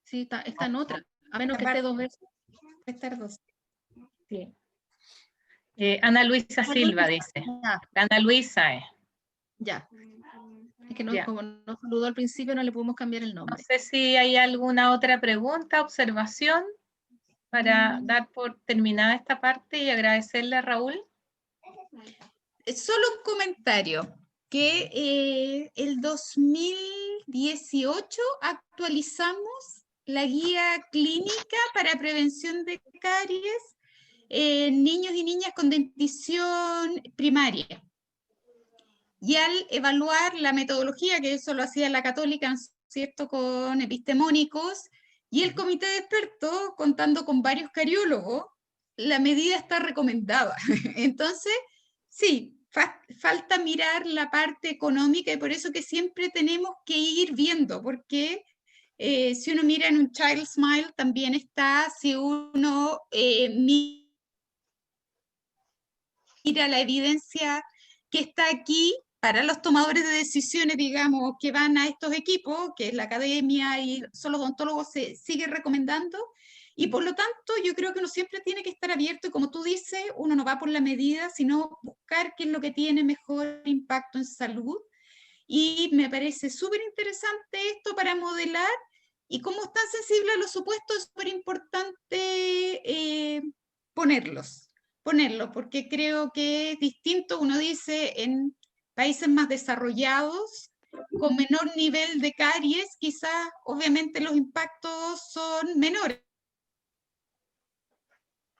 sí, está en otra. A menos que esté dos veces. Estar dos. Sí. Ana Luisa Silva dice. Ana Luisa es. Ya. Es que no, como no saludó al principio, no le podemos cambiar el nombre. No sé si hay alguna otra pregunta, observación, para dar por terminada esta parte y agradecerle a Raúl. Solo un comentario, que el 2018 actualizamos la guía clínica para prevención de caries en niños y niñas con dentición primaria. Y al evaluar la metodología, que eso lo hacía la Católica, ¿cierto?, con epistemónicos, y el comité de expertos, contando con varios cariólogos, la medida está recomendada. Entonces, sí, falta mirar la parte económica, y por eso que siempre tenemos que ir viendo, porque si uno mira en un Child Smile también está, si uno mira la evidencia que está aquí, para los tomadores de decisiones, digamos, que van a estos equipos, que es la academia y son los odontólogos, se sigue recomendando, y por lo tanto yo creo que uno siempre tiene que estar abierto, y como tú dices, uno no va por la medida, sino buscar qué es lo que tiene mejor impacto en salud, y me parece súper interesante esto para modelar, y como es tan sensible a los supuestos, es súper importante ponerlos, porque creo que es distinto, uno dice, en países más desarrollados, con menor nivel de caries, quizás obviamente los impactos son menores.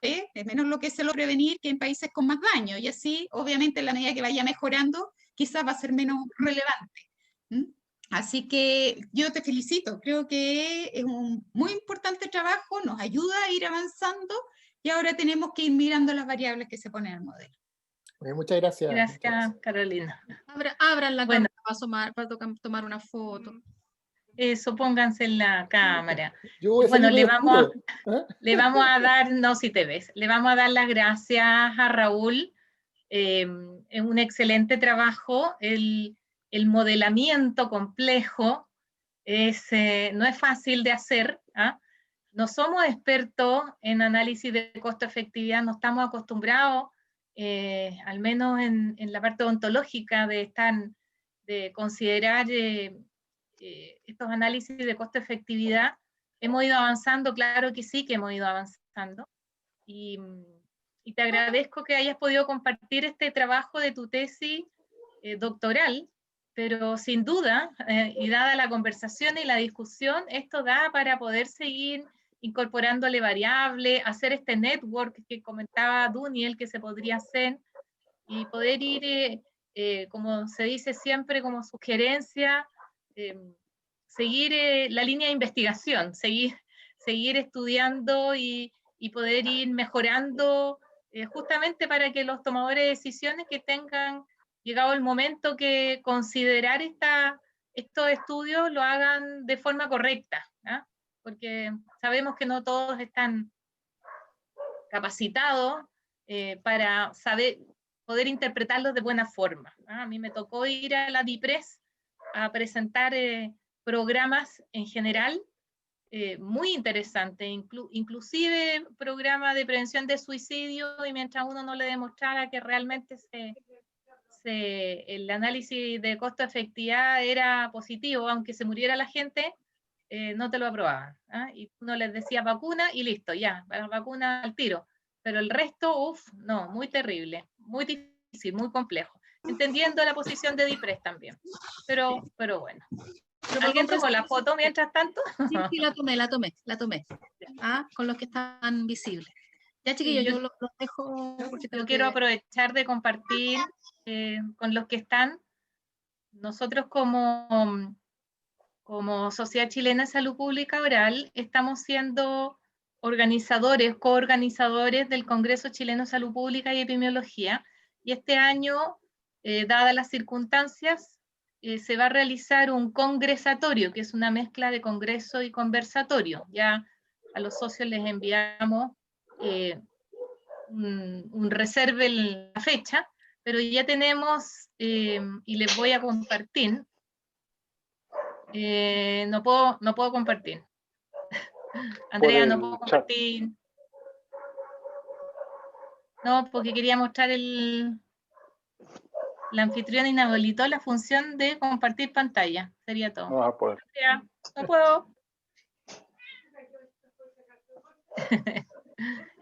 Es menos lo que se lo prevenir que en países con más daño, y así obviamente en la medida que vaya mejorando, quizás va a ser menos relevante. Así que yo te felicito, creo que es un muy importante trabajo, nos ayuda a ir avanzando, y ahora tenemos que ir mirando las variables que se ponen en el modelo. Muchas gracias. Gracias, Carolina. Abran la cámara para tomar una foto. Eso, pónganse en la cámara. Bueno, le vamos a dar, no, si te ves, le vamos a dar las gracias a Raúl. Es un excelente trabajo. El modelamiento complejo no es fácil de hacer, no somos expertos en análisis de costo-efectividad, no estamos acostumbrados, al menos en la parte ontológica, de considerar estos análisis de costo-efectividad. Hemos ido avanzando, claro que sí que hemos ido avanzando, y te agradezco que hayas podido compartir este trabajo de tu tesis doctoral, pero sin duda, y dada la conversación y la discusión, esto da para poder seguir incorporándole variables, hacer este network que comentaba Duniel que se podría hacer, y poder ir, como se dice siempre, como sugerencia, seguir la línea de investigación, seguir estudiando y poder ir mejorando, justamente para que los tomadores de decisiones que tengan llegado el momento que considerar estos estudios lo hagan de forma correcta, ¿ah? Porque sabemos que no todos están capacitados para poder interpretarlos de buena forma, ¿ah? A mí me tocó ir a la DIPRES a presentar programas en general muy interesantes, inclusive programa de prevención de suicidio, y mientras uno no le demostrara que realmente el análisis de costo-efectividad era positivo, aunque se muriera la gente, no te lo aprobaban, ¿ah? Y uno les decía vacuna y listo, ya, la vacuna al tiro. Pero el resto, no, muy terrible, muy difícil, muy complejo. Entendiendo la posición de DIPRES también. Pero bueno. ¿Alguien tomó la foto mientras tanto? Sí, la tomé. Ah, con los que están visibles. Ya, chiquillos, yo los dejo porque yo quiero aprovechar de compartir con los que están. Nosotros como Sociedad Chilena de Salud Pública Oral estamos siendo coorganizadores del Congreso Chileno de Salud Pública y Epidemiología, y este año, dadas las circunstancias, se va a realizar un congresatorio, que es una mezcla de congreso y conversatorio. Ya a los socios les enviamos un reserve en la fecha, pero ya tenemos, y les voy a compartir. No puedo compartir. Andrea, no puedo compartir. No, porque quería mostrar la anfitriona inhabilitó la función de compartir pantalla. Sería todo. No vas a poder. Andrea, no puedo.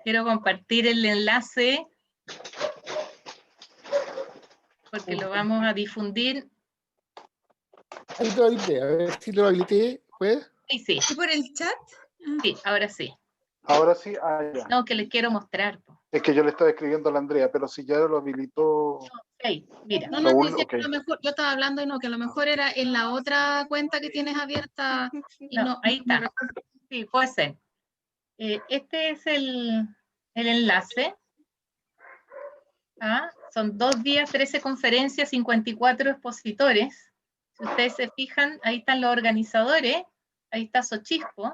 Quiero compartir el enlace porque lo vamos a difundir. Ahí te lo habilité, a ver si lo habilité, ¿puedes? Sí. ¿Y por el chat? Sí, ahora sí. Ahora sí, ya. No, que les quiero mostrar. Es que yo le estaba escribiendo a la Andrea, pero si ya lo habilitó. Ok, mira. No, decía que a lo mejor, yo estaba hablando que a lo mejor era en la otra cuenta que tienes abierta. Y ahí está. Sí, puede ser. Este es el enlace. Son 2 días, 13 conferencias, 54 expositores. Si ustedes se fijan, ahí están los organizadores, ahí está Xochisco,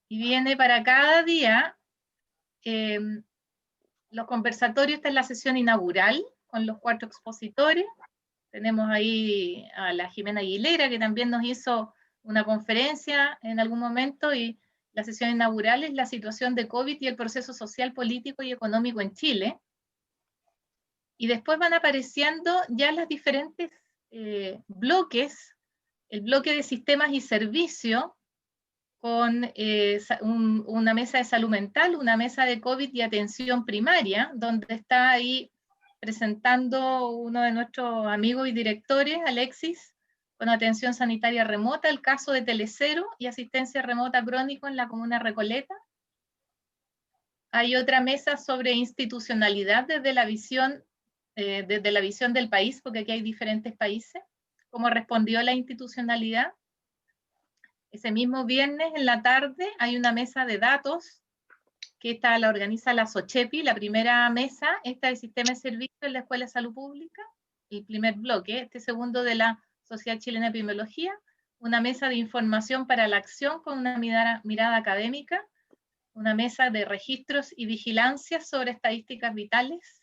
y viene para cada día los conversatorios. Esta es la sesión inaugural con los 4 expositores. Tenemos ahí a la Jimena Aguilera, que también nos hizo una conferencia en algún momento, y la sesión inaugural es la situación de COVID y el proceso social, político y económico en Chile. Y después van apareciendo ya las diferentes bloques, el bloque de sistemas y servicios, con una mesa de salud mental, una mesa de COVID y atención primaria, donde está ahí presentando uno de nuestros amigos y directores, Alexis, con atención sanitaria remota, el caso de Telecero y asistencia remota crónico en la comuna Recoleta. Hay otra mesa sobre institucionalidad desde la visión del país, porque aquí hay diferentes países, cómo respondió la institucionalidad. Ese mismo viernes en la tarde hay una mesa de datos, que esta la organiza la SOCHEPI, la primera mesa, esta de Sistema de Servicios en la Escuela de Salud Pública, el primer bloque, este segundo de la Sociedad Chilena de Epidemiología, una mesa de información para la acción con una mirada académica, una mesa de registros y vigilancia sobre estadísticas vitales,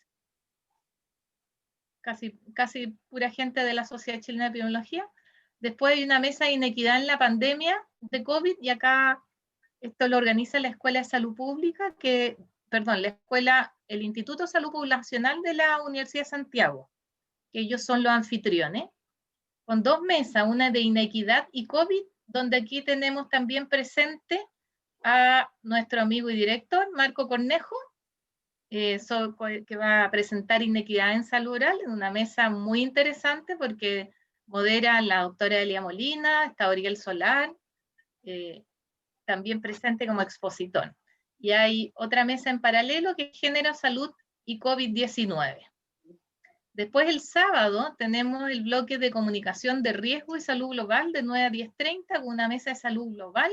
casi pura gente de la Sociedad Chilena de Epidemiología. Después hay una mesa de inequidad en la pandemia de COVID, y acá Esto lo organiza la Escuela de Salud Pública, el Instituto de Salud Poblacional de la Universidad de Santiago, que ellos son los anfitriones, con 2 mesas, una de inequidad y COVID, donde aquí tenemos también presente a nuestro amigo y director, Marco Cornejo, que va a presentar inequidad en salud oral, en una mesa muy interesante porque modera la doctora Elia Molina, está Oriel Solar, también presente como expositor. Y hay otra mesa en paralelo que es Género, Salud y COVID-19. Después el sábado tenemos el bloque de comunicación de riesgo y salud global de 9 a 10:30 con una mesa de salud global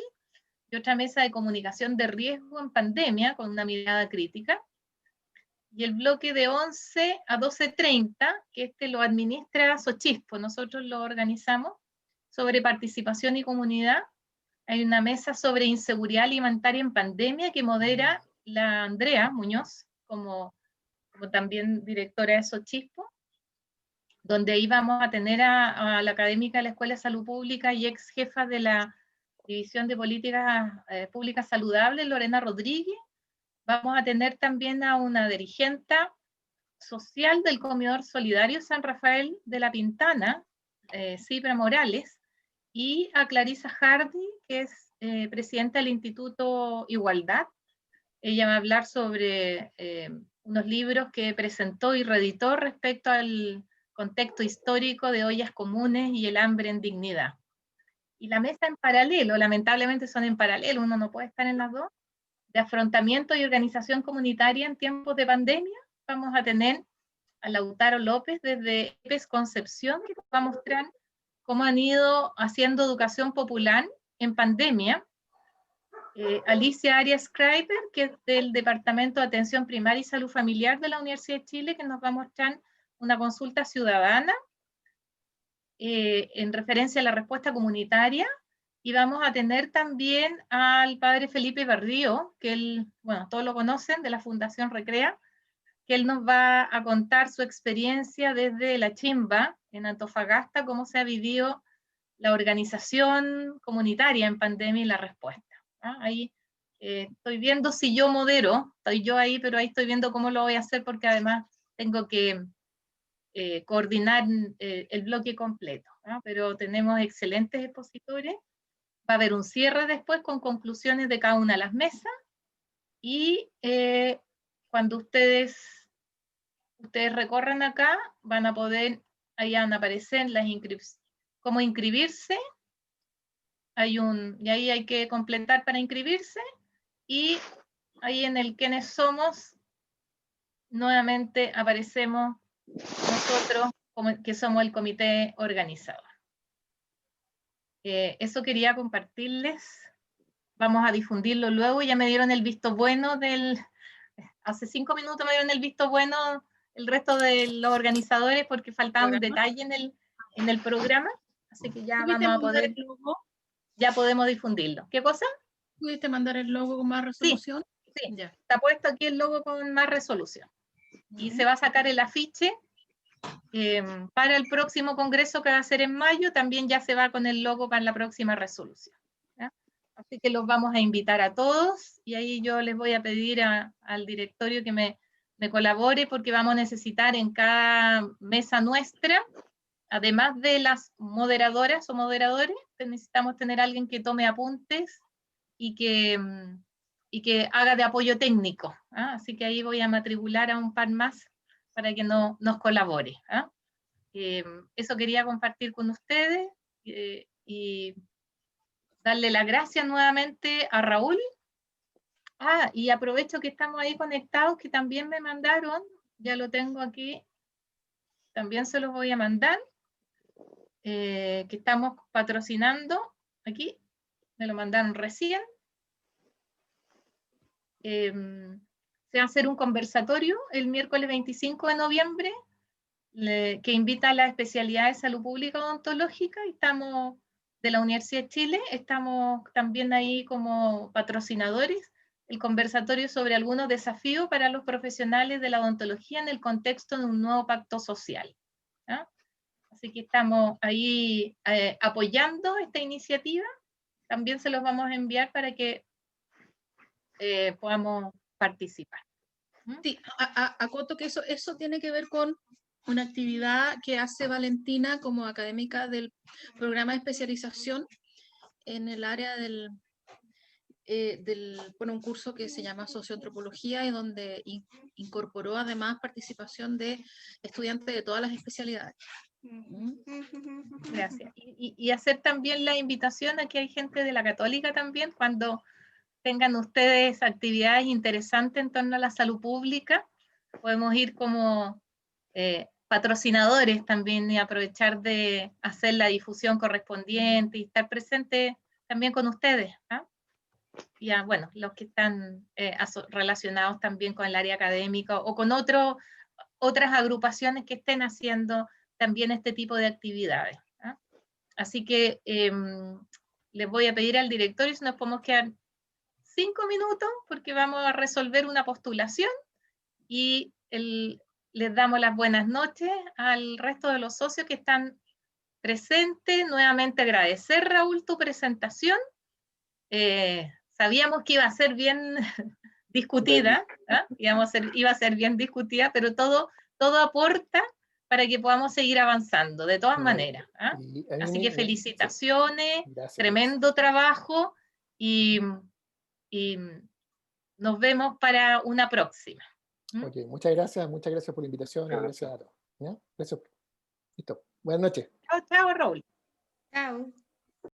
y otra mesa de comunicación de riesgo en pandemia con una mirada crítica. Y el bloque de 11 a 12:30, que lo administra Sochispo, nosotros lo organizamos, sobre participación y comunidad. Hay una mesa sobre inseguridad alimentaria en pandemia que modera la Andrea Muñoz, como también directora de Sochispo, donde ahí vamos a tener a la académica de la Escuela de Salud Pública y ex jefa de la División de Políticas Públicas Saludables, Lorena Rodríguez. Vamos a tener también a una dirigente social del Comedor Solidario San Rafael de la Pintana, Cipra Morales, y a Clarisa Hardy, que es presidenta del Instituto Igualdad. Ella va a hablar sobre unos libros que presentó y reeditó respecto al contexto histórico de ollas comunes y el hambre en dignidad. Y la mesa en paralelo, lamentablemente son en paralelo, uno no puede estar en las dos, de afrontamiento y organización comunitaria en tiempos de pandemia. Vamos a tener a Lautaro López desde EPES Concepción, que nos va a mostrar cómo han ido haciendo educación popular en pandemia. Alicia Arias Kreiber, que es del Departamento de Atención Primaria y Salud Familiar de la Universidad de Chile, que nos va a mostrar una consulta ciudadana en referencia a la respuesta comunitaria. Y vamos a tener también al padre Felipe Berrío, que él, bueno, todos lo conocen, de la Fundación Recrea, que él nos va a contar su experiencia desde La Chimba, en Antofagasta, cómo se ha vivido la organización comunitaria en pandemia y la respuesta. Ahí estoy viendo si yo modero, estoy yo ahí, pero ahí estoy viendo cómo lo voy a hacer, porque además tengo que coordinar el bloque completo, pero tenemos excelentes expositores. Va a haber un cierre después con conclusiones de cada una de las mesas, y cuando ustedes recorran acá, van a poder, ahí van a aparecer las cómo inscribirse, y ahí hay que completar para inscribirse, y ahí en el quiénes somos, nuevamente aparecemos nosotros, que somos el comité organizador. Eso quería compartirles. Vamos a difundirlo luego. Ya me dieron el visto bueno hace 5 minutos me dieron el visto bueno el resto de los organizadores, porque faltaba un detalle en el programa, así que ya vamos a poder, ya podemos difundirlo. ¿Qué cosa? ¿Pudiste mandar el logo con más resolución? Sí, ya. Está puesto aquí el logo con más resolución. Y se va a sacar el afiche para el próximo congreso que va a ser en mayo, también ya se va con el logo para la próxima resolución. ¿Ya? Así que los vamos a invitar a todos, y ahí yo les voy a pedir al directorio que me colabore, porque vamos a necesitar en cada mesa nuestra, además de las moderadoras o moderadores, necesitamos tener a alguien que tome apuntes y que haga de apoyo técnico. Así que ahí voy a matricular a un par más para que nos colabore. Eso quería compartir con ustedes, y darle las gracias nuevamente a Raúl. Y aprovecho que estamos ahí conectados, que también me mandaron, ya lo tengo aquí, también se los voy a mandar, que estamos patrocinando aquí, me lo mandaron recién. Se va a hacer un conversatorio el miércoles 25 de noviembre, que invita a la especialidad de salud pública odontológica, y estamos de la Universidad de Chile, estamos también ahí como patrocinadores, el conversatorio sobre algunos desafíos para los profesionales de la odontología en el contexto de un nuevo pacto social. Así que estamos ahí apoyando esta iniciativa, también se los vamos a enviar para que podamos participar. Sí, acoto que eso tiene que ver con una actividad que hace Valentina como académica del programa de especialización en el área bueno, un curso que se llama Socioantropología y donde incorporó además participación de estudiantes de todas las especialidades. Gracias. Y hacer también la invitación a que hay gente de la Católica también, cuando tengan ustedes actividades interesantes en torno a la salud pública, podemos ir como patrocinadores también y aprovechar de hacer la difusión correspondiente y estar presente también con ustedes. ¿Ah? Y bueno, los que están relacionados también con el área académica o con otras agrupaciones que estén haciendo también este tipo de actividades. ¿Ah? Así que les voy a pedir al directorio si nos podemos quedar 5 minutos porque vamos a resolver una postulación y les damos las buenas noches al resto de los socios que están presentes. Nuevamente agradecer, Raúl, tu presentación. Sabíamos que iba a ser bien discutida, ¿eh? Iba a ser bien discutida, pero todo aporta para que podamos seguir avanzando, de todas maneras. ¿Eh? Así que felicitaciones, Gracias, tremendo trabajo y nos vemos para una próxima. Ok, muchas gracias por la invitación. Gracias a todos. ¿Ya? Gracias. Listo. Buenas noches. Chao, chao, Raúl. Chao.